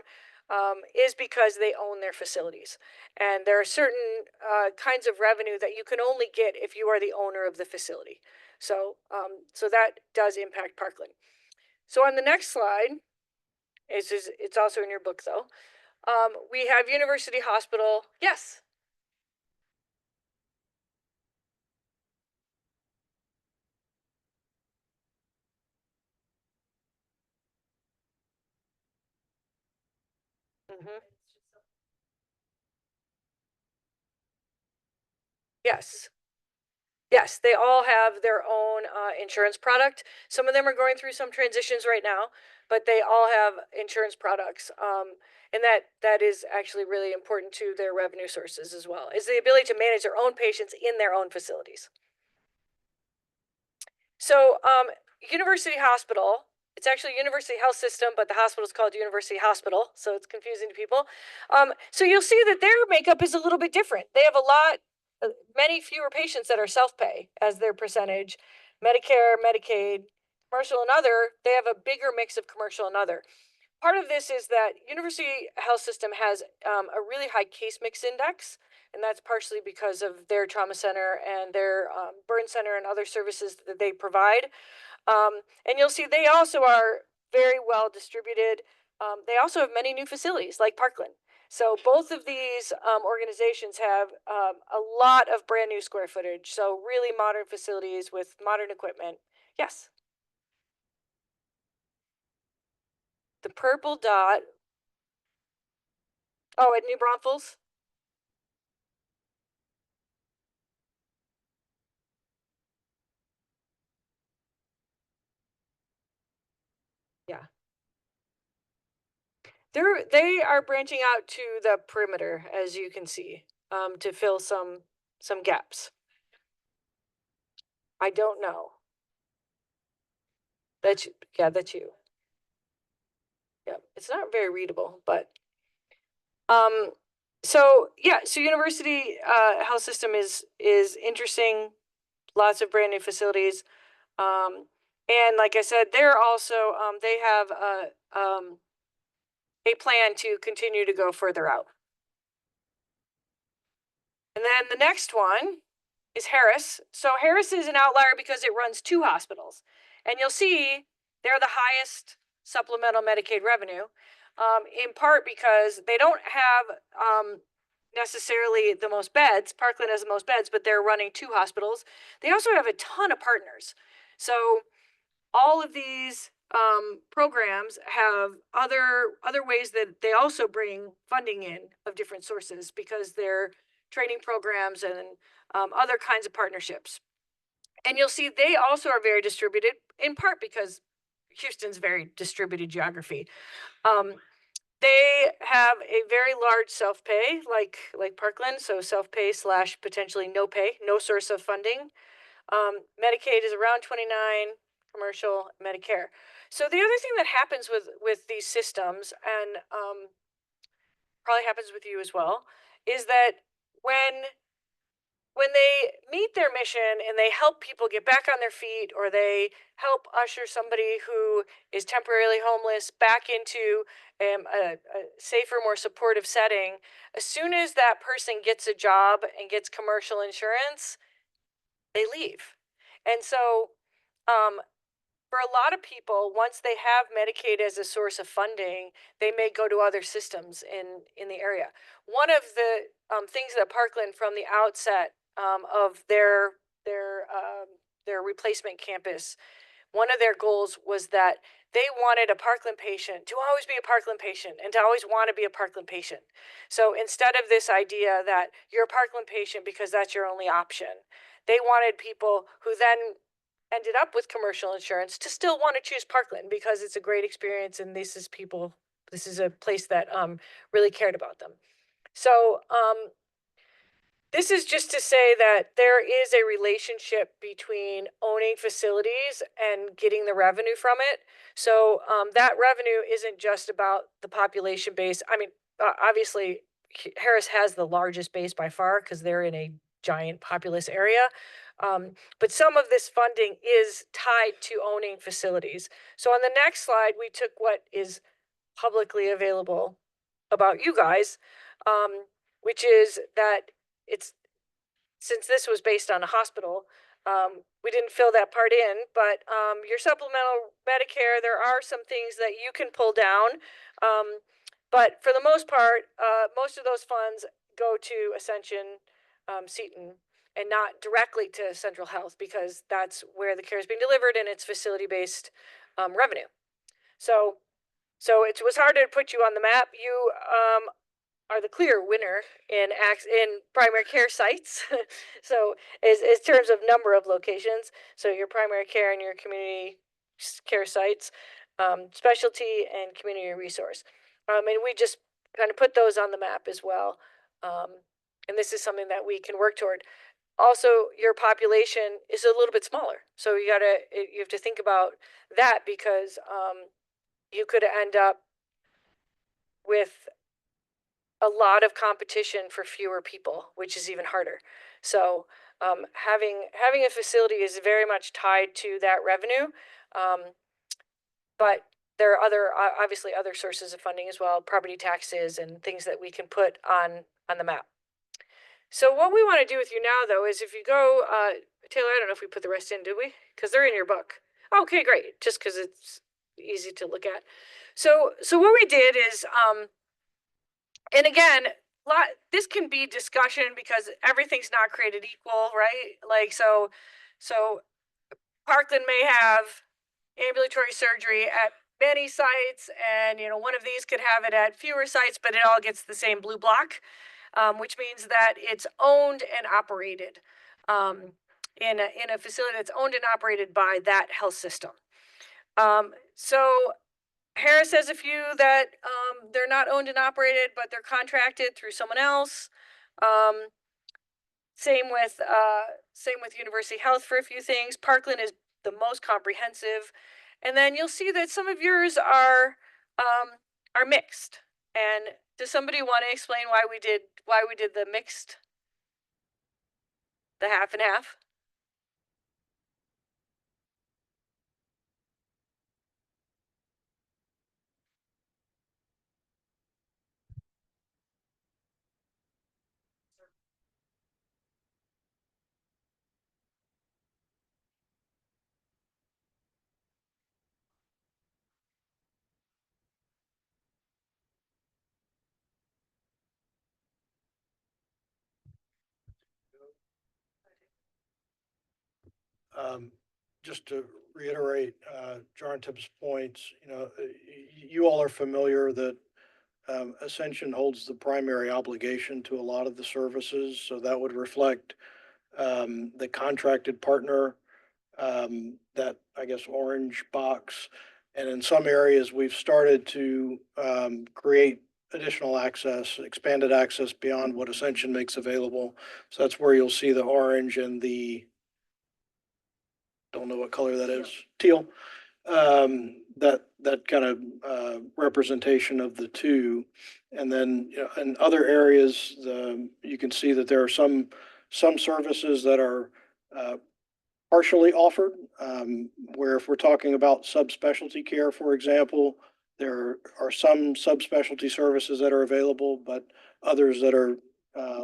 is because they own their facilities. And there are certain kinds of revenue that you can only get if you are the owner of the facility. So that does impact Parkland. So on the next slide, it's also in your book though, we have University Hospital. Yes. Yes. Yes, they all have their own insurance product. Some of them are going through some transitions right now, but they all have insurance products. And that is actually really important to their revenue sources as well, is the ability to manage their own patients in their own facilities. So University Hospital, it's actually University Health System, but the hospital is called University Hospital, so it's confusing to people. So you'll see that their makeup is a little bit different. They have many fewer patients that are self-pay as their percentage. Medicare, Medicaid, commercial and other, they have a bigger mix of commercial and other. Part of this is that University Health System has a really high case mix index, and that's partially because of their trauma center and their burn center and other services that they provide. And you'll see they also are very well distributed. They also have many new facilities like Parkland. So both of these organizations have a lot of brand new square footage. So really modern facilities with modern equipment. Yes. The purple dot. Oh, at New Braunfels? Yeah. They are branching out to the perimeter, as you can see, to fill some gaps. I don't know. That's you. Yeah, it's not very readable, but so University Health System is interesting. Lots of brand new facilities, and like I said, they're also they have a plan to continue to go further out. And then the next one is Harris. So Harris is an outlier because it runs two hospitals, and you'll see they're the highest supplemental Medicaid revenue, in part because they don't have necessarily the most beds. Parkland has the most beds, but they're running two hospitals. They also have a ton of partners. So all of these programs have other ways that they also bring funding in of different sources because they're training programs and other kinds of partnerships. And you'll see they also are very distributed, in part because Houston's very distributed geography. They have a very large self-pay, like Parkland, so self-pay / potentially no pay, no source of funding. Medicaid is around 29, commercial, Medicare. So the other thing that happens with these systems, and probably happens with you as well, is that when when they meet their mission and they help people get back on their feet, or they help usher somebody who is temporarily homeless back into a safer, more supportive setting, as soon as that person gets a job and gets commercial insurance, they leave. And so, for a lot of people, once they have Medicaid as a source of funding, they may go to other systems in the area. One of the things that Parkland, from the outset of their replacement campus, one of their goals was that they wanted a Parkland patient to always be a Parkland patient and to always want to be a Parkland patient. So instead of this idea that you're a Parkland patient because that's your only option, they wanted people who then ended up with commercial insurance to still want to choose Parkland because it's a great experience, and this is a place that really cared about them. So this is just to say that there is a relationship between owning facilities and getting the revenue from it. So that revenue isn't just about the population base. I mean, obviously, Harris has the largest base by far because they're in a giant populous area. But some of this funding is tied to owning facilities. So on the next slide, we took what is publicly available about you guys, which is that it's, since this was based on a hospital, we didn't fill that part in, but your supplemental Medicare, there are some things that you can pull down. But for the most part, most of those funds go to Ascension, Seton, and not directly to Central Health, because that's where the care is being delivered and it's facility-based revenue. So it was hard to put you on the map. You are the clear winner in primary care sites. So in terms of number of locations, so your primary care and your community care sites, specialty and community resource. And we just kind of put those on the map as well. And this is something that we can work toward. Also, your population is a little bit smaller. So you have to think about that, because you could end up with a lot of competition for fewer people, which is even harder. So having a facility is very much tied to that revenue. But there are obviously other sources of funding as well, property taxes and things that we can put on the map. So what we want to do with you now, though, is if you go, Taylor, I don't know if we put the rest in, did we? Because they're in your book. Okay, great. Just because it's easy to look at. So what we did is, and again, this can be discussion because everything's not created equal, right? Like, so Parkland may have ambulatory surgery at many sites, and one of these could have it at fewer sites, but it all gets the same blue block. Which means that it's owned and operated in a facility that's owned and operated by that health system. So Harris has a few that they're not owned and operated, but they're contracted through someone else. Same with University Health for a few things. Parkland is the most comprehensive, and then you'll see that some of yours are mixed. And does somebody want to explain why we did the mixed, the half and half? Just to reiterate Jarntip's points, you all are familiar that Ascension holds the primary obligation to a lot of the services, so that would reflect the contracted partner, that, I guess, orange box. And in some areas, we've started to create additional access, expanded access beyond what Ascension makes available. So that's where you'll see the orange and the, don't know what color that is, teal. That kind of representation of the two. And then in other areas, you can see that there are some some services that are partially offered, where if we're talking about subspecialty care, for example, there are some subspecialty services that are available, but others that are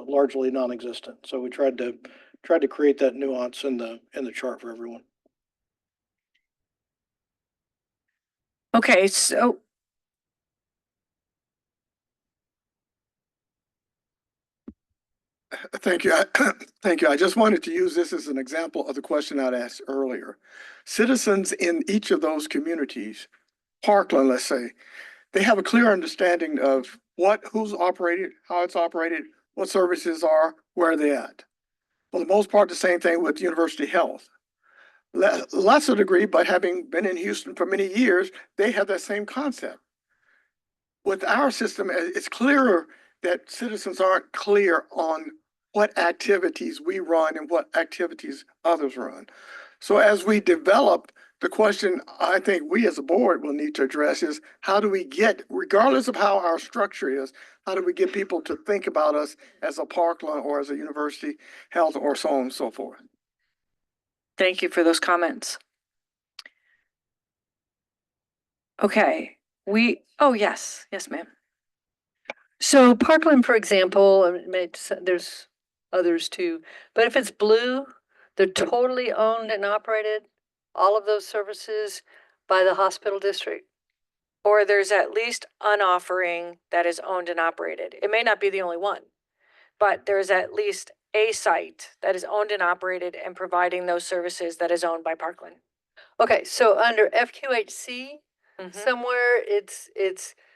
largely non-existent. So we tried to create that nuance in the chart for everyone. Okay, so Thank you. Thank you. I just wanted to use this as an example of the question I'd asked earlier. Citizens in each of those communities, Parkland, let's say, they have a clear understanding of who's operated, how it's operated, what services are, where they're at. For the most part, the same thing with University Health. Lesser degree, but having been in Houston for many years, they have that same concept. With our system, it's clearer that citizens aren't clear on what activities we run and what activities others run. So as we develop, the question I think we as a board will need to address is how do we get, regardless of how our structure is, how do we get people to think about us as a Parkland or as a University Health or so on and so forth? thank you for those comments. Okay, oh, yes, ma'am. So Parkland, for example, there's others too, but if it's blue, they're totally owned and operated, all of those services by the hospital district. Or there's at least an offering that is owned and operated. It may not be the only one, but there's at least a site that is owned and operated and providing those services that is owned by Parkland. Okay, so under FQHC, Mhm. somewhere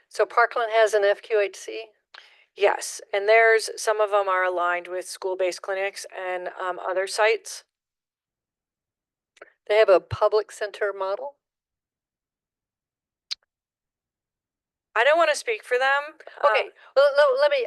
so Parkland has an FQHC? Yes, and some of them are aligned with school-based clinics and other sites. They have a public center model? I don't want to speak for them. Okay, well, let me,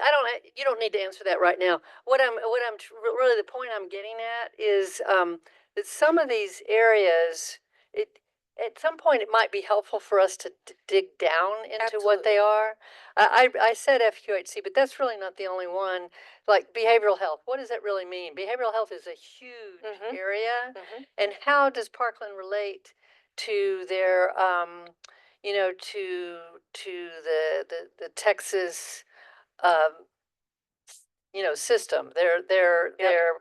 you don't need to answer that right now. Really, the point I'm getting at is, that some of these areas, at some point, it might be helpful for us to dig down into what they are. I said FQHC, but that's really not the only one. Like behavioral health, what does that really mean? Behavioral health is a huge area. And how does Parkland relate to their, to the Texas, system, their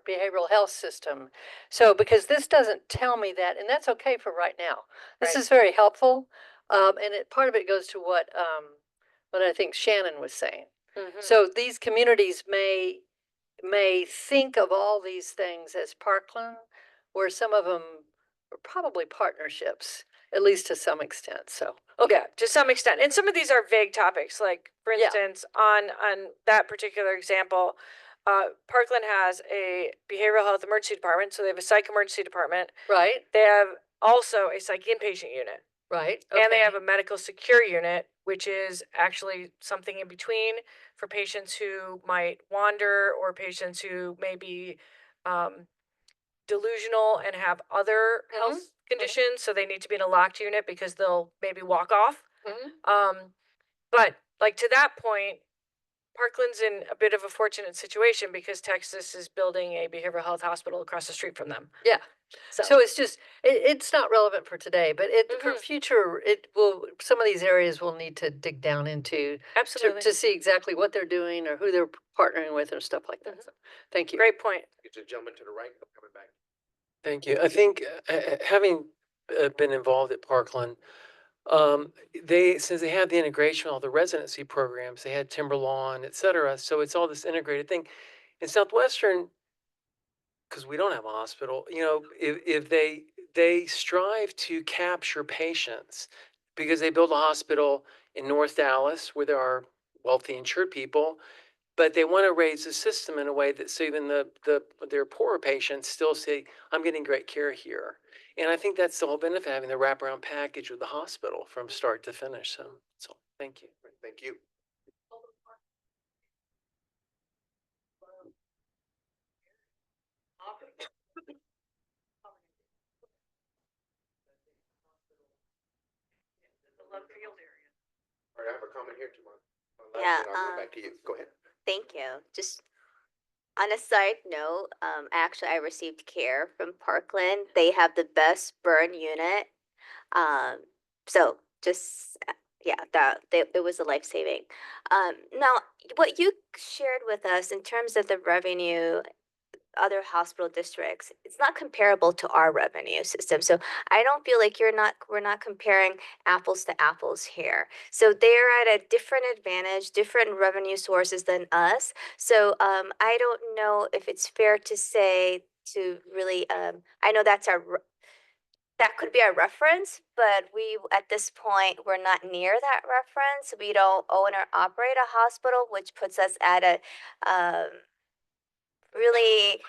behavioral health system. So because this doesn't tell me that, and that's okay for right now. This is very helpful, and part of it goes to what I think Shannon was saying. So these communities may think of all these things as Parkland, where some of them are probably partnerships, at least to some extent. So Yeah, to some extent. And some of these are vague topics, like for instance, on that particular example, Parkland has a behavioral health emergency department, so they have a psych emergency department. Right. They have also a psych inpatient unit. Right. And they have a medical secure unit, which is actually something in between for patients who might wander or patients who may be delusional and have other health conditions. So they need to be in a locked unit because they'll maybe walk off. But like to that point, Parkland's in a bit of a fortunate situation because Texas is building a behavioral health hospital across the street from them. Yeah. So it's just, it's not relevant for today, but for future, some of these areas will need to dig down into. Absolutely. To see exactly what they're doing or who they're partnering with or stuff like that. So, thank you. Great point. It's a gentleman to the right, coming back. Thank you. I think having been involved at Parkland, since they have the integration, all the residency programs, they had Timberlawn, et cetera. So it's all this integrated thing. In Southwestern, because we don't have a hospital, if they strive to capture patients because they build a hospital in North Dallas where there are wealthy insured people, but they want to raise the system in a way that so even their poorer patients still say, I'm getting great care here. And I think that's the whole benefit of having the wraparound package with the hospital from start to finish. So thank you. Thank you. All right, I have a comment here, Jamon. Yeah, I'll come back to you. Go ahead. Thank you. Just On a side note, actually, I received care from Parkland. They have the best burn unit. So just yeah, it was a life saving. Now, what you shared with us in terms of the revenue, other hospital districts, it's not comparable to our revenue system. So I don't feel like we're not comparing apples to apples here. So they're at a different advantage, different revenue sources than us. So I don't know if it's fair to say to really, I know that could be our reference, but we, at this point, we're not near that reference. We don't own or operate a hospital, which puts us at a, really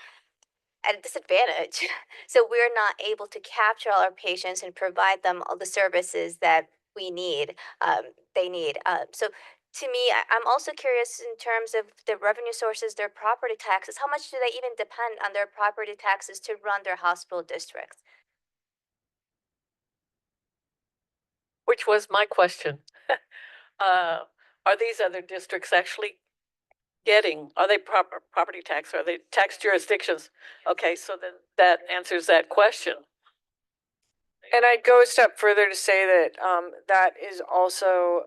at a disadvantage. So we're not able to capture all our patients and provide them all the services that we need, they need. So to me, I'm also curious in terms of the revenue sources, their property taxes, how much do they even depend on their property taxes to run their hospital districts? Which was my question. Are these other districts actually are they property tax? Are they tax jurisdictions? Okay, so then that answers that question. And I'd go a step further to say that that is also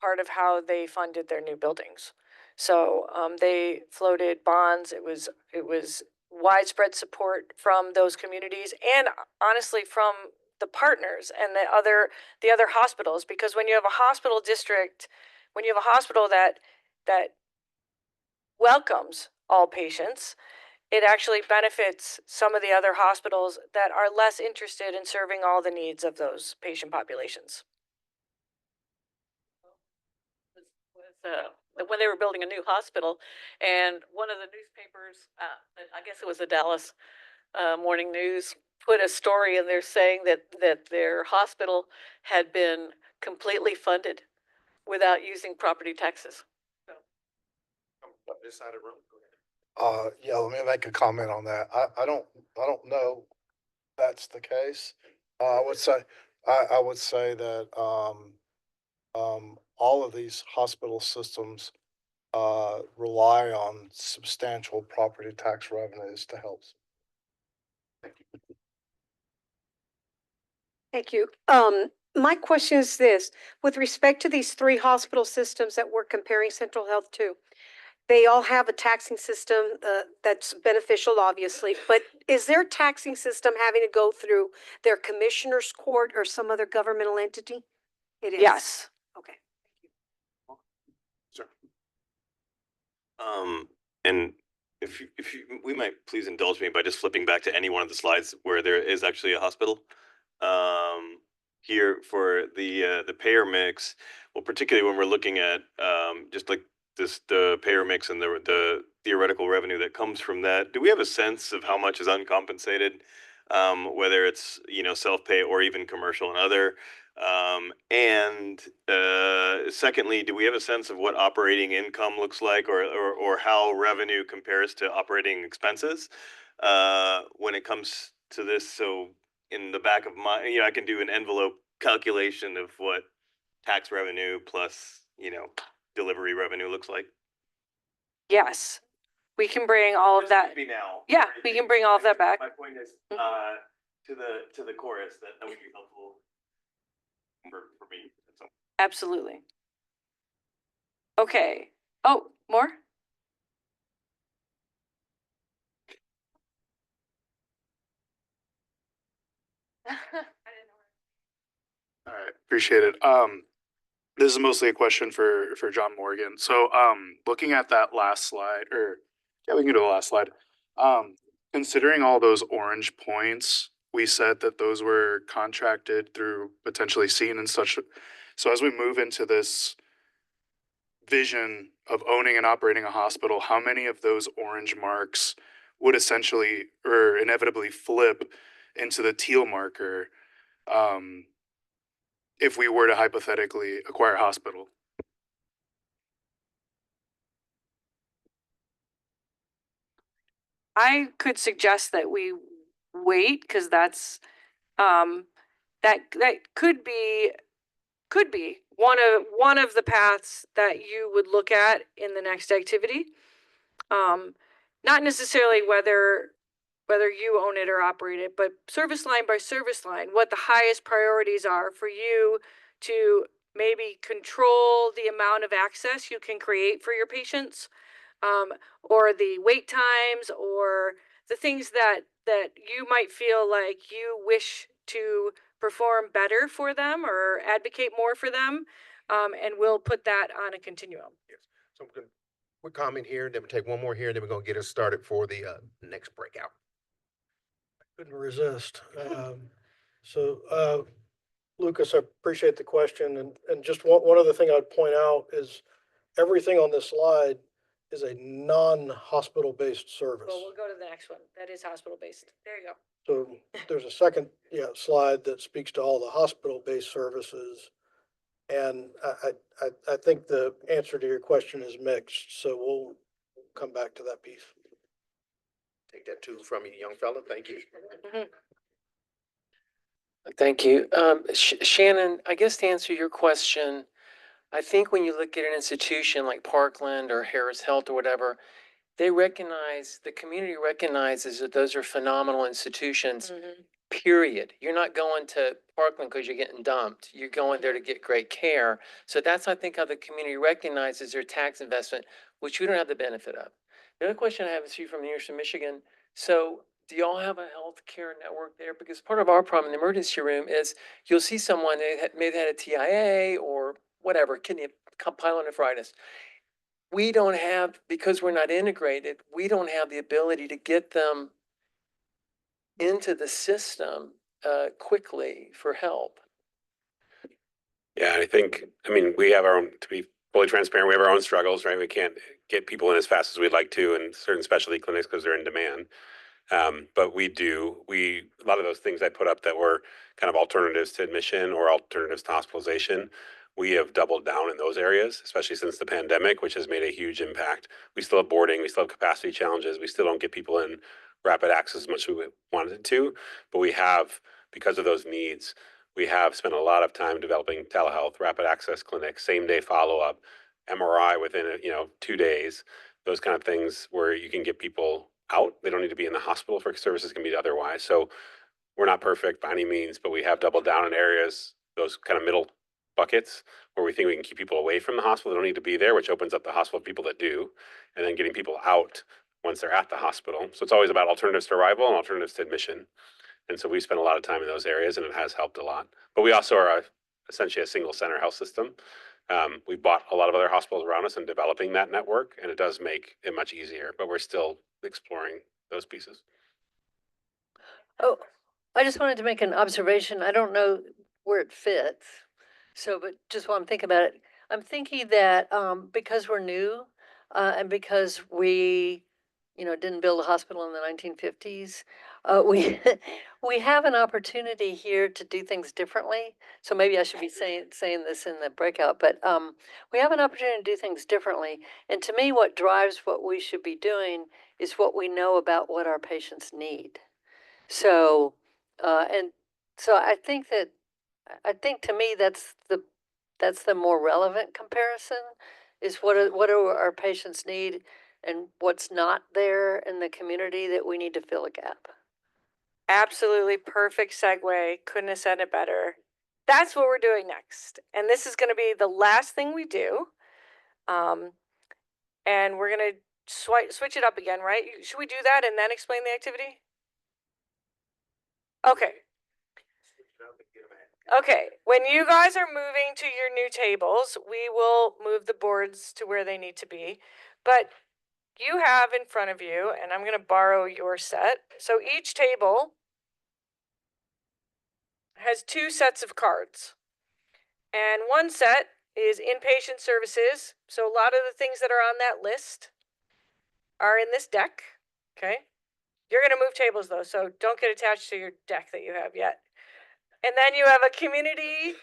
part of how they funded their new buildings. So they floated bonds. It was widespread support from those communities and honestly from the partners and the other hospitals. Because when you have a hospital district, when you have a hospital that welcomes all patients, it actually benefits some of the other hospitals that are less interested in serving all the needs of those patient populations. When they were building a new hospital, and one of the newspapers, I guess it was the Dallas Morning News, put a story in there saying that their hospital had been completely funded without using property taxes. This side of the room. Yeah, let me make a comment on that. I don't know that's the case. I would say that, all of these hospital systems, rely on substantial property tax revenues to help. Thank you. My question is this, with respect to these three hospital systems that we're comparing Central Health to, they all have a taxing system that's beneficial, obviously, but is their taxing system having to go through their commissioner's court or some other governmental entity? It is. Yes. Okay. And if we might please indulge me by just flipping back to any one of the slides where there is actually a hospital. Here for the payer mix, well, particularly when we're looking at just like the payer mix and the theoretical revenue that comes from that, do we have a sense of how much is uncompensated, whether it's self-pay or even commercial and other? And secondly, do we have a sense of what operating income looks like, or how revenue compares to operating expenses when it comes to this? So in the back of my, I can do an envelope calculation of what tax revenue plus, delivery revenue looks like. Yes, we can bring all of that. Now. Yeah, we can bring all of that back. My point is, to the chorus, that would be helpful for me. Absolutely. Okay. Oh, more? All right, appreciate it. This is mostly a question for John Morgan. So, looking at that last slide, or yeah, we can go to the last slide. Considering all those orange points, we said that those were contracted through potentially seen and such. So as we move into this vision of owning and operating a hospital, how many of those orange marks would essentially or inevitably flip into the teal marker? If we were to hypothetically acquire a hospital? I could suggest that we wait because that's that could be one of the paths that you would look at in the next activity. not necessarily whether you own it or operate it, but service line by service line, what the highest priorities are for you to maybe control the amount of access you can create for your patients, or the wait times, or the things that you might feel like you wish to perform better for them or advocate more for them. And we'll put that on a continuum. So I'm gonna quick comment here, then we'll take one more here, and then we're gonna get us started for the next breakout. Couldn't resist. Lucas, I appreciate the question. And just one other thing I'd point out is everything on this slide is a non-hospital-based service. Well, we'll go to the next one. That is hospital-based. There you go. So there's a second, slide that speaks to all the hospital-based services. And I think the answer to your question is mixed, so we'll come back to that piece. Take that too from you, young fella. Thank you. Thank you. Shannon, I guess to answer your question, I think when you look at an institution like Parkland or Harris Health or whatever, the community recognizes that those are phenomenal institutions, period. You're not going to Parkland because you're getting dumped. You're going there to get great care. So that's, I think, how the community recognizes their tax investment, which we don't have the benefit of. The other question I have is for you from the University of Michigan. So do y'all have a healthcare network there? Because part of our problem in the emergency room is you'll see someone that maybe had a TIA or whatever, kidney pyelonephritis. We don't have, because we're not integrated, we don't have the ability to get them into the system quickly for help. Yeah, I mean, we have our own, to be fully transparent, we have our own struggles, right? We can't get people in as fast as we'd like to in certain specialty clinics because they're in demand. But a lot of those things I put up that were kind of alternatives to admission or alternatives to hospitalization, we have doubled down in those areas, especially since the pandemic, which has made a huge impact. We still have boarding, we still have capacity challenges, we still don't get people in rapid access as much as we wanted to, but we have, because of those needs, we have spent a lot of time developing telehealth, rapid access clinics, same day follow-up, MRI within 2 days, those kind of things where you can get people out. They don't need to be in the hospital for services can be otherwise. So we're not perfect by any means, but we have doubled down in areas, those kind of middle buckets where we think we can keep people away from the hospital. They don't need to be there, which opens up the hospital to people that do, and then getting people out once they're at the hospital. So it's always about alternatives to arrival and alternatives to admission. And so we spend a lot of time in those areas, and it has helped a lot. But we also are essentially a single center health system. We bought a lot of other hospitals around us and developing that network, and it does make it much easier, but we're still exploring those pieces. Oh, I just wanted to make an observation. I don't know where it fits. So, but just while I'm thinking about it, I'm thinking that because we're new and because we, didn't build a hospital in the 1950s, we we have an opportunity here to do things differently. So maybe I should be saying this in the breakout, but we have an opportunity to do things differently. And to me, what drives what we should be doing is what we know about what our patients need. So, and so I think to me that's the more relevant comparison is what do our patients need and what's not there in the community that we need to fill a gap. Absolutely perfect segue. Couldn't have said it better. That's what we're doing next. And this is going to be the last thing we do. And we're going to switch it up again, right? Should we do that and then explain the activity? Okay. Okay, when you guys are moving to your new tables, we will move the boards to where they need to be. But you have in front of you, and I'm going to borrow your set. So each table has 2 sets of cards. And one set is inpatient services. So a lot of the things that are on that list are in this deck, okay? You're going to move tables though, so don't get attached to your deck that you have yet. And then you have a community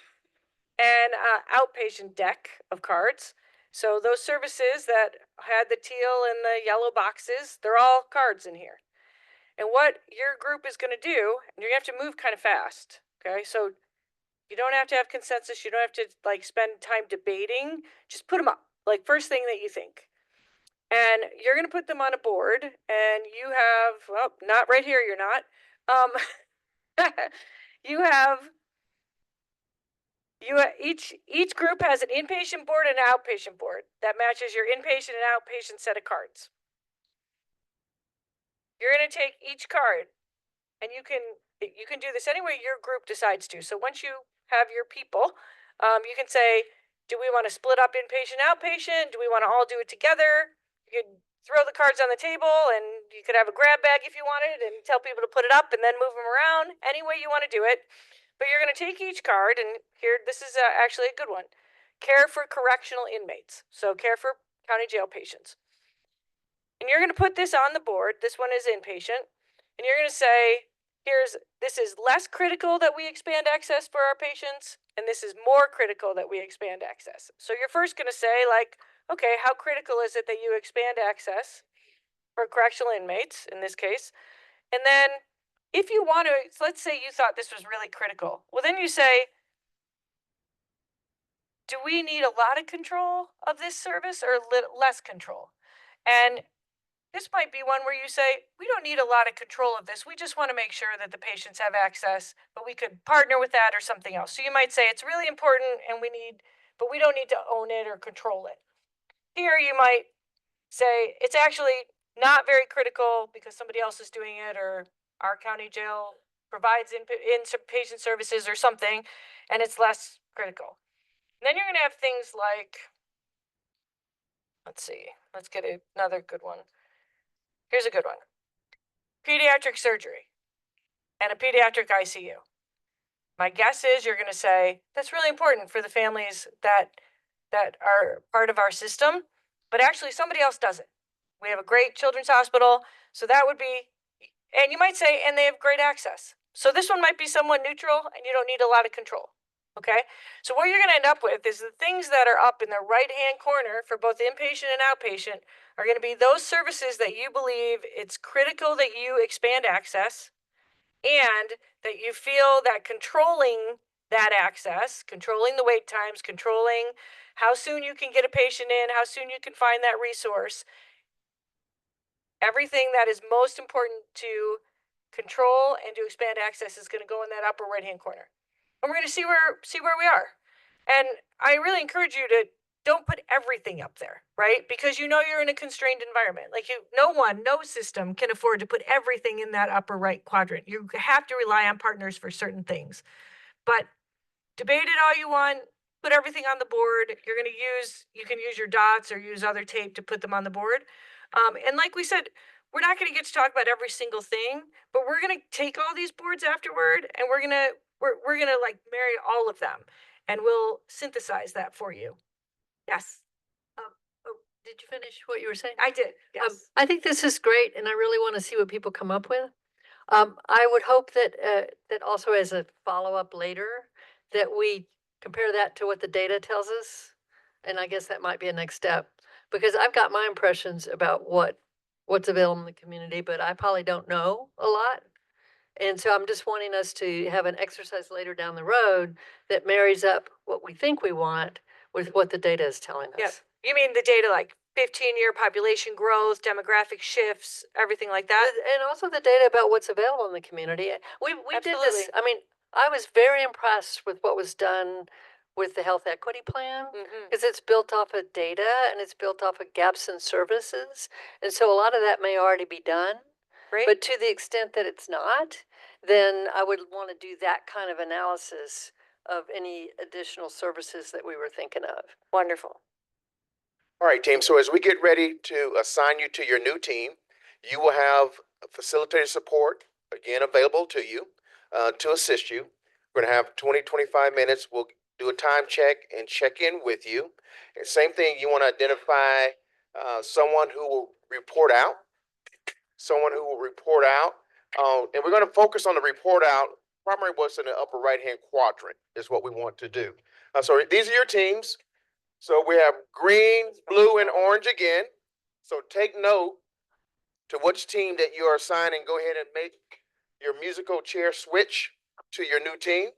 and outpatient deck of cards. So those services that had the teal and the yellow boxes, they're all cards in here. And what your group is going to do, and you're going to have to move kind of fast, okay? So you don't have to have consensus. You don't have to spend time debating. Just put them up, first thing that you think. And you're going to put them on a board, and you have, well, not right here, you're not. You have, each group has an inpatient board and an outpatient board that matches your inpatient and outpatient set of cards. You're going to take each card, and you can do this any way your group decides to. So once you have your people, you can say, do we want to split up inpatient, outpatient? Do we want to all do it together? You could throw the cards on the table, and you could have a grab bag if you wanted, and tell people to put it up and then move them around any way you want to do it. But you're going to take each card, and here, this is actually a good one. Care for correctional inmates. So care for county jail patients. And you're going to put this on the board. This one is inpatient. And you're going to say, this is less critical that we expand access for our patients, and this is more critical that we expand access. So you're first going to say, like, okay, how critical is it that you expand access for correctional inmates in this case? And then if you want to, let's say you thought this was really critical. Well, then you say, do we need a lot of control of this service or less control? And this might be one where you say, we don't need a lot of control of this. We just want to make sure that the patients have access, but we could partner with that or something else. So you might say it's really important but we don't need to own it or control it. Here you might say it's actually not very critical because somebody else is doing it, or our county jail provides inpatient services or something, and it's less critical. And then you're going to have things like, let's see, let's get another good one. Here's a good one. Pediatric surgery and a pediatric ICU. My guess is you're going to say, that's really important for the families that are part of our system, but actually somebody else does it. We have a great children's hospital, so that would be, and you might say, and they have great access. So this one might be somewhat neutral, and you don't need a lot of control. Okay, so what you're going to end up with is the things that are up in the right-hand corner for both inpatient and outpatient are going to be those services that you believe it's critical that you expand access, and that you feel that controlling that access, controlling the wait times, controlling how soon you can get a patient in, how soon you can find that resource, everything that is most important to control and to expand access is going to go in that upper right-hand corner. And we're going to see where we are. And I really encourage you to don't put everything up there, right? Because you know you're in a constrained environment. Like no system can afford to put everything in that upper right quadrant. You have to rely on partners for certain things. But debate it all you want, put everything on the board. You can use your dots or use other tape to put them on the board. And like we said, we're not going to get to talk about every single thing, but we're going to take all these boards afterward, and we're going to like marry all of them, and we'll synthesize that for you. Yes. Did you finish what you were saying? I did. Yes. I think this is great, and I really want to see what people come up with. I would hope that that also as a follow-up later, that we compare that to what the data tells us, and I guess that might be a next step, because I've got my impressions about what's available in the community, but I probably don't know a lot. And so I'm just wanting us to have an exercise later down the road that marries up what we think we want with what the data is telling us. Yeah. You mean the data like 15-year population growth, demographic shifts, everything like that? And also the data about what's available in the community. We did this. I mean, I was very impressed with what was done with the health equity plan, because it's built off of data and it's built off of gaps in services. And so a lot of that may already be done. Great. But to the extent that it's not, then I would want to do that kind of analysis of any additional services that we were thinking of. Wonderful. All right, team. So as we get ready to assign you to your new team, you will have facilitator support, again, available to you to assist you. We're going to have 20-25 minutes. We'll do a time check and check in with you. And same thing, you want to identify someone who will report out. And we're going to focus on the report out. Primary what's in the upper right-hand quadrant is what we want to do. So these are your teams. So we have green, blue, and orange again. So take note to which team that you are assigned and go ahead and make your musical chair switch to your new team.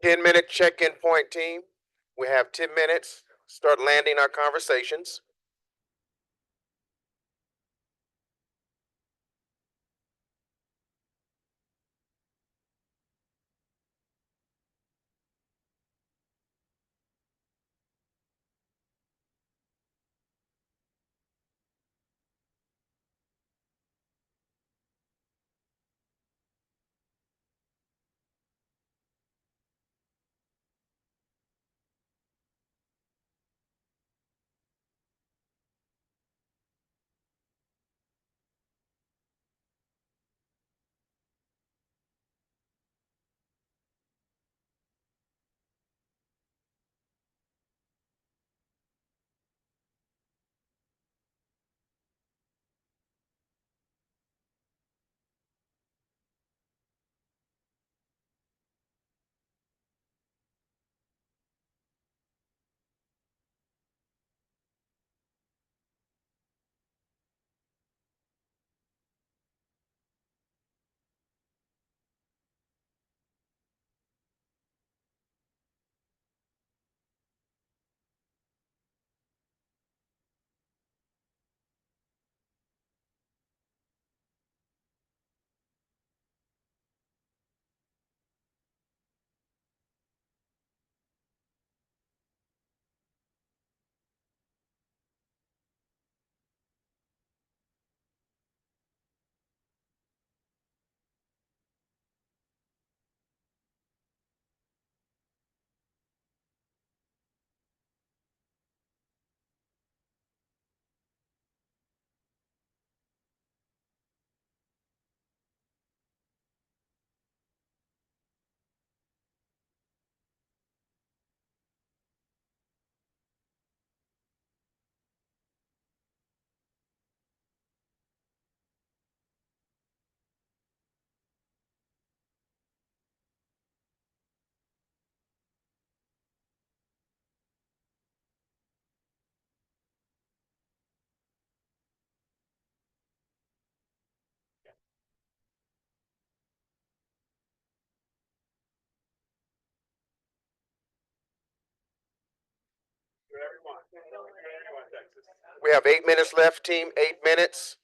10-minute check-in point, team. We have 10 minutes. Start landing our conversations. We have 8 minutes left, team. 8 minutes.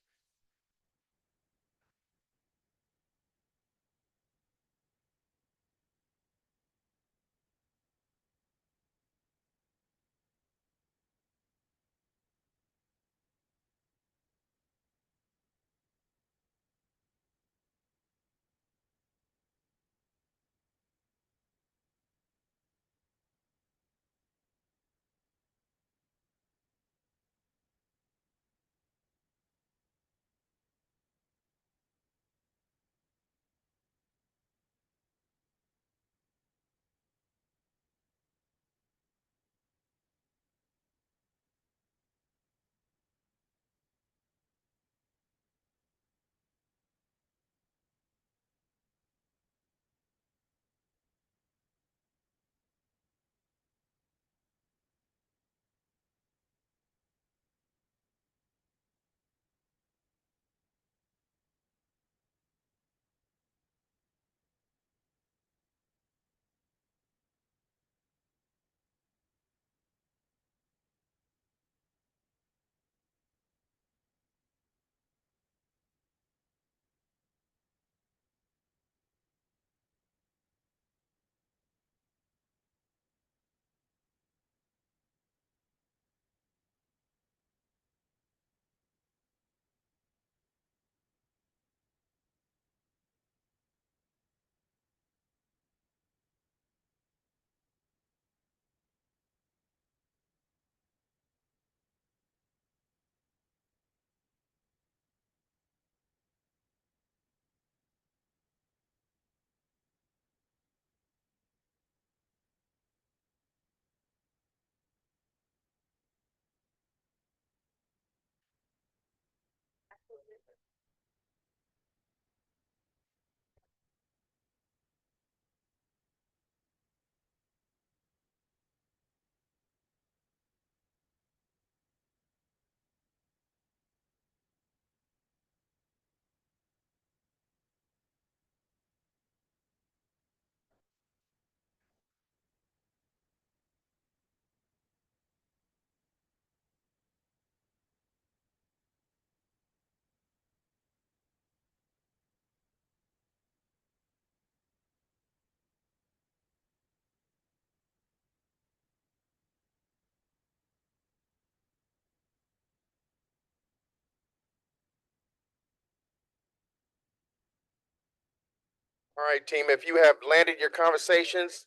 All right, team, if you have landed your conversations,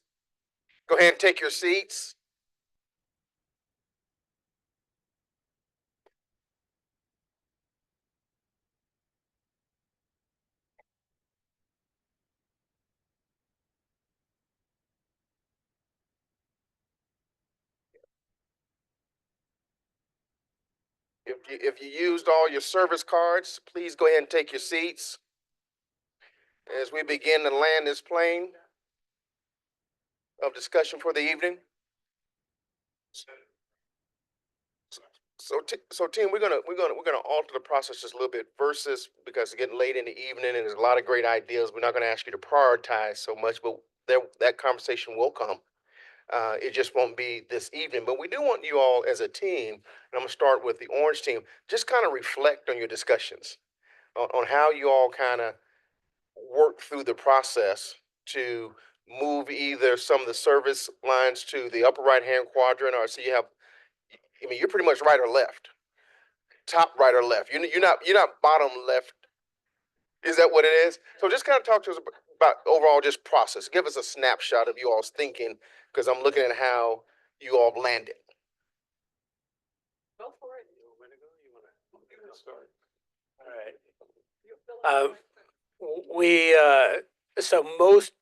go ahead and take your seats. If you used all your service cards, please go ahead and take your seats as we begin to land this plane of discussion for the evening. So team, we're gonna alter the process just a little bit versus because it's getting late in the evening and there's a lot of great ideas. We're not gonna ask you to prioritize so much, but that conversation will come. It just won't be this evening, but we do want you all as a team, and I'm gonna start with the orange team, just kind of reflect on your discussions on how you all kind of work through the process to move either some of the service lines to the upper right-hand quadrant, or so you have, I mean, you're pretty much right or left, top right or left. You're not bottom left. Is that what it is? So just kind of talk to us about overall just process. Give us a snapshot of you all's thinking, because I'm looking at how you all landed. Go for it. All right. So most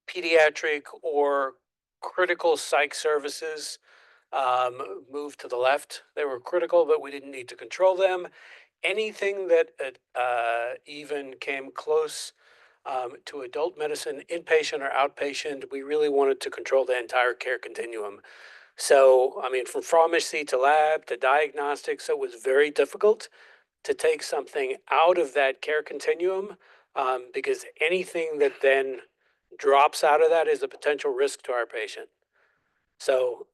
pediatric or critical psych services moved to the left. They were critical, but we didn't need to control them. Anything that even came close to adult medicine, inpatient or outpatient, we really wanted to control the entire care continuum. So, I mean, from pharmacy to lab to diagnostics, so it was very difficult to take something out of that care continuum because anything that then drops out of that is a potential risk to our patient. So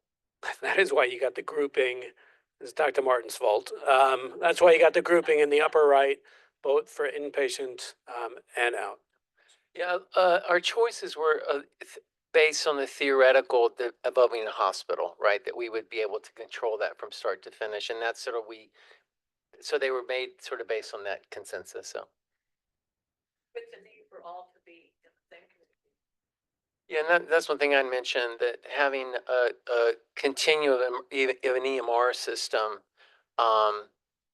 that is why you got the grouping. It's Dr. Martin's fault. That's why you got the grouping in the upper right, both for inpatient and out. Yeah, our choices were based on the theoretical of opening a hospital, right? That we would be able to control that from start to finish, and that's sort of so they were made sort of based on that consensus. So. With the need for all to be in the same community. Yeah, and that's one thing I mentioned, that having a continuum of an EMR system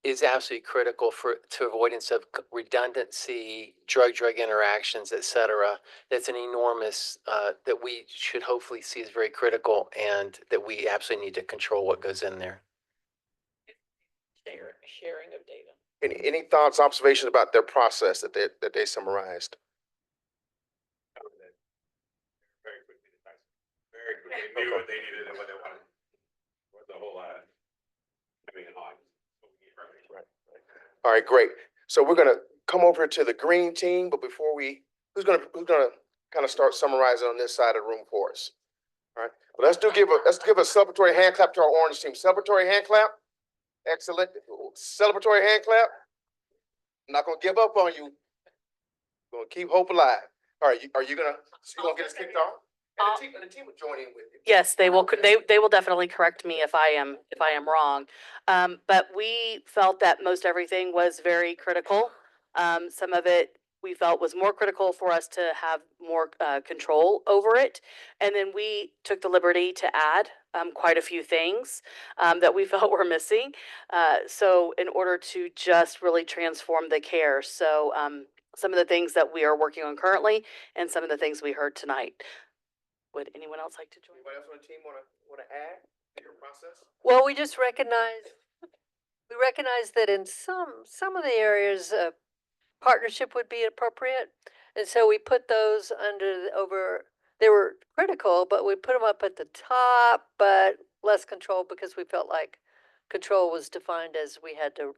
is absolutely critical to avoidance of redundancy, drug-drug interactions, et cetera. That's an enormous, that we should hopefully see as very critical, and that we absolutely need to control what goes in there. Sharing of data. Any thoughts, observations about their process that they summarized? Very quickly, very quickly. They knew what they needed and what they wanted. What the whole, having an audience. Right. All right, great. So we're gonna come over to the green team, but before who's gonna kind of start summarizing on this side of the room for us? All right. Well, let's give a celebratory hand clap to our orange team. Celebratory hand clap. Excellent. Celebratory hand clap. I'm not gonna give up on you. Gonna keep hope alive. All right, are you gonna get us kicked off? And the team will join in with you. Yes, they will. They will definitely correct me if I am wrong. But we felt that most everything was very critical. Some of it we felt was more critical for us to have more control over it, and then we took the liberty to add quite a few things that we felt were missing. So in order to just really transform the care, so some of the things that we are working on currently, and some of the things we heard tonight. Would anyone else like to join? Anybody else on the team wanna add to your process? Well, we recognize that in some of the areas, partnership would be appropriate. And so we put those they were critical, but we put them up at the top, but less control because we felt like control was defined as we had to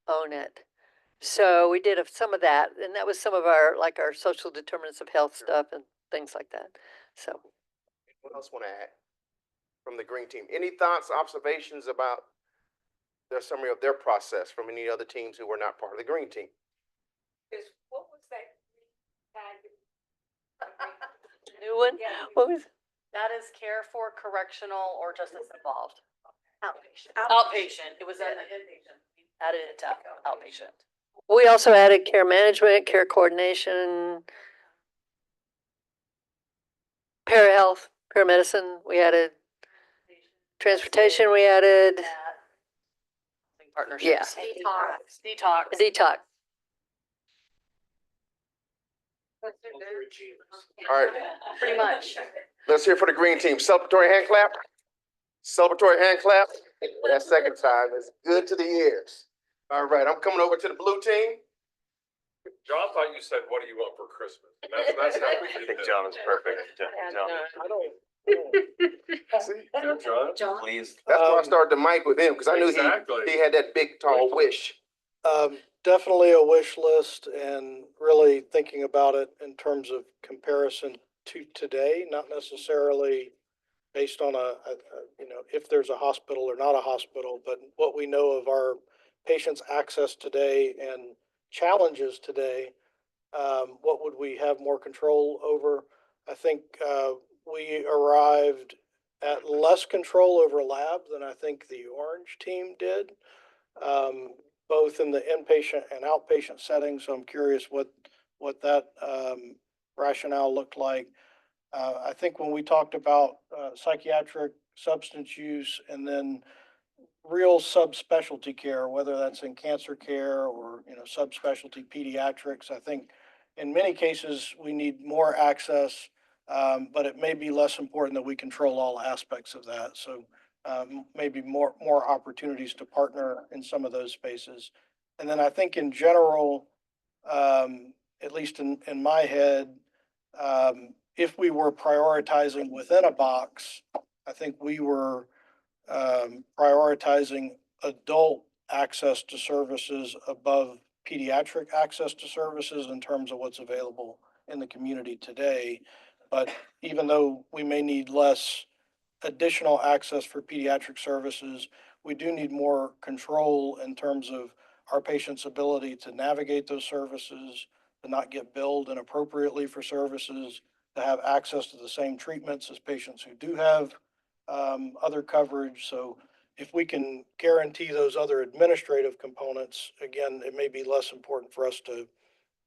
own it. So we did some of that, and that was some of our social determinants of health stuff and things like that. So. What else wanna add from the green team? Any thoughts, observations about their summary of their process from any other teams who were not part of the green team? What was that? New one? What was? That is care for correctional or justice involved. Outpatient. Outpatient. It was an inpatient. Added it to outpatient. We also added care management, care coordination, Parahealth, paramedicine, we added transportation, we added, Partnerships. Detox. detox. All right, Pretty much. let's hear for the green team. Celebratory hand clap. Celebratory hand clap. That second time is good to the ears. All right, I'm coming over to the blue team. John thought you said, what do you want for Christmas? That's how we I did think it. John is perfect. John. I don't. See? John, please. That's why I started the mic with him, because I knew Exactly. he had that big tall wish. Definitely a wish list and really thinking about it in terms of comparison to today, not necessarily based on if there's a hospital or not a hospital, but what we know of our patients' access today and challenges today. What would we have more control over? I think we arrived at less control over lab than I think the Orange team did, both in the inpatient and outpatient setting. So I'm curious what that rationale looked like. I think when we talked about psychiatric substance use and then real subspecialty care, whether that's in cancer care or, subspecialty pediatrics, I think in many cases we need more access, but it may be less important that we control all aspects of that. So maybe more opportunities to partner in some of those spaces. And then I think in general, at least in my head, if we were prioritizing within a box, I think we were prioritizing adult access to services above pediatric access to services in terms of what's available in the community today. But even though we may need less additional access for pediatric services, we do need more control in terms of our patients' ability to navigate those services, to not get billed inappropriately for services, to have access to the same treatments as patients who do have other coverage. So if we can guarantee those other administrative components, again, it may be less important for us to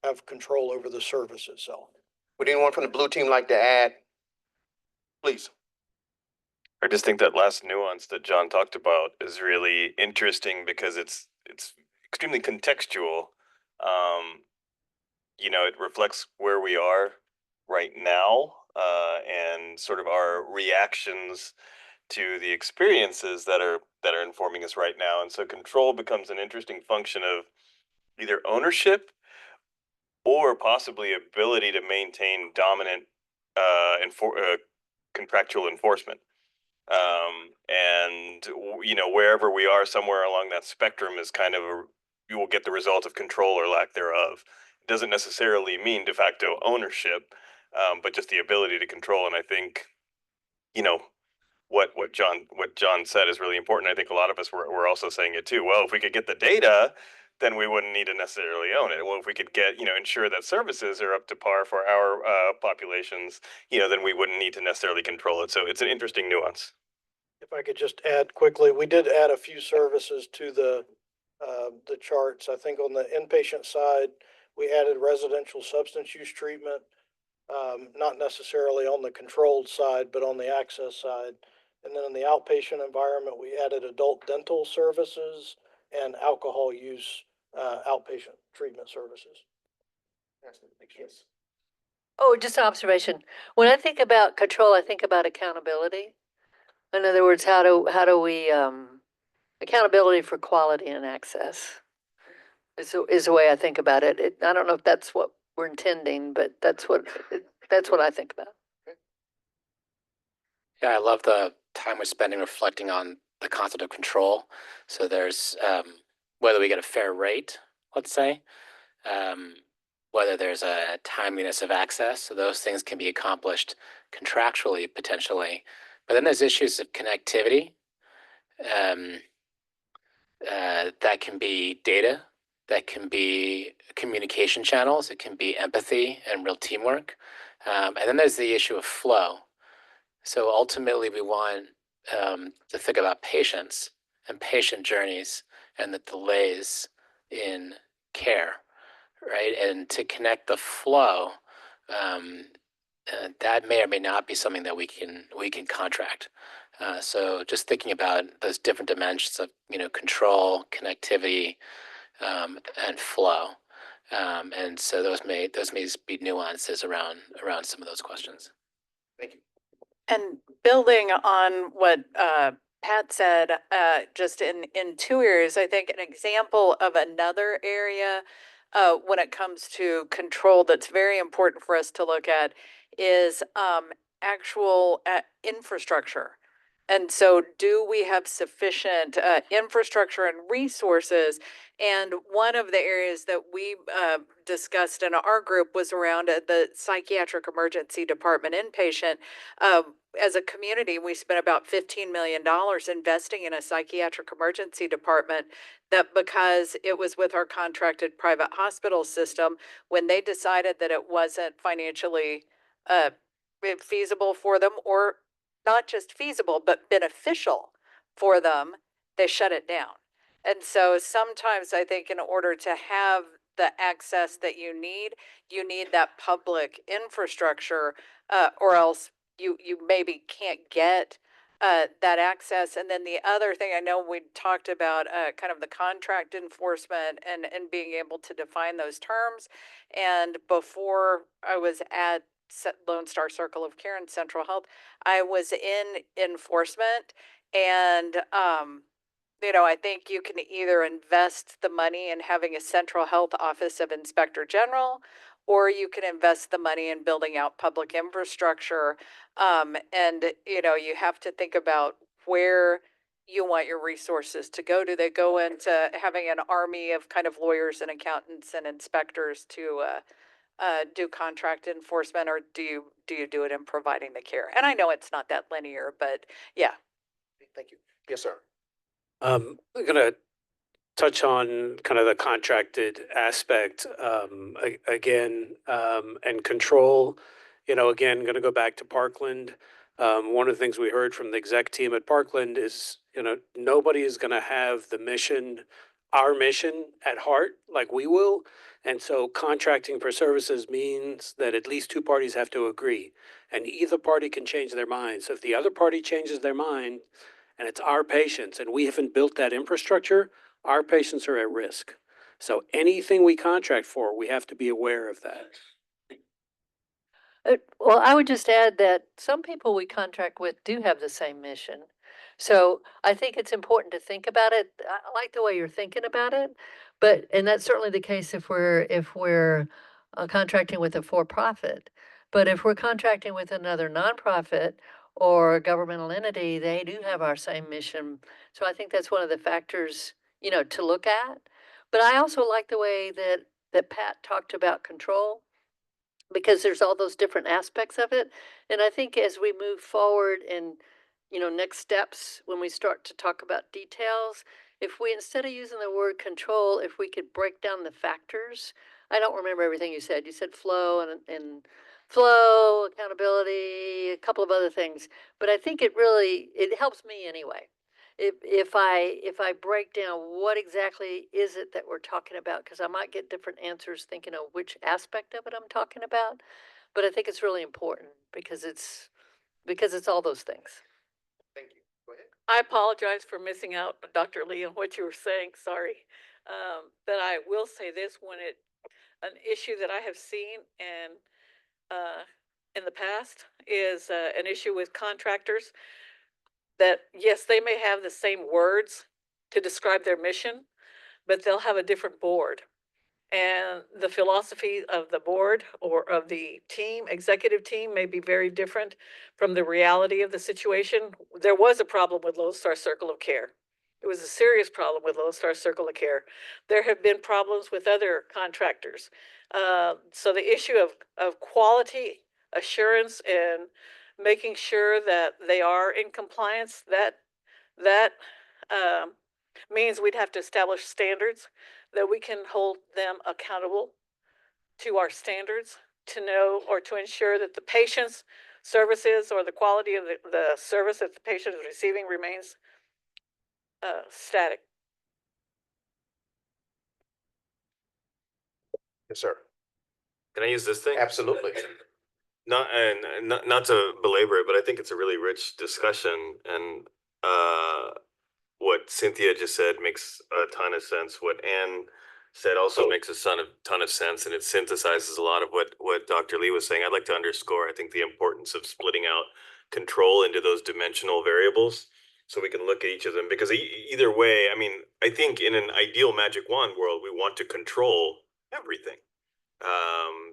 have control over the service itself. Would anyone from the blue team like to add? Please. I just think that last nuance that John talked about is really interesting because it's extremely contextual. It reflects where we are right now, and sort of our reactions to the experiences that are informing us right now. And so control becomes an interesting function of either ownership or possibly ability to maintain dominant contractual enforcement. Wherever we are somewhere along that spectrum is kind of you will get the result of control or lack thereof. It doesn't necessarily mean de facto ownership, but just the ability to control. And I think, what John said is really important. I think a lot of us were also saying it too. Well, if we could get the data, then we wouldn't need to necessarily own it. Well, if we could ensure that services are up to par for our populations, then we wouldn't need to necessarily control it. So it's an interesting nuance. If I could just add quickly, we did add a few services to the charts. I think on the inpatient side, we added residential substance use treatment, not necessarily on the controlled side, but on the access side. And then in the outpatient environment, we added adult dental services and alcohol use outpatient treatment services. Oh, just an observation. When I think about control, I think about accountability. In other words, how do we accountability for quality and access is the way I think about it. I don't know if that's what we're intending, but that's what I think about. Yeah, I love the time we're spending reflecting on the concept of control. So there's whether we get a fair rate, let's say, whether there's a timeliness of access. So those things can be accomplished contractually, potentially. But then there's issues of connectivity. That can be data, that can be communication channels, it can be empathy and real teamwork. And then there's the issue of flow. So ultimately, we want to think about patients and patient journeys and the delays in care, right? And to connect the flow, that may or may not be something that we can contract. So just thinking about those different dimensions of, control, connectivity, and flow. And so those may be nuances around some of those questions. Thank you. And building on what Pat said, just in 2 areas, I think an example of another area when it comes to control that's very important for us to look at is actual infrastructure. And so, do we have sufficient infrastructure and resources? And one of the areas that we discussed in our group was around the psychiatric emergency department inpatient. As a community, we spent about $15 million investing in a psychiatric emergency department that because it was with our contracted private hospital system, when they decided that it wasn't financially feasible for them, or not just feasible, but beneficial for them, they shut it down. And so sometimes I think in order to have the access that you need that public infrastructure, or else you maybe can't get that access. And then the other thing, I know we talked about kind of the contract enforcement and being able to define those terms. And before I was at Lone Star Circle of Care and Central Health, I was in enforcement. And I think you can either invest the money in having a central health office of inspector general, or you can invest the money in building out public infrastructure. And you have to think about where you want your resources to go. Do they go into having an army of kind of lawyers and accountants and inspectors to do contract enforcement, or do you do it in providing the care? And I know it's not that linear, but yeah. Thank you. Yes, sir. I'm gonna touch on kind of the contracted aspect again, and control. Again, going to go back to Parkland. One of the things we heard from the exec team at Parkland is, nobody is going to have our mission at heart like we will. And so contracting for services means that at least 2 parties have to agree, and either party can change their mind. So if the other party changes their mind and it's our patients and we haven't built that infrastructure, our patients are at risk. So anything we contract for, we have to be aware of that. Well, I would just add that some people we contract with do have the same mission. So I think it's important to think about it. I like the way you're thinking about it, and that's certainly the case if we're contracting with a for-profit. But if we're contracting with another nonprofit or a governmental entity, they do have our same mission. So I think that's one of the factors, to look at. But I also like the way that Pat talked about control, because there's all those different aspects of it. And I think as we move forward and, next steps, when we start to talk about details, if we, instead of using the word control, if we could break down the factors. I don't remember everything you said. You said flow and flow, accountability, a couple of other things, but I think it helps me anyway. If I break down what exactly is it that we're talking about, because I might get different answers thinking of which aspect of it I'm talking about, but I think it's really important because it's all those things. Thank you. Go ahead. I apologize for missing out, Dr. Lee, on what you were saying. Sorry. But I will say this: an issue that I have seen in the past is an issue with contractors that, yes, they may have the same words to describe their mission, but they'll have a different board. And the philosophy of the board or of the executive team may be very different from the reality of the situation. There was a problem with Lone Star Circle of Care. It was a serious problem with Lone Star Circle of Care. There have been problems with other contractors. So the issue of quality assurance and making sure that they are in compliance, that means we'd have to establish standards that we can hold them accountable to our standards, to know or to ensure that the patient's services or the quality of the service that the patient is receiving remains static. Yes, sir. Can I use this thing? Absolutely. not to belabor it, but I think it's a really rich discussion, and what Cynthia just said makes a ton of sense. What Anne said also makes a ton of sense, and it synthesizes a lot of what Dr. Lee was saying. I'd like to underscore, I think, the importance of splitting out control into those dimensional variables so we can look at each of them, because either way, I mean, I think in an ideal magic wand world, we want to control everything,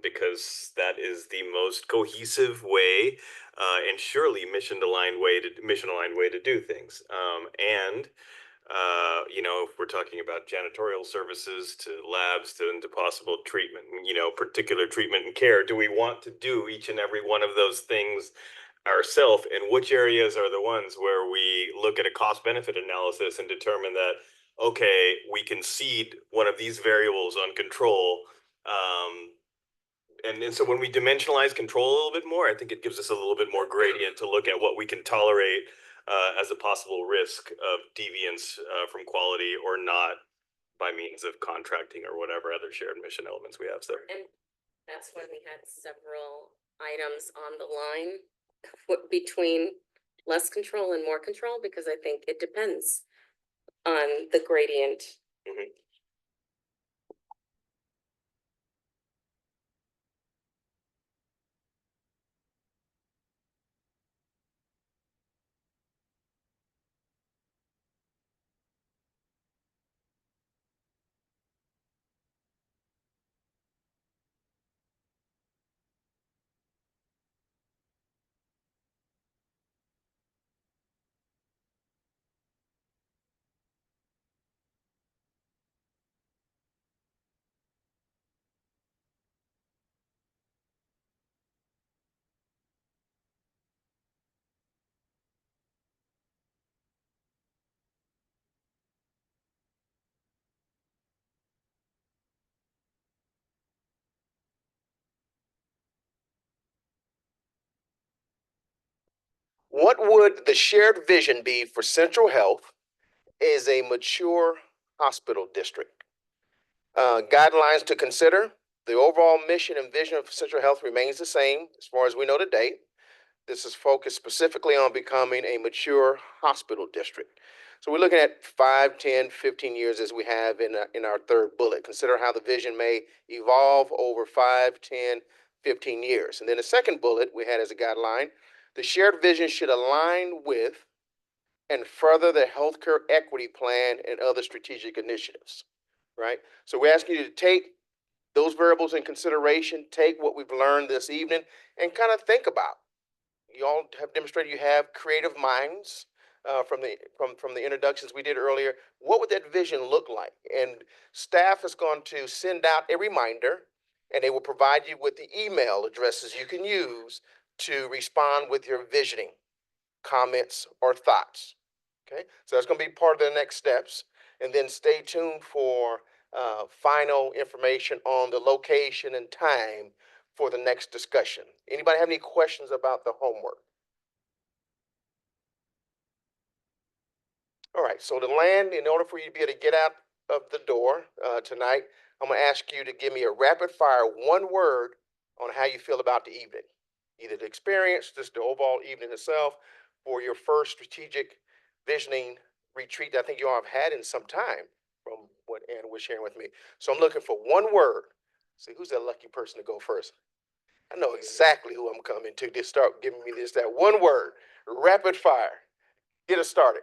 because that is the most cohesive way, and surely mission aligned way to do things. And you know, if we're talking about janitorial services to labs to into possible treatment, you know, particular treatment and care, do we want to do each and every one of those things ourselves? And which areas are the ones where we look at a cost benefit analysis and determine that, okay, we can seed one of these variables on control. And so when we dimensionalize control a little bit more, I think it gives us a little bit more gradient to look at what we can tolerate as a possible risk of deviance from quality or not, by means of contracting or whatever other shared mission elements we have there. And that's when we had several items on the line between less control and more control, because I think it depends on the gradient. Mhm. What would the shared vision be for Central Health as a mature hospital district? Guidelines to consider. The overall mission and vision of Central Health remains the same as far as we know today. This is focused specifically on becoming a mature hospital district. So we're looking at 5, 10, 15 years as we have in our third bullet. Consider how the vision may evolve over 5, 10, 15 years. And then the second bullet we had as a guideline, the shared vision should align with and further the healthcare equity plan and other strategic initiatives, right? So we're asking you to take those variables in consideration, take what we've learned this evening, and kind of think about. You all have demonstrated you have creative minds from the introductions we did earlier. What would that vision look like? And staff is going to send out a reminder, and they will provide you with the email addresses you can use to respond with your visioning, comments, or thoughts. Okay, so that's going to be part of the next steps. And then stay tuned for final information on the location and time for the next discussion. Anybody have any questions about the homework? All right, so to land, in order for you to be able to get out of the door tonight, I'm going to ask you to give me a rapid fire one word on how you feel about the evening. Either the experience, just the overall evening itself, or your first strategic visioning retreat that I think you all have had in some time from what Ann was sharing with me. So I'm looking for one word. See, who's that lucky person to go first? I know exactly who I'm coming to. Just start giving me that one word, rapid fire. Get us started.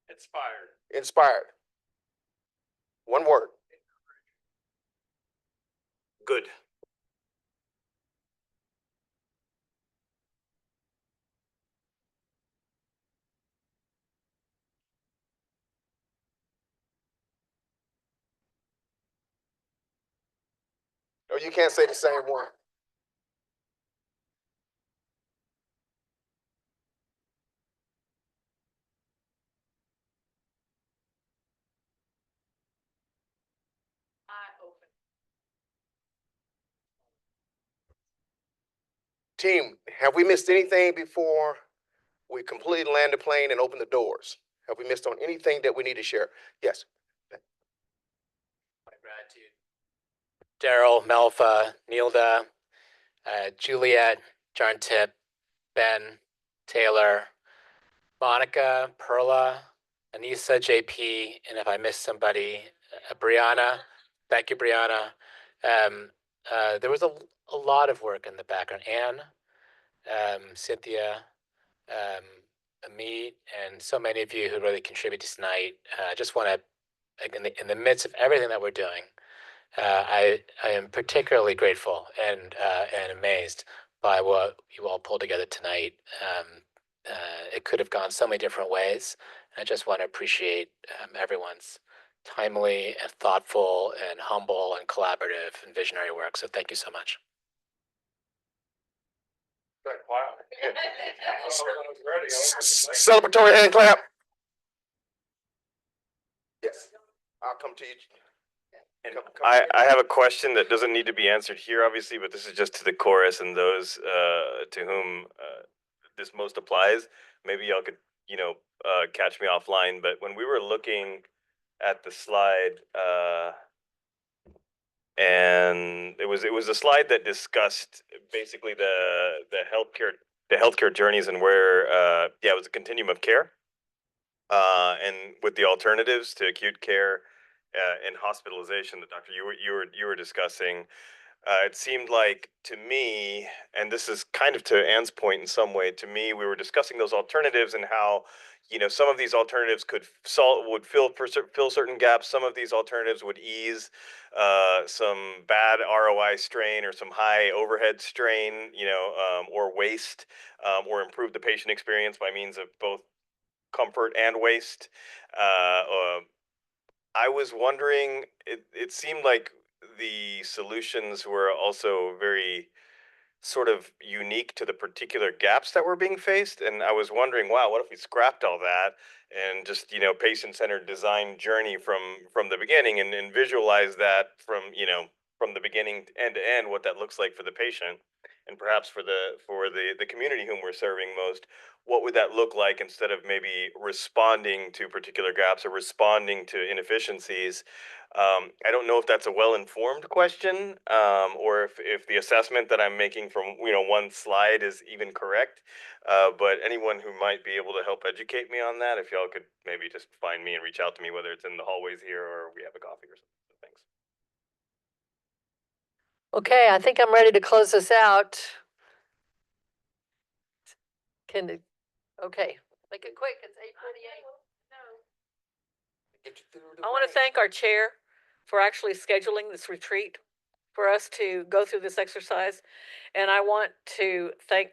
Inspired. Inspired. One word. Good. Or you can't say the same one. Team, have we missed anything before we completely land the plane and open the doors? Have we missed on anything that we need to share? Yes. Daryl, Melfa, Nilda, Juliet, John Tip, Ben, Taylor, Monica, Perla, Anissa, JP, and if I missed somebody, Brianna. Thank you, Brianna. There was a lot of work in the background. Anne, Cynthia, Amit, and so many of you who really contributed tonight. I just want to, in the midst of everything that we're doing, I am particularly grateful and amazed by what you all pulled together tonight. It could have gone so many different ways. I just want to appreciate everyone's timely and thoughtful and humble and collaborative and visionary work. So thank you so much. Wow. Celebratory hand clap. Yes, I'll come to you. And I have a question that doesn't need to be answered here, obviously, but this is just to the chorus and those to whom this most applies. Maybe y'all could, catch me offline, but when we were looking at the slide, and it was a slide that discussed basically the healthcare journeys and where it was a continuum of care, and with the alternatives to acute care and hospitalization that Doctor you were discussing. It seemed like to me, and this is kind of to Anne's point in some way, to me, we were discussing those alternatives and how, some of these alternatives would fill certain gaps. Some of these alternatives would ease some bad ROI strain or some high overhead strain, or waste, or improve the patient experience by means of both comfort and waste. I was wondering, it seemed like the solutions were also very sort of unique to the particular gaps that were being faced. And I was wondering, wow, what if we scrapped all that and just, patient-centered design journey from the beginning and visualize that from the beginning end to end, what that looks like for the patient and perhaps for the community whom we're serving most. What would that look like instead of maybe responding to particular gaps or responding to inefficiencies? I don't know if that's a well-informed question, or if the assessment that I'm making from one slide is even correct. But anyone who might be able to help educate me on that, if y'all could maybe just find me and reach out to me, whether it's in the hallways here or we have a coffee or something. Thanks. Okay, I think I'm ready to close this out. Okay, make it quick. It's 8:48. I want to thank our chair for actually scheduling this retreat for us to go through this exercise. And I want to thank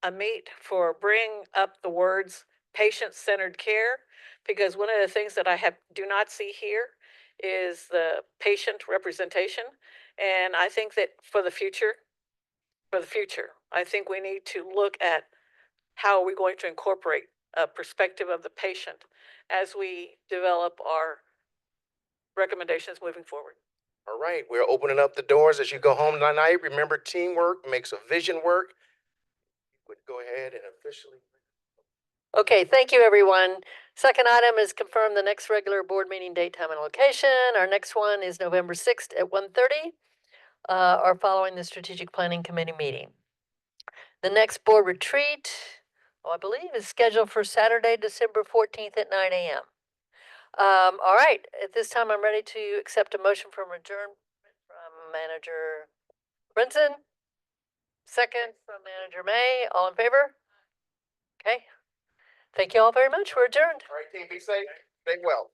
Amit for bringing up the words patient-centered care, because one of the things that I do not see here is the patient representation. And I think that for the future, I think we need to look at how are we going to incorporate a perspective of the patient as we develop our recommendations moving forward. All right, we're opening up the doors as you go home tonight. Remember, teamwork makes a vision work. Would go ahead and officially. Okay, thank you, everyone. Second item is confirm the next regular board meeting date, time, and location. Our next one is November 6th at 1:30, or following the Strategic Planning Committee meeting. The next board retreat, I believe, is scheduled for Saturday, December 14th at 9 a.m. All right, at this time, I'm ready to accept a motion from adjournment from Manager Brinson. Second from Manager May. All in favor? Okay. Thank you all very much. We're adjourned. All right, team, be safe. Stay well.